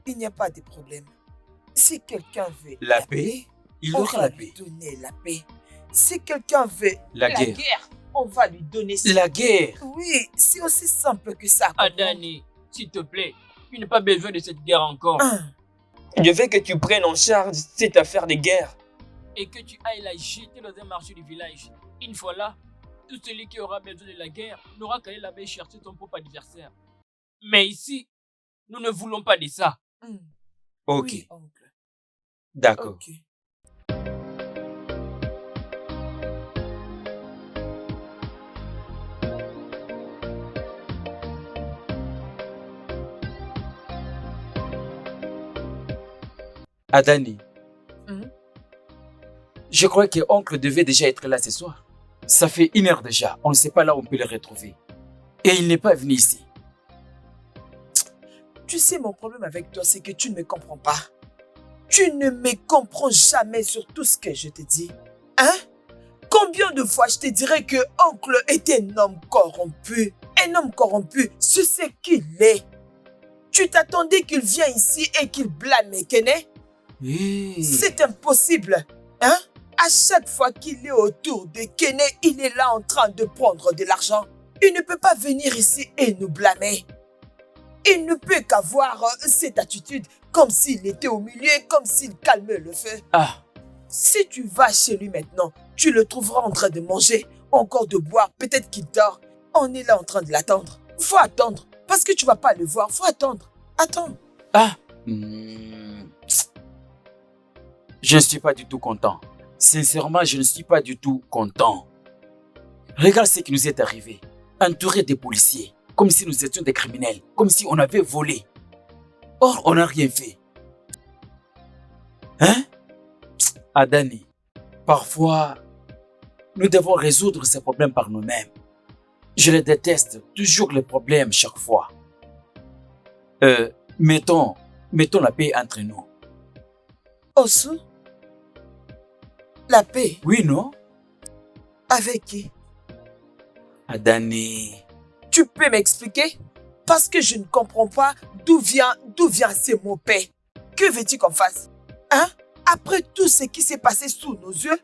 A: Il n'y a pas de problème. Si quelqu'un veut
B: La paix, il
A: on
B: aura
A: va
B: la
A: lui
B: paix.
A: donner la paix. Si quelqu'un veut
B: La guerre.
A: on va lui donner ça.
B: La guerre.
A: Oui, c'est aussi simple que ça.
E: Adani, s'il te plaît, tu n'as pas besoin de cette guerre encore.
A: Ah,
G: Je veux que tu prennes en charge cette affaire de guerre. et que tu ailles la jeter dans un marché du village. Une fois là, tout celui qui aura besoin de la guerre n'aura qu'à aller là-bas chercher son propre adversaire. Mais ici, nous ne voulons pas de ça.
B: Ok,
A: Oui, oncle.
B: d'accord.
A: Ok.
B: Adani,
A: Mhm.
B: je crois que oncle devait déjà être là ce soir. Ça fait 1 heure déjà, on ne sait pas là où on peut le retrouver. Et il n'est pas venu ici.
A: Tu sais, mon problème avec toi, c'est que tu ne me comprends pas. Tu ne me comprends jamais sur tout ce que je te dis. Hein? Combien de fois je te dirais que oncle est un homme corrompu? Un homme corrompu, c'est ce qu'il est. Tu t'attendais qu'il vienne ici et qu'il blâme Ekene? C'est impossible. Hein? À chaque fois qu'il est autour de Kene, il est là en train de prendre de l'argent. Il ne peut pas venir ici et nous blâmer. Il ne peut qu'avoir cette attitude, comme s'il était au milieu, comme s'il calmait le feu.
B: Ah,
A: Si tu vas chez lui maintenant, tu le trouveras en train de manger, encore de boire, peut-être qu'il dort. On est là en train de l'attendre. Faut attendre, parce que tu vas pas le voir, faut attendre. Attends.
B: ah. Je ne suis pas du tout content. Sincèrement, je ne suis pas du tout content. Regarde ce qui nous est arrivé. Entouré des policiers, comme si nous étions des criminels, comme si on avait volé. Or, on n'a rien fait. Hein? Adani, parfois, nous devons résoudre ces problèmes par nous-mêmes. Je les déteste, toujours les problèmes chaque fois. Mettons la paix entre nous.
A: Osu, la paix,
B: Oui, non?
A: avec qui?
B: Adani,
A: Tu peux m'expliquer? Parce que je ne comprends pas d'où vient ces mots paix. Que veux-tu qu'on fasse? Hein? Après tout ce qui s'est passé sous nos yeux?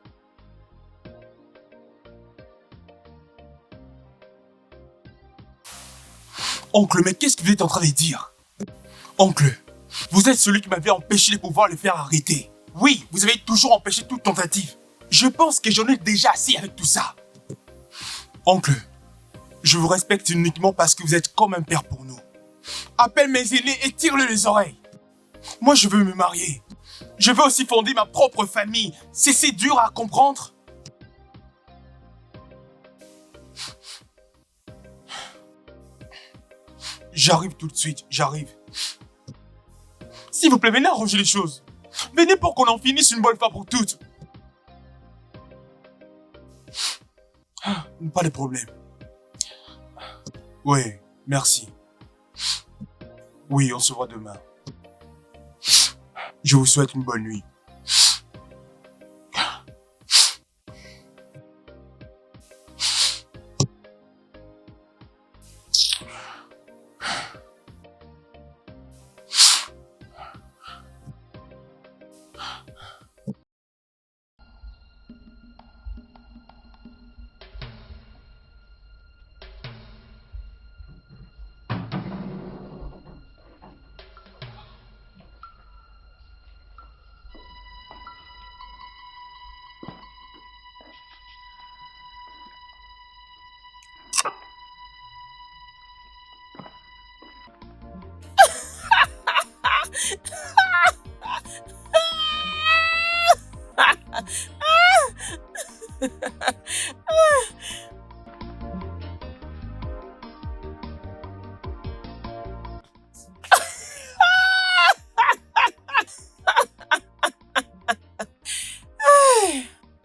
D: Oncle, mais qu'est-ce que vous êtes en train de dire? Oncle, vous êtes celui qui m'avait empêché de pouvoir le faire arrêter. Oui, vous avez toujours empêché toute tentative. Je pense que j'en ai déjà assez avec tout ça. Oncle, je vous respecte uniquement parce que vous êtes comme un père pour nous. Appelle mes aînés et tire-le les oreilles. Moi, je veux me marier. Je veux aussi fonder ma propre famille. C'est dur à comprendre. J'arrive tout de suite, j'arrive. S'il vous plaît, venez arranger les choses. Venez pour qu'on en finisse une bonne fois pour toutes. Pas de problème. Oui, merci. Oui, on se voit demain. Je vous souhaite une bonne nuit.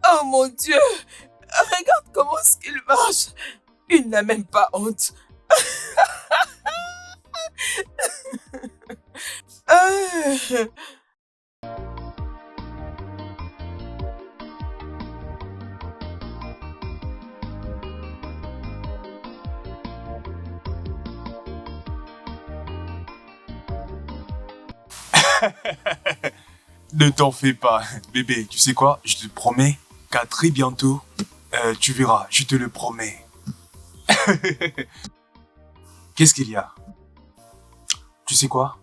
A: Oh mon Dieu! Regarde comment est-ce qu'il marche. Il n'a même pas honte.
D: Ne t'en fais pas, bébé. Tu sais quoi? Je te promets qu'à très bientôt, tu verras, je te le promets. Qu'est-ce qu'il y a? Tu sais quoi?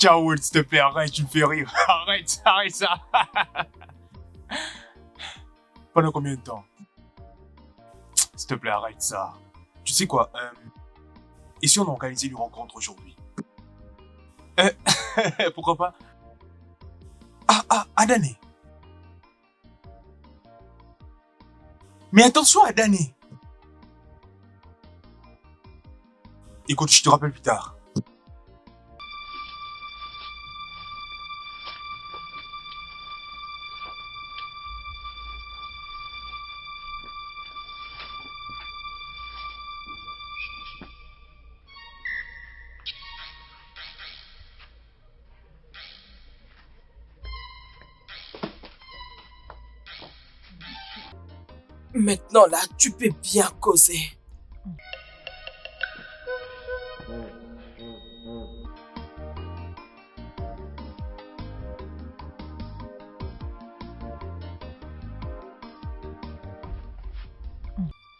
D: Ciao, s'il te plaît, arrête, tu me fais rire. Arrête, arrête ça. Pendant combien de temps? S'il te plaît, arrête ça. Tu sais quoi, et si on organisait une rencontre aujourd'hui? Pourquoi pas? Adane. Mais attention, Adane. Écoute, je te rappelle plus tard.
A: Maintenant là, tu peux bien causer.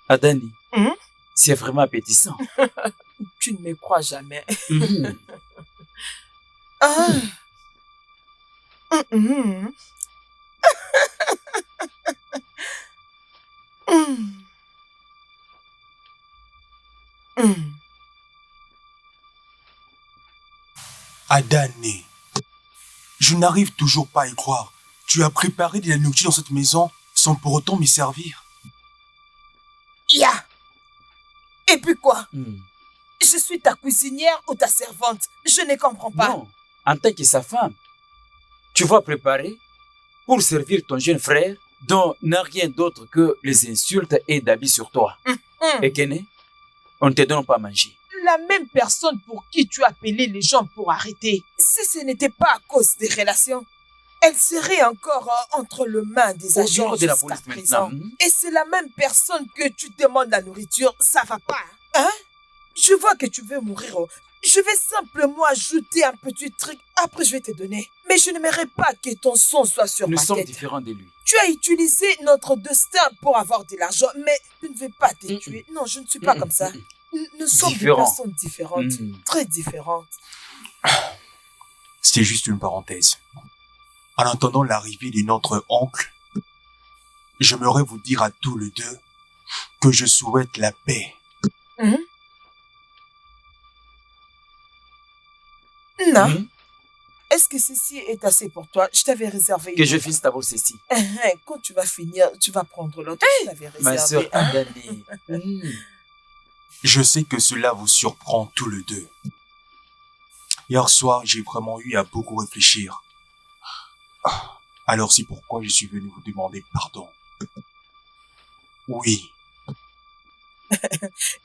B: Adani,
A: Mhm.
B: c'est vraiment appétissant.
A: Tu ne me crois jamais.
B: Mhm.
A: Ah. Mhm. Mhm. Mhm.
D: Adane, je n'arrive toujours pas à y croire. Tu as préparé de la nourriture dans cette maison sans pour autant m'y servir.
A: Ya. Et puis quoi?
B: Mhm.
A: Je suis ta cuisinière ou ta servante? Je ne comprends pas.
B: Non, en tant que sa femme, tu vas préparer pour servir ton jeune frère dont n'a rien d'autre que les insultes et d'habits sur toi.
A: Mhm.
B: Et Kene, on ne te donne pas à manger.
A: La même personne pour qui tu as appelé les gens pour arrêter, si ce n'était pas à cause des relations, elle serait encore entre les mains des
B: Au
A: agents
B: bureau de la
A: jusqu'à
B: police
A: présent.
B: maintenant. Mhm.
A: Et c'est la même personne que tu demandes la nourriture, ça va pas, hein? Je vois que tu veux mourir. Je vais simplement ajouter un petit truc, après je vais te donner. Mais je n'aimerais pas que ton sang soit sur
B: Nous
A: ma
B: sommes
A: tête.
B: différents de lui.
A: Tu as utilisé notre destin pour avoir de l'argent, mais tu ne veux pas te
B: Mm-mm.
A: tuer. Non, je ne suis pas comme ça. Nous sommes
B: Différents.
A: des personnes différentes,
B: Mm.
A: très différentes.
D: C'était juste une parenthèse. En attendant l'arrivée de notre oncle, j'aimerais vous dire à tous les deux que je souhaite la paix.
A: Mhm. Non.
B: Mhm.
A: Est-ce que ceci est assez pour toi? Je t'avais réservé.
B: Que
A: une
B: je
A: autre.
B: finisse d'abord ceci.
A: Quand tu vas finir, tu vas prendre l'autre. Je t'avais réservé.
B: Ma soeur
A: hein.
B: Adani. Mhm.
D: Je sais que cela vous surprend tous les deux. Hier soir, j'ai vraiment eu à beaucoup réfléchir. Alors c'est pourquoi je suis venu vous demander pardon. Oui,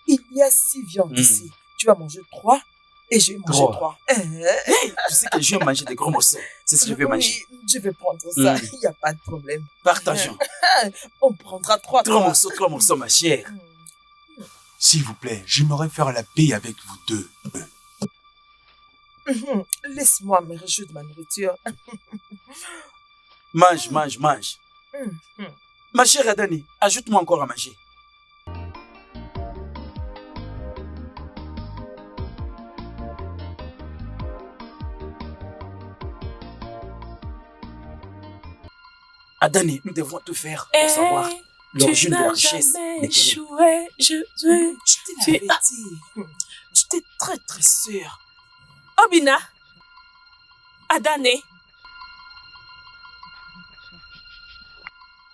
A: Il y a 6 viandes
B: Mm.
A: ici. Tu vas manger 3 et je vais manger 3.
B: 3. Tu sais que je vais manger des gros morceaux. C'est ce que je vais manger.
A: Oui, je vais prendre ça.
B: Mm.
A: Il n'y a pas de problème.
B: Partageons.
A: On prendra 3.
B: 3 morceaux, ma chère.
D: s'il vous plaît, j'aimerais faire la paix avec vous deux.
A: Laisse-moi me réjouir de ma nourriture.
B: Mange, mange, mange.
A: Mhm.
B: Ma chère Adani, ajoute-moi encore à manger. Adani, nous devons tout faire pour savoir l'origine de la richesse.
E: jamais
B: des Kenyans.
E: échoué, je veux.
A: Je te l'avais dit. J'étais très très sûre.
E: Obina, Adane,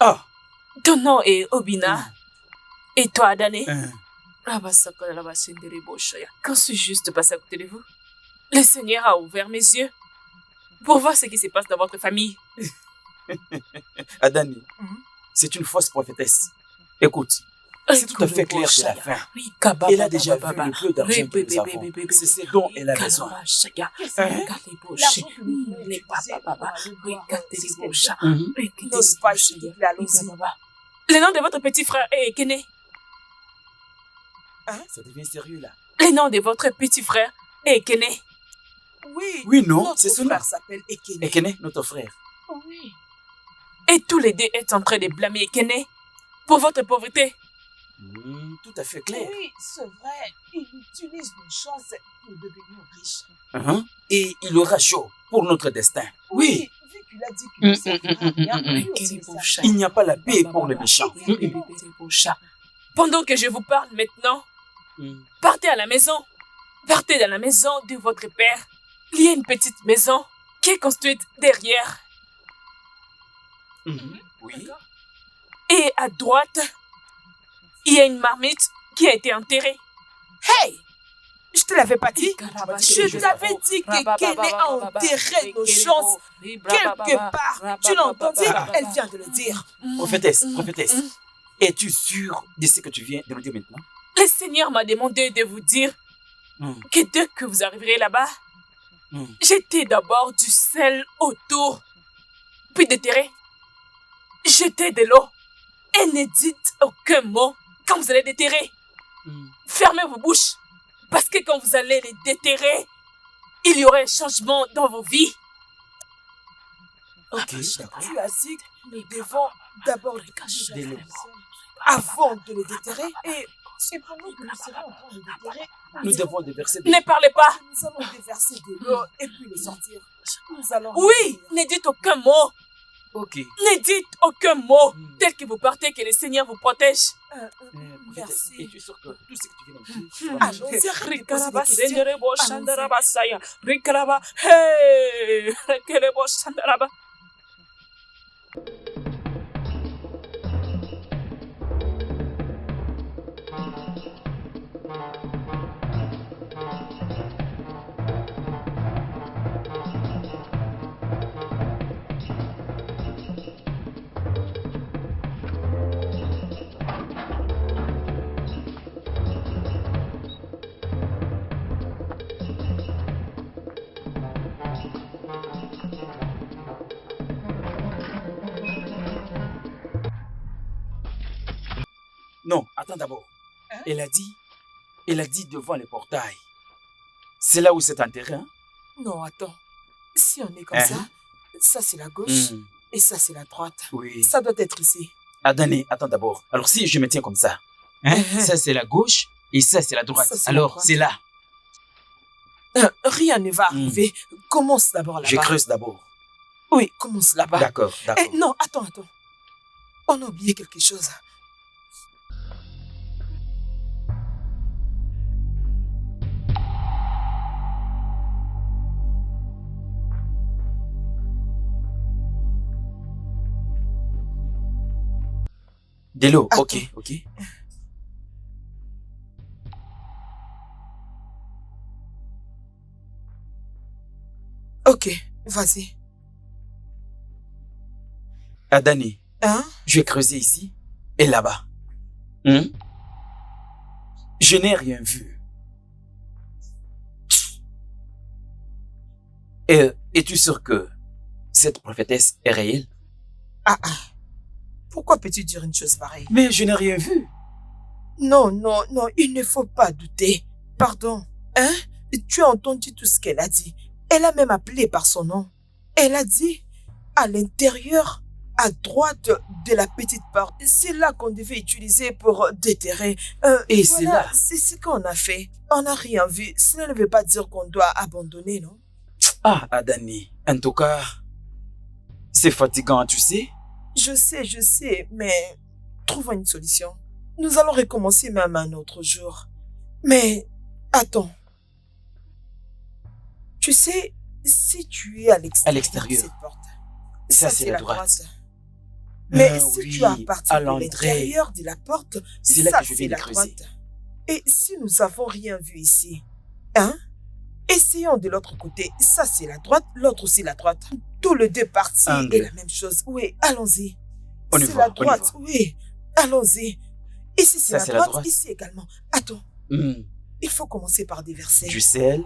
B: Ah,
E: ton nom est Obina. Et toi, Adane?
B: hein.
E: Quand je suis juste passé à côté de vous, le Seigneur a ouvert mes yeux pour voir ce qui se passe dans votre famille.
B: Adani,
A: Mhm.
B: c'est une fausse prophétesse. Écoute, c'est tout à fait clair de la fin. Elle a déjà vu le peu d'argent que nous avons. C'est ce dont elle a besoin. Mhm.
A: N'ose pas, s'il te plaît, allons-y.
E: Le nom de votre petit frère est Kene.
B: Ça devient sérieux là.
E: Le nom de votre petit frère est Kene.
A: Oui,
B: Oui, non,
A: notre
B: c'est son nom.
A: frère s'appelle Ekene.
B: Ekene, notre frère.
A: Oui.
E: Et tous les deux êtes en train de blâmer Kene pour votre pauvreté.
B: Tout à fait clair.
A: Oui, c'est vrai. Il utilise nos chances pour devenir riche.
B: Mhm. et il aura chaud pour notre destin. Oui,
A: Vu qu'il a dit qu'il ne servira à rien, lui aussi ne servira.
B: il n'y a pas la paix pour les méchants.
E: Pendant que je vous parle maintenant, partez à la maison. Partez dans la maison de votre père. Il y a une petite maison qui est construite derrière.
B: Oui.
E: Et à droite, il y a une marmite qui a été enterrée.
A: Hey! Je te l'avais pas dit. Je t'avais dit que Kené a enterré nos chances quelque part. Tu l'as entendu? Elle vient de le dire.
B: Prophétesse, es-tu sûre de ce que tu viens de nous dire maintenant?
E: Le Seigneur m'a demandé de vous dire que dès que vous arriverez là-bas, jetez d'abord du sel autour, puis déterrez. Jetez de l'eau et ne dites aucun mot quand vous allez déterrer. Fermez vos bouches, parce que quand vous allez les déterrer, il y aura un changement dans vos vies.
B: Ok,
A: Tu as dit que nous devons d'abord les cacher de l'eau avant de les déterrer. Et c'est pendant que nous serons en train de déterrer,
B: nous devons déverser des...
E: Ne parlez pas.
A: nous allons déverser de l'eau et puis les sortir. Nous allons...
E: Oui, ne dites aucun mot.
B: Ok.
E: Ne dites aucun mot. Tel que vous partez, que le Seigneur vous protège.
B: Prophétesse,
A: Merci.
B: es-tu sûre que tout ce que tu viens de nous dire...
A: Allons-y, arrête de poser
E: Rikaraba
A: des questions.
E: senderebo shandaraba saya. Rikaraba hey. Rikarebo shandaraba.
B: Non, attends d'abord. Elle a dit devant le portail. C'est là où c'est enterré, hein?
A: Non, attends. Si on est comme ça c'est la gauche et ça c'est la droite.
B: Oui.
A: Ça doit être ici.
B: Adani, attends d'abord. Alors si je me tiens comme ça, ça c'est la gauche et ça c'est la droite.
A: Ça, c'est la
B: Alors
A: droite.
B: c'est là.
A: Rien ne va arriver. Commence d'abord là-bas.
B: Je creuse d'abord.
A: Oui, commence là-bas.
B: D'accord, d'accord.
A: Non, attends. On a oublié quelque chose.
B: De l'eau,
A: Attends.
B: ok.
A: Ok, vas-y.
B: Adani,
A: Hein?
B: je vais creuser ici et là-bas. Je n'ai rien vu. Es-tu sûr que cette prophétesse est réelle?
A: Pourquoi peux-tu dire une chose pareille?
B: Mais je n'ai rien vu.
A: Non, il ne faut pas douter. Pardon. Hein? Tu as entendu tout ce qu'elle a dit. Elle a même appelé par son nom. Elle a dit, à l'intérieur, à droite de la petite porte, c'est là qu'on devait utiliser pour déterrer.
B: Et c'est là.
A: C'est ce qu'on a fait. On n'a rien vu. Cela ne veut pas dire qu'on doit abandonner, non?
B: Ah, Adani, en tout cas, c'est fatigant, tu sais.
A: Je sais, mais trouvons une solution. Nous allons recommencer même un autre jour. Mais, attends. Tu sais, si tu es à l'extérieur de cette porte,
B: ça c'est la droite.
A: Mais si
B: oui,
A: tu es à partir
B: à
A: de
B: l'entrée,
A: l'intérieur de la porte,
B: c'est là
A: ça
B: que je
A: c'est
B: viens de
A: la
B: creuser.
A: droite. Et si nous n'avons rien vu ici, hein? Essayons de l'autre côté. Ça c'est la droite, l'autre c'est la droite. Tous les deux parties est la même chose. Oui, allons-y. C'est la droite, oui. Allons-y. Ici c'est la droite, ici également. Attends. Il faut commencer par déverser.
B: Du sel.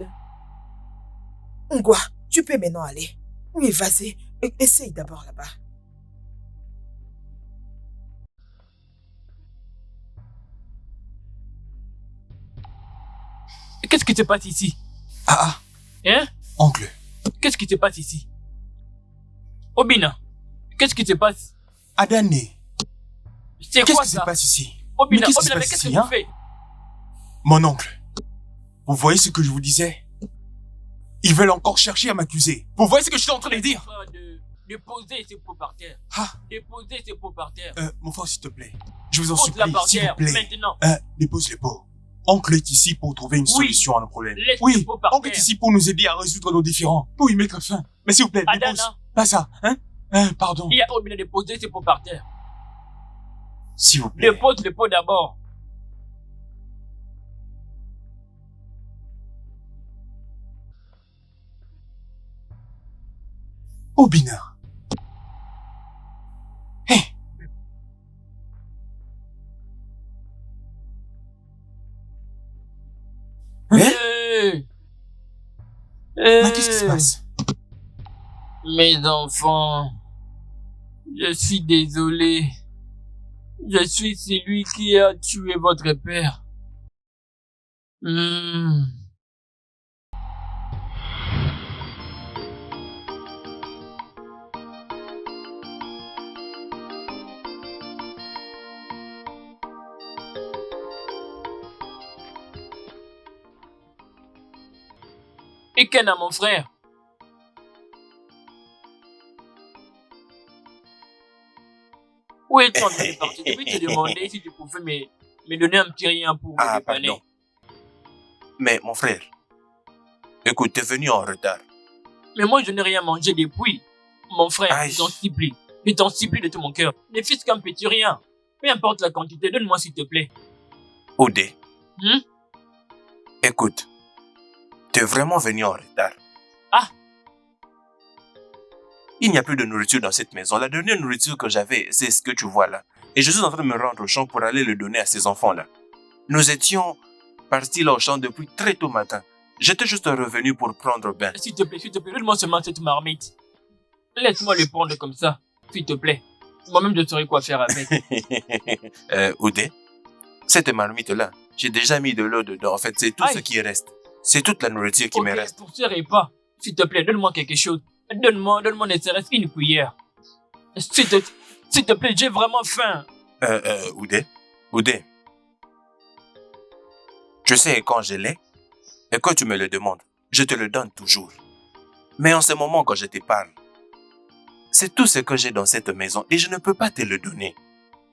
A: Ngwa, tu peux maintenant aller. Oui, vas-y. Essaye d'abord là-bas.
F: Qu'est-ce qui te passe ici? Hein?
D: Oncle.
F: Qu'est-ce qui te passe ici? Obina, qu'est-ce qui te passe?
D: Adane,
F: C'est
D: qu'est-ce
F: quoi
D: qui se
F: ça?
D: passe ici?
F: Obina,
D: Mais qu'est-ce qui se
F: mais
D: passe
F: qu'est-ce que
D: ici,
F: vous
D: hein?
F: faites?
D: Mon oncle, vous voyez ce que je vous disais? Ils veulent encore chercher à m'accuser. Vous voyez ce que je suis en train de dire?
G: De poser ses pots par terre.
D: Ah.
G: Déposer ses pots par terre.
D: Mon frère, s'il te plaît. Je vous en
G: Pose-la
D: supplie,
G: par
D: s'il vous
G: terre,
D: plaît.
G: maintenant.
D: Dépose les pots. Oncle est ici pour trouver une solution à nos problèmes.
G: Laisse
D: Oui,
G: les pots par
D: oncle est
G: terre.
D: ici pour nous aider à résoudre nos différends, pour y mettre fin. Mais s'il vous plaît, dépose.
G: Adana,
D: Pas ça, hein? Pardon.
G: il y a Obina de poser ses pots par terre.
D: S'il vous plaît.
G: Dépose les pots d'abord.
D: Obina. Hé.
G: Hey.
D: Mais qu'est-ce qui se passe?
G: Mes enfants, je suis désolé. Je suis celui qui a tué votre père. Et Ken a mon frère. Où es-tu en train de partir? Je vais te demander si tu pouvais me donner un petit rien pour me dépanner.
H: Pardon. Mais mon frère, écoute, t'es venu en retard.
G: Mais moi, je n'ai rien mangé depuis. Mon frère,
H: Aïe.
G: je t'en supplie. Je t'en supplie de tout mon cœur. Ne fais qu'un petit rien. Peu importe la quantité, donne-moi s'il te plaît.
H: Odé,
G: Hmm?
H: écoute, t'es vraiment venu en retard.
G: Ah.
H: Il n'y a plus de nourriture dans cette maison. La dernière nourriture que j'avais, c'est ce que tu vois là. Et je suis en train de me rendre au champ pour aller le donner à ces enfants-là. Nous étions partis là au champ depuis très tôt matin. J'étais juste revenu pour prendre bain.
G: S'il te plaît, donne-moi seulement cette marmite. Laisse-moi le prendre comme ça, s'il te plaît. Moi-même, je saurais quoi faire avec.
H: Odé, cette marmite-là, j'ai déjà mis de l'eau dedans. En fait, c'est tout ce qui reste. C'est toute la nourriture qui me
G: Ok,
H: reste.
G: pour ce repas, s'il te plaît, donne-moi quelque chose. Donne-moi ne serait-ce qu'une cuillère. S'il te plaît, j'ai vraiment faim.
H: Odé. Tu sais, quand je l'ai, et quand tu me le demandes, je te le donne toujours. Mais en ce moment, quand je te parle, c'est tout ce que j'ai dans cette maison et je ne peux pas te le donner.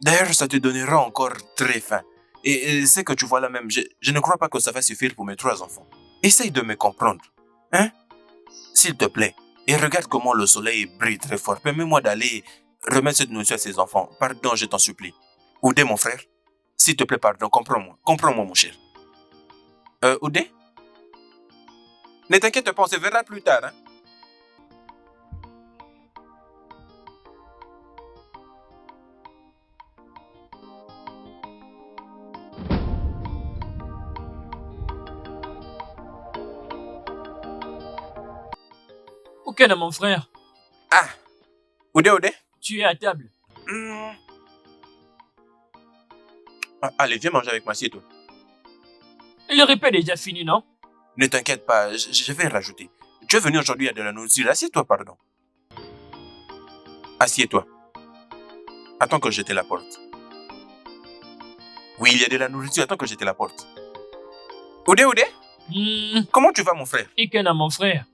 H: D'ailleurs, ça te donnera encore très faim. Et ce que tu vois là même, je ne crois pas que ça va suffire pour mes 3 enfants. Essaye de me comprendre. Hein? S'il te plaît. Et regarde comment le soleil brille très fort. Permets-moi d'aller remettre cette nourriture à ces enfants. Pardon, je t'en supplie. Oudé, mon frère. S'il te plaît, pardon. Comprends-moi. Comprends-moi, mon cher. Oudé? Ne t'inquiète pas, on se verra plus tard. Hein?
G: Ok, là, mon frère,
H: Ah! Oudé.
G: tu es à table.
H: Allez, viens manger avec moi, assieds-toi.
G: Le repas est déjà fini, non?
H: Ne t'inquiète pas, je vais rajouter. Tu es venu aujourd'hui à de la nourriture. Assieds-toi, pardon. Assieds-toi. Attends que je te la porte. Oui, il y a de la nourriture. Attends que je te la porte. Oudé. Comment tu vas, mon frère?
G: Et Ken a mon frère.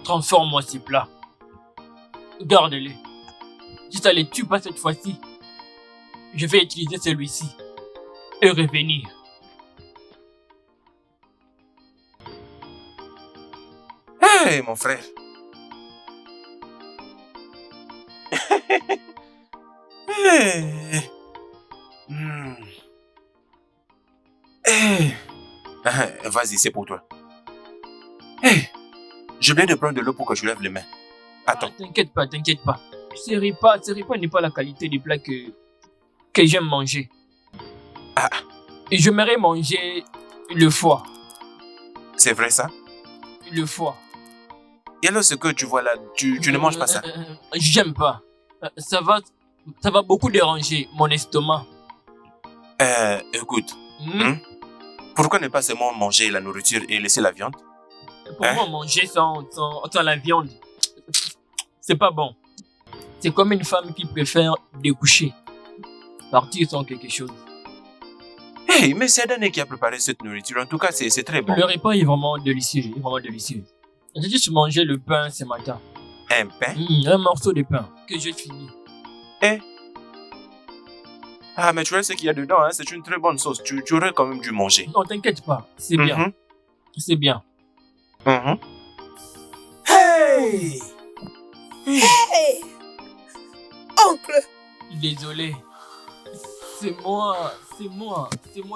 G: Transforme-moi ces plats. Garde-les. Si ça les tue pas cette fois-ci, je vais utiliser celui-ci et revenir.
H: Hey, mon frère. Hey. Hey. Vas-y, c'est pour toi. Hey. Je viens de prendre de l'eau pour que je lève les mains. Attends.
G: T'inquiète pas. Ce repas n'est pas la qualité du plat que j'aime manger.
H: Ah.
G: Et j'aimerais manger le foie.
H: C'est vrai ça?
G: Le foie.
H: Et alors ce que tu vois là, tu ne manges pas ça?
G: J'aime pas. Ça va Ça va beaucoup déranger mon estomac.
H: Écoute,
G: Hmm?
H: pourquoi ne pas seulement manger la nourriture et laisser la viande?
G: Pour moi, manger sans la viande, c'est pas bon. C'est comme une femme qui préfère découcher, partir sans quelque chose.
H: Hey, mais c'est Adane qui a préparé cette nourriture. En tout cas, c'est très bon.
G: Le repas est vraiment délicieux, il est vraiment délicieux. J'ai juste mangé le pain ce matin.
H: Un pain?
G: Un morceau de pain que j'ai fini.
H: Ah, mais tu vois ce qu'il y a dedans, hein? C'est une très bonne sauce. Tu aurais quand même dû manger.
G: Non, t'inquiète pas, c'est bien,
H: Mhm,
G: c'est bien.
H: mhm.
B: Hey!
A: Hey! Oncle,
G: Désolé. C'est moi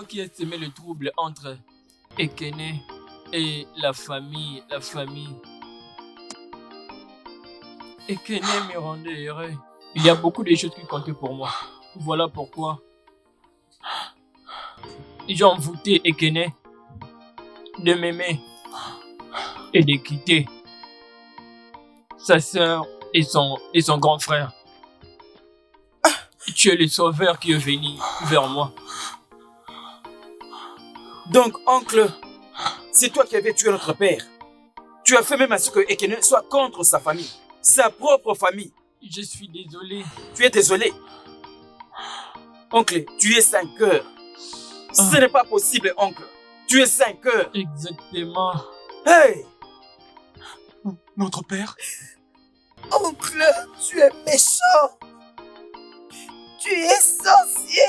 G: qui ai semé le trouble entre Ekene et la famille. Ekene me rendait heureux. Il y a beaucoup de choses qui comptaient pour moi. Voilà pourquoi j'ai envoûté Ekene de m'aimer et de quitter sa sœur et son grand frère. Tu es le sauveur qui est venu vers moi.
B: Donc, oncle, c'est toi qui avais tué notre père. Tu as fait même à ce que Ekene soit contre sa famille, sa propre famille.
G: Je suis désolé.
B: Tu es désolé. Oncle, tu es sans cœur. Ce n'est pas possible, oncle. Tu es sans cœur.
G: Exactement.
B: Hey!
D: Notre père?
A: oncle, tu es méchant. Tu es sorcier.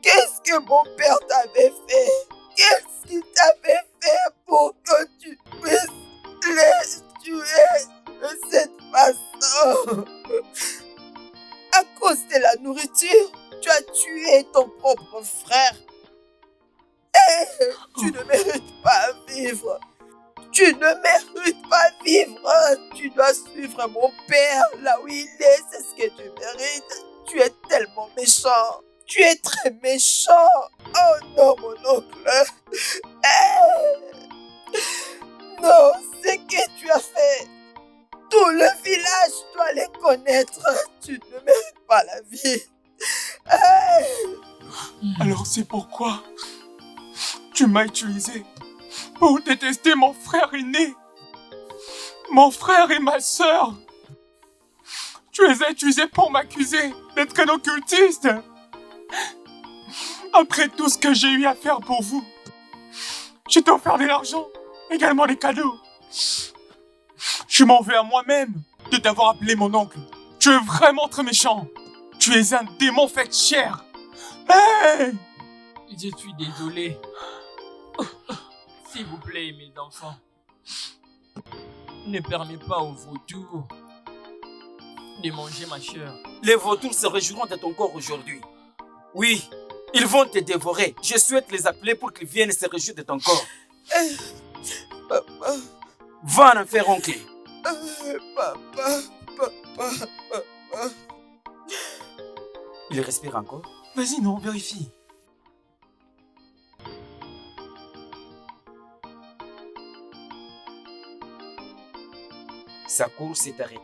A: Qu'est-ce que mon père t'avait fait? Qu'est-ce qu'il t'avait fait pour que tu puisses les tuer de cette façon? À cause de la nourriture, tu as tué ton propre frère. Et tu ne mérites pas vivre. Tu ne mérites pas vivre. Tu dois suivre mon père là où il est. C'est ce que tu mérites. Tu es tellement méchant. Tu es très méchant. Oh non, mon oncle. Non, ce que tu as fait, tout le village doit les connaître. Tu ne mérites pas la vie.
D: Alors c'est pourquoi tu m'as utilisé pour détester mon frère aîné, mon frère et ma sœur. Tu les as utilisés pour m'accuser d'être un occultiste. Après tout ce que j'ai eu à faire pour vous, je t'ai offert de l'argent, également des cadeaux. Je m'en veux à moi-même de t'avoir appelé mon oncle. Tu es vraiment très méchant. Tu es un démon fait de chair. Hey!
G: Je suis désolé. S'il vous plaît, mes enfants, ne permets pas aux vautours de manger ma chair.
B: Les vautours se réjouiront de ton corps aujourd'hui. Oui, ils vont te dévorer. Je souhaite les appeler pour qu'ils viennent se réjouir de ton corps.
A: Papa,
B: Va en enfer, oncle.
A: papa.
B: Il respire encore.
D: Vas-y, non, vérifie.
B: Sa course s'est arrêtée.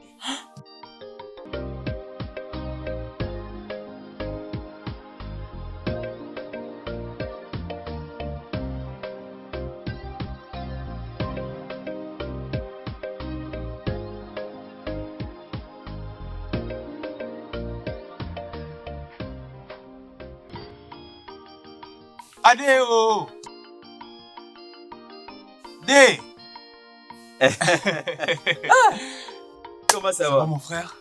D: Adéo! Dé!
B: Comment ça
D: Ça va,
B: va?
D: mon frère?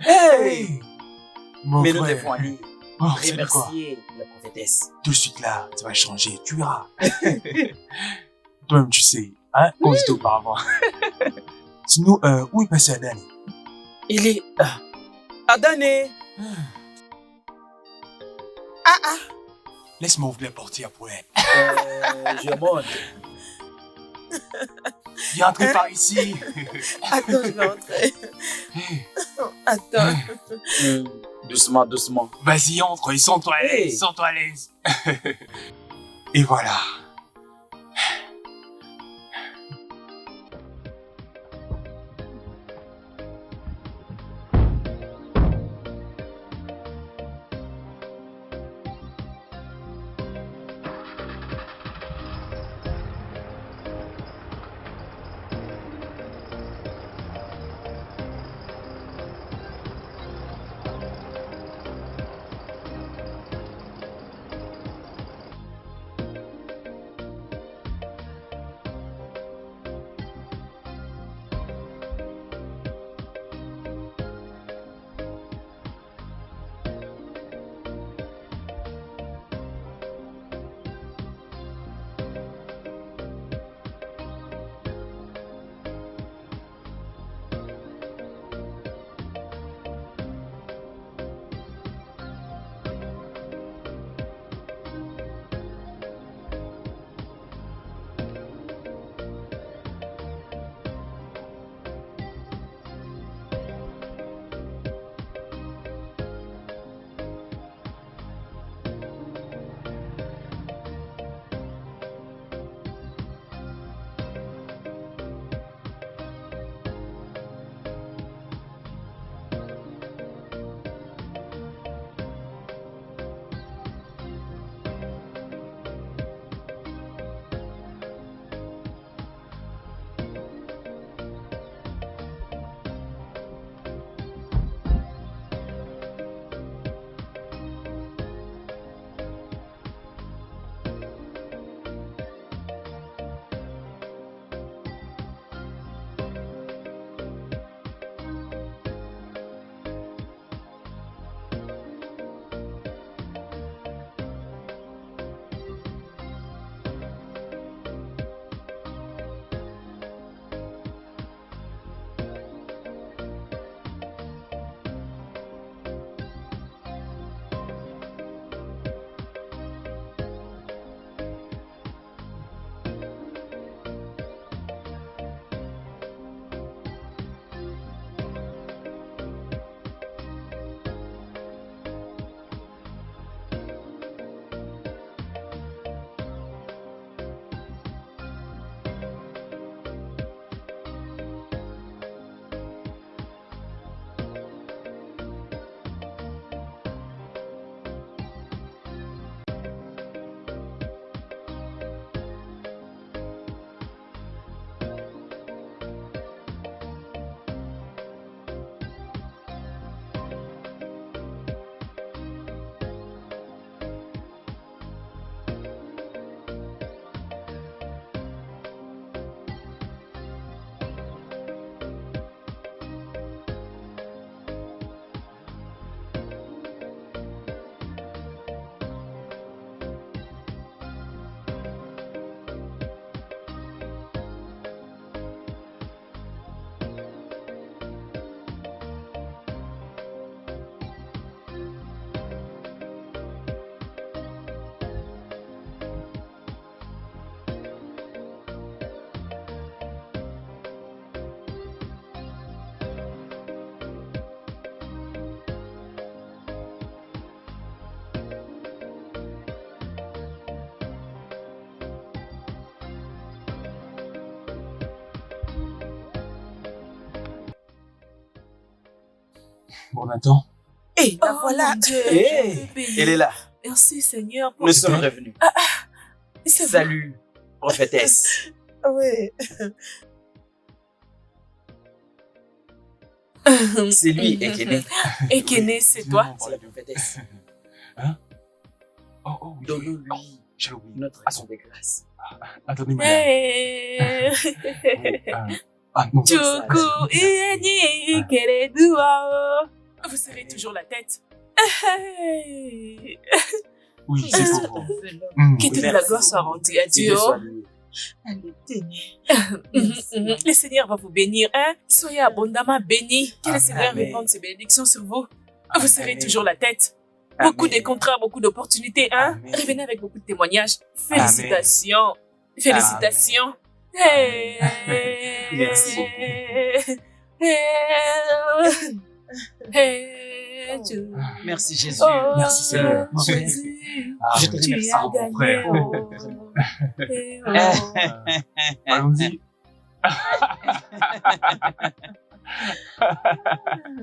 B: Hey!
D: Mon
B: Mais nous
D: frère.
B: devons aller
D: Oh, c'est de quoi?
B: remercier la prophétesse.
D: Tout de suite là, ça va changer, tu verras. Toi-même, tu sais, hein, comme c'était auparavant. Sinon, où est passé Adane?
B: Il est... Adane!
D: Laisse-moi ouvrir la portière pour elle.
B: Je monte.
D: Viens entrer par ici.
A: Attends, je vais entrer.
D: Hey,
A: Attends.
B: Doucement, doucement.
D: vas-y, entre, sens-toi à
B: Hey.
D: l'aise, sens-toi à l'aise. Et voilà. Bon, Nathan.
A: Et la
E: Oh,
A: voilà.
E: mon Dieu,
B: Hey,
E: je veux payer.
B: elle est là.
E: Merci Seigneur.
B: Nous sommes revenus.
E: C'est
B: Salut, prophétesse.
A: Oui.
E: bon.
B: C'est lui, Ekene.
E: Ekene, c'est toi.
B: C'est la prophétesse.
D: Oh, oui.
B: Donnons-lui
D: J'ai oublié.
B: notre action de grâce.
D: Attendez, madame.
E: Hey.
D: Non.
E: Chuku ieni keredua. Vous serez toujours la tête. Hey.
D: Oui, c'est pour vous.
E: Que toute la
B: Merci
E: gloire soit
B: beaucoup.
E: rendue à
B: Que
E: Dieu.
B: Dieu soit loué.
A: Allez, tenez.
E: Le Seigneur va vous bénir. Hein? Soyez abondamment bénis. Que le Seigneur
B: Amen.
E: répande ses bénédictions sur vous. Vous serez
B: Amen.
E: toujours la tête. Beaucoup
B: Amen.
E: de contrats, beaucoup d'opportunités. Hein?
B: Amen.
E: Revenez avec beaucoup de témoignages. Félicitations. Félicitations. Hey.
B: Merci
E: Hey, Dieu.
B: Merci Jésus.
E: Oh,
D: Merci, Seigneur.
E: Jésus,
B: Je te
E: tu
B: remercie,
E: as
B: mon
E: gagné.
D: frère.
E: Eh, oh.
D: Allons-y.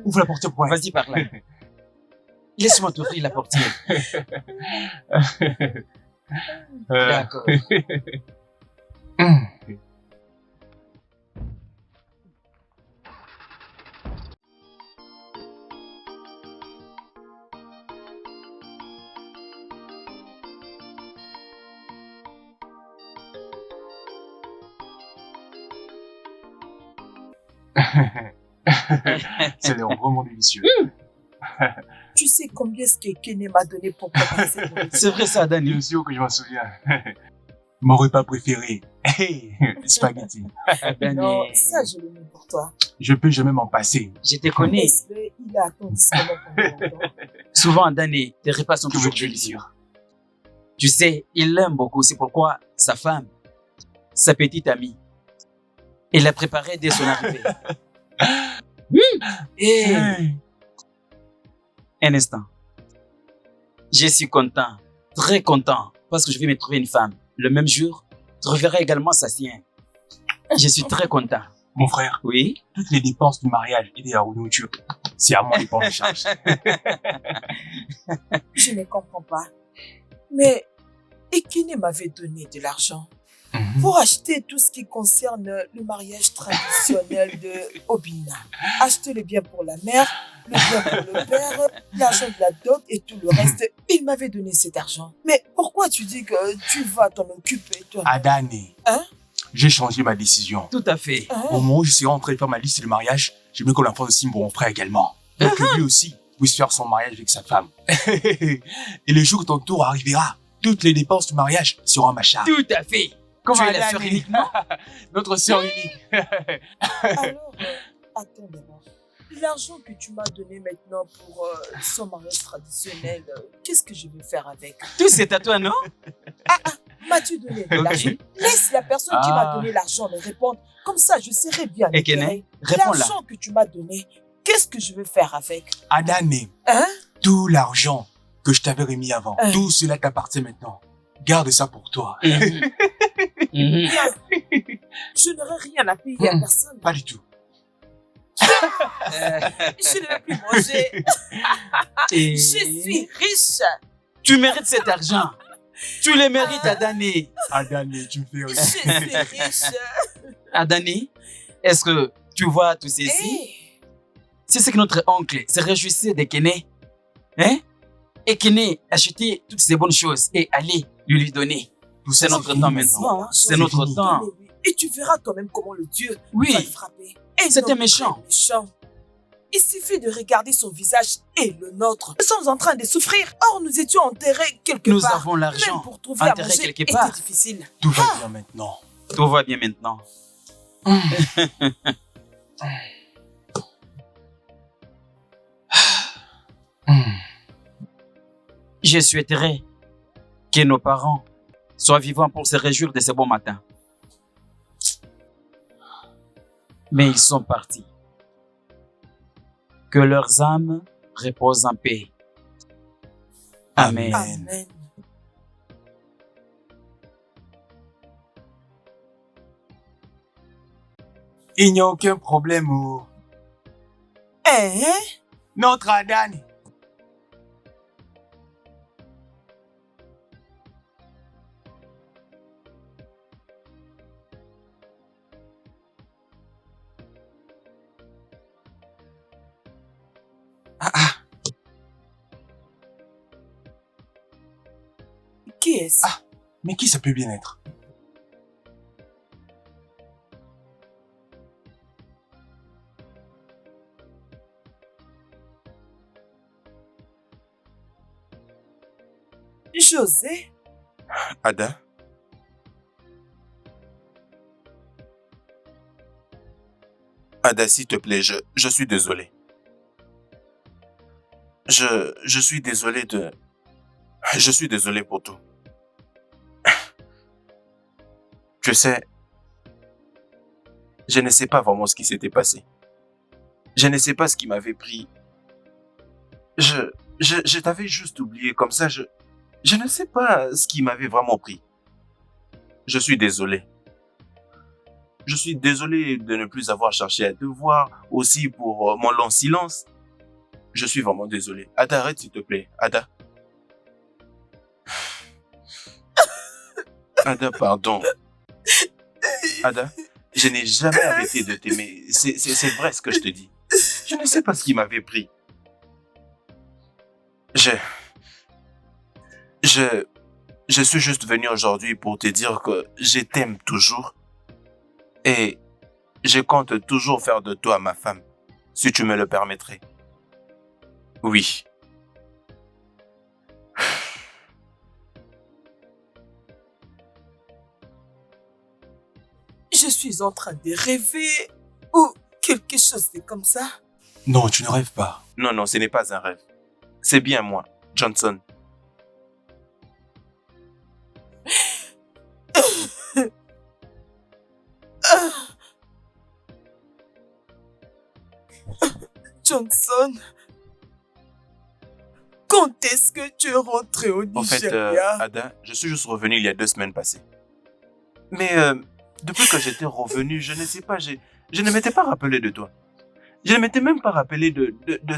D: Ouvre la portière pour un.
B: Vas-y par là. Laisse-moi t'ouvrir la portière. D'accord.
D: C'est vraiment délicieux.
A: Tu sais combien ce que Kenny m'a donné pour préparer cette nourriture?
B: C'est vrai ça, Dani.
D: Bien sûr que je m'en souviens. Mon repas préféré. Hey, spaghetti.
A: Non, ça, je le mets pour toi.
D: Je peux jamais m'en passer.
B: Je te connais.
A: Laisse-le, il a attendu ce moment pendant longtemps.
B: Souvent, Dani, tes repas sont
D: Que
B: toujours
D: veux-tu
B: délicieux.
D: dire?
B: Tu sais, il l'aime beaucoup. C'est pourquoi sa femme, sa petite amie, il l'a préparé dès son arrivée. Et
D: Hey.
B: un instant. Je suis content, très content, parce que je vais me trouver une femme. Le même jour, je reverrai également sa sienne. Je suis très content.
D: Mon frère,
B: Oui?
D: toutes les dépenses du mariage et de la nourriture, c'est à moi de prendre en charge.
A: Je ne comprends pas. Mais Ekene m'avait donné de l'argent pour acheter tout ce qui concerne le mariage traditionnel de Obina. Acheter le bien pour la mère, le bien pour le père, l'argent de la dot et tout le reste. Il m'avait donné cet argent. Mais pourquoi tu dis que tu vas t'en occuper, toi?
D: Adane,
A: Hein?
D: j'ai changé ma décision.
B: Tout à fait.
A: Hein?
D: Au moment où je serai en train de faire ma liste de mariage, j'aimerais qu'on la fasse aussi mon frère également. Pour que lui aussi puisse faire son mariage avec sa femme. Et le jour où ton tour arrivera, toutes les dépenses du mariage seront à ma charge.
B: Tout à fait. Tu es la
D: Adane.
B: sœur unique, non?
D: Notre sœur unique.
A: Alors, attends d'abord. L'argent que tu m'as donné maintenant pour son mariage traditionnel, qu'est-ce que je vais faire avec?
B: Tout c'est à toi, non?
A: M'as-tu donné de
D: Ok.
A: l'argent? Laisse la personne qui m'a
D: Ah.
A: donné l'argent me répondre. Comme ça, je serai bien
B: Ekene,
A: éclairée.
B: réponds-la.
A: L'argent que tu m'as donné, qu'est-ce que je vais faire avec?
D: Adane,
A: Hein?
D: tout l'argent que je t'avais remis avant,
A: Hein?
D: tout cela t'appartient maintenant. Garde ça pour toi.
B: Mhm. Mhm.
A: Je n'aurai rien à payer à personne.
D: Pas du tout.
A: Je ne vais plus manger.
B: Et
A: Je suis riche.
B: tu mérites cet argent. Tu le mérites, Adani.
D: Adane, tu me fais
A: Je suis riche.
B: Adani, est-ce que tu vois tout ceci?
A: Hey,
B: C'est ce que notre oncle se réjouissait d'Ekene. Hein? Ekene achetait toutes ces bonnes choses et allait lui donner.
D: Tout
B: C'est
D: ça,
B: notre
D: fini
B: temps
D: maintenant.
B: maintenant.
A: l'argent,
B: C'est notre
D: fini.
B: temps.
A: donnez-lui. Et tu verras quand même comment le Dieu va
B: Oui,
A: le frapper. Et
B: c'était
A: non,
B: méchant.
A: très méchant. Il suffit de regarder son visage et le nôtre. Nous sommes en train de souffrir. Or, nous étions enterrés quelque
B: Nous
A: part.
B: avons
A: Même
B: l'argent.
A: pour trouver à
B: enterré
A: manger
B: quelque
A: était
B: part.
A: difficile.
D: Tout va bien maintenant.
B: Tout va bien maintenant. Je souhaiterais que nos parents soient vivants pour se réjouir de ce bon matin. Mais ils sont partis. Que leurs âmes reposent en paix. Amen.
A: Amen.
D: Il n'y a aucun problème. Oh.
A: Hein?
D: Notre Adan.
A: Qui est-ce?
D: Ah, mais qui ça peut bien être?
A: José?
H: Ada? Ada, s'il te plaît, je suis désolé. Je suis désolé de... Je suis désolé pour tout. Tu sais, je ne sais pas vraiment ce qui s'était passé. Je ne sais pas ce qui m'avait pris. Je t'avais juste oublié comme ça. Je ne sais pas ce qui m'avait vraiment pris. Je suis désolé. Je suis désolé de ne plus avoir cherché à te voir, aussi pour mon long silence. Je suis vraiment désolé. Ada, arrête s'il te plaît. Ada. Ada, pardon. Ada, je n'ai jamais arrêté de t'aimer. C'est vrai ce que je te dis. Je ne sais pas ce qui m'avait pris. Je suis juste venu aujourd'hui pour te dire que je t'aime toujours. Et je compte toujours faire de toi ma femme, si tu me le permettrais. Oui.
A: Je suis en train de rêver ou quelque chose de comme ça.
D: Non, tu ne rêves pas.
H: Non, non, ce n'est pas un rêve. C'est bien moi, Johnson.
A: Johnson, quand est-ce que tu es rentré au
H: En fait,
A: Nigeria?
H: Ada, je suis juste revenu il y a 2 semaines passées. Mais depuis que j'étais revenu, je ne sais pas, je ne m'étais pas rappelé de toi. Je ne m'étais même pas rappelé de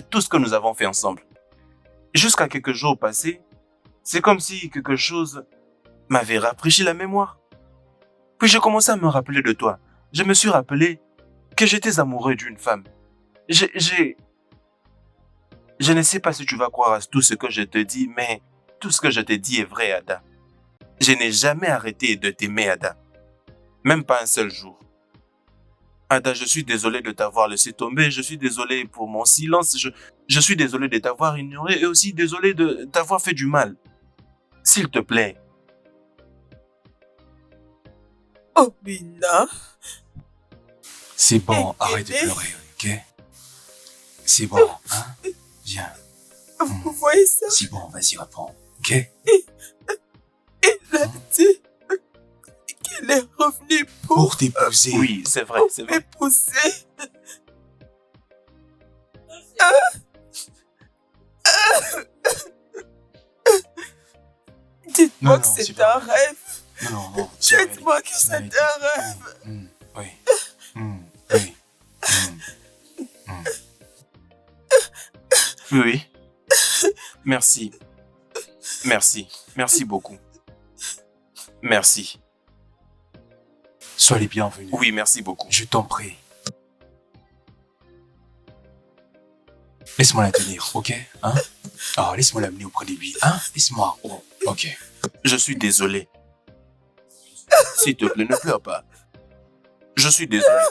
H: tout ce que nous avons fait ensemble. Jusqu'à quelques jours passés, c'est comme si quelque chose m'avait rafraîchi la mémoire. Puis j'ai commencé à me rappeler de toi. Je me suis rappelé que j'étais amoureux d'une femme. Je ne sais pas si tu vas croire à tout ce que je te dis, mais tout ce que je te dis est vrai, Ada. Je n'ai jamais arrêté de t'aimer, Ada. Même pas un seul jour. Ada, je suis désolé de t'avoir laissé tomber. Je suis désolé pour mon silence. Je suis désolé de t'avoir ignoré et aussi désolé de t'avoir fait du mal. S'il te plaît.
A: Obina,
D: C'est bon, arrête de pleurer, ok? C'est bon, hein? Viens.
A: vous voyez ça?
D: C'est bon, vas-y, reprends, ok?
A: Elle a dit qu'elle est revenue
D: Pour t'épouser.
H: Oui, c'est vrai, c'est vrai.
A: m'épouser. Dites-moi
D: Non,
A: que
D: non, c'est
A: c'est
D: pas
A: un
D: vrai.
A: rêve.
D: Non, c'est
A: Dites-moi que c'est un rêve.
D: Oui. Oui.
H: Oui. Merci. Merci. Merci beaucoup. Merci.
D: Sois les bienvenus.
H: Oui, merci beaucoup.
D: Je t'en prie. Laisse-moi la tenir, ok? Hein? Oh, laisse-moi l'amener auprès de lui, hein? Laisse-moi. Oh, ok.
H: Je suis désolé. S'il te plaît, ne pleure pas. Je suis désolé.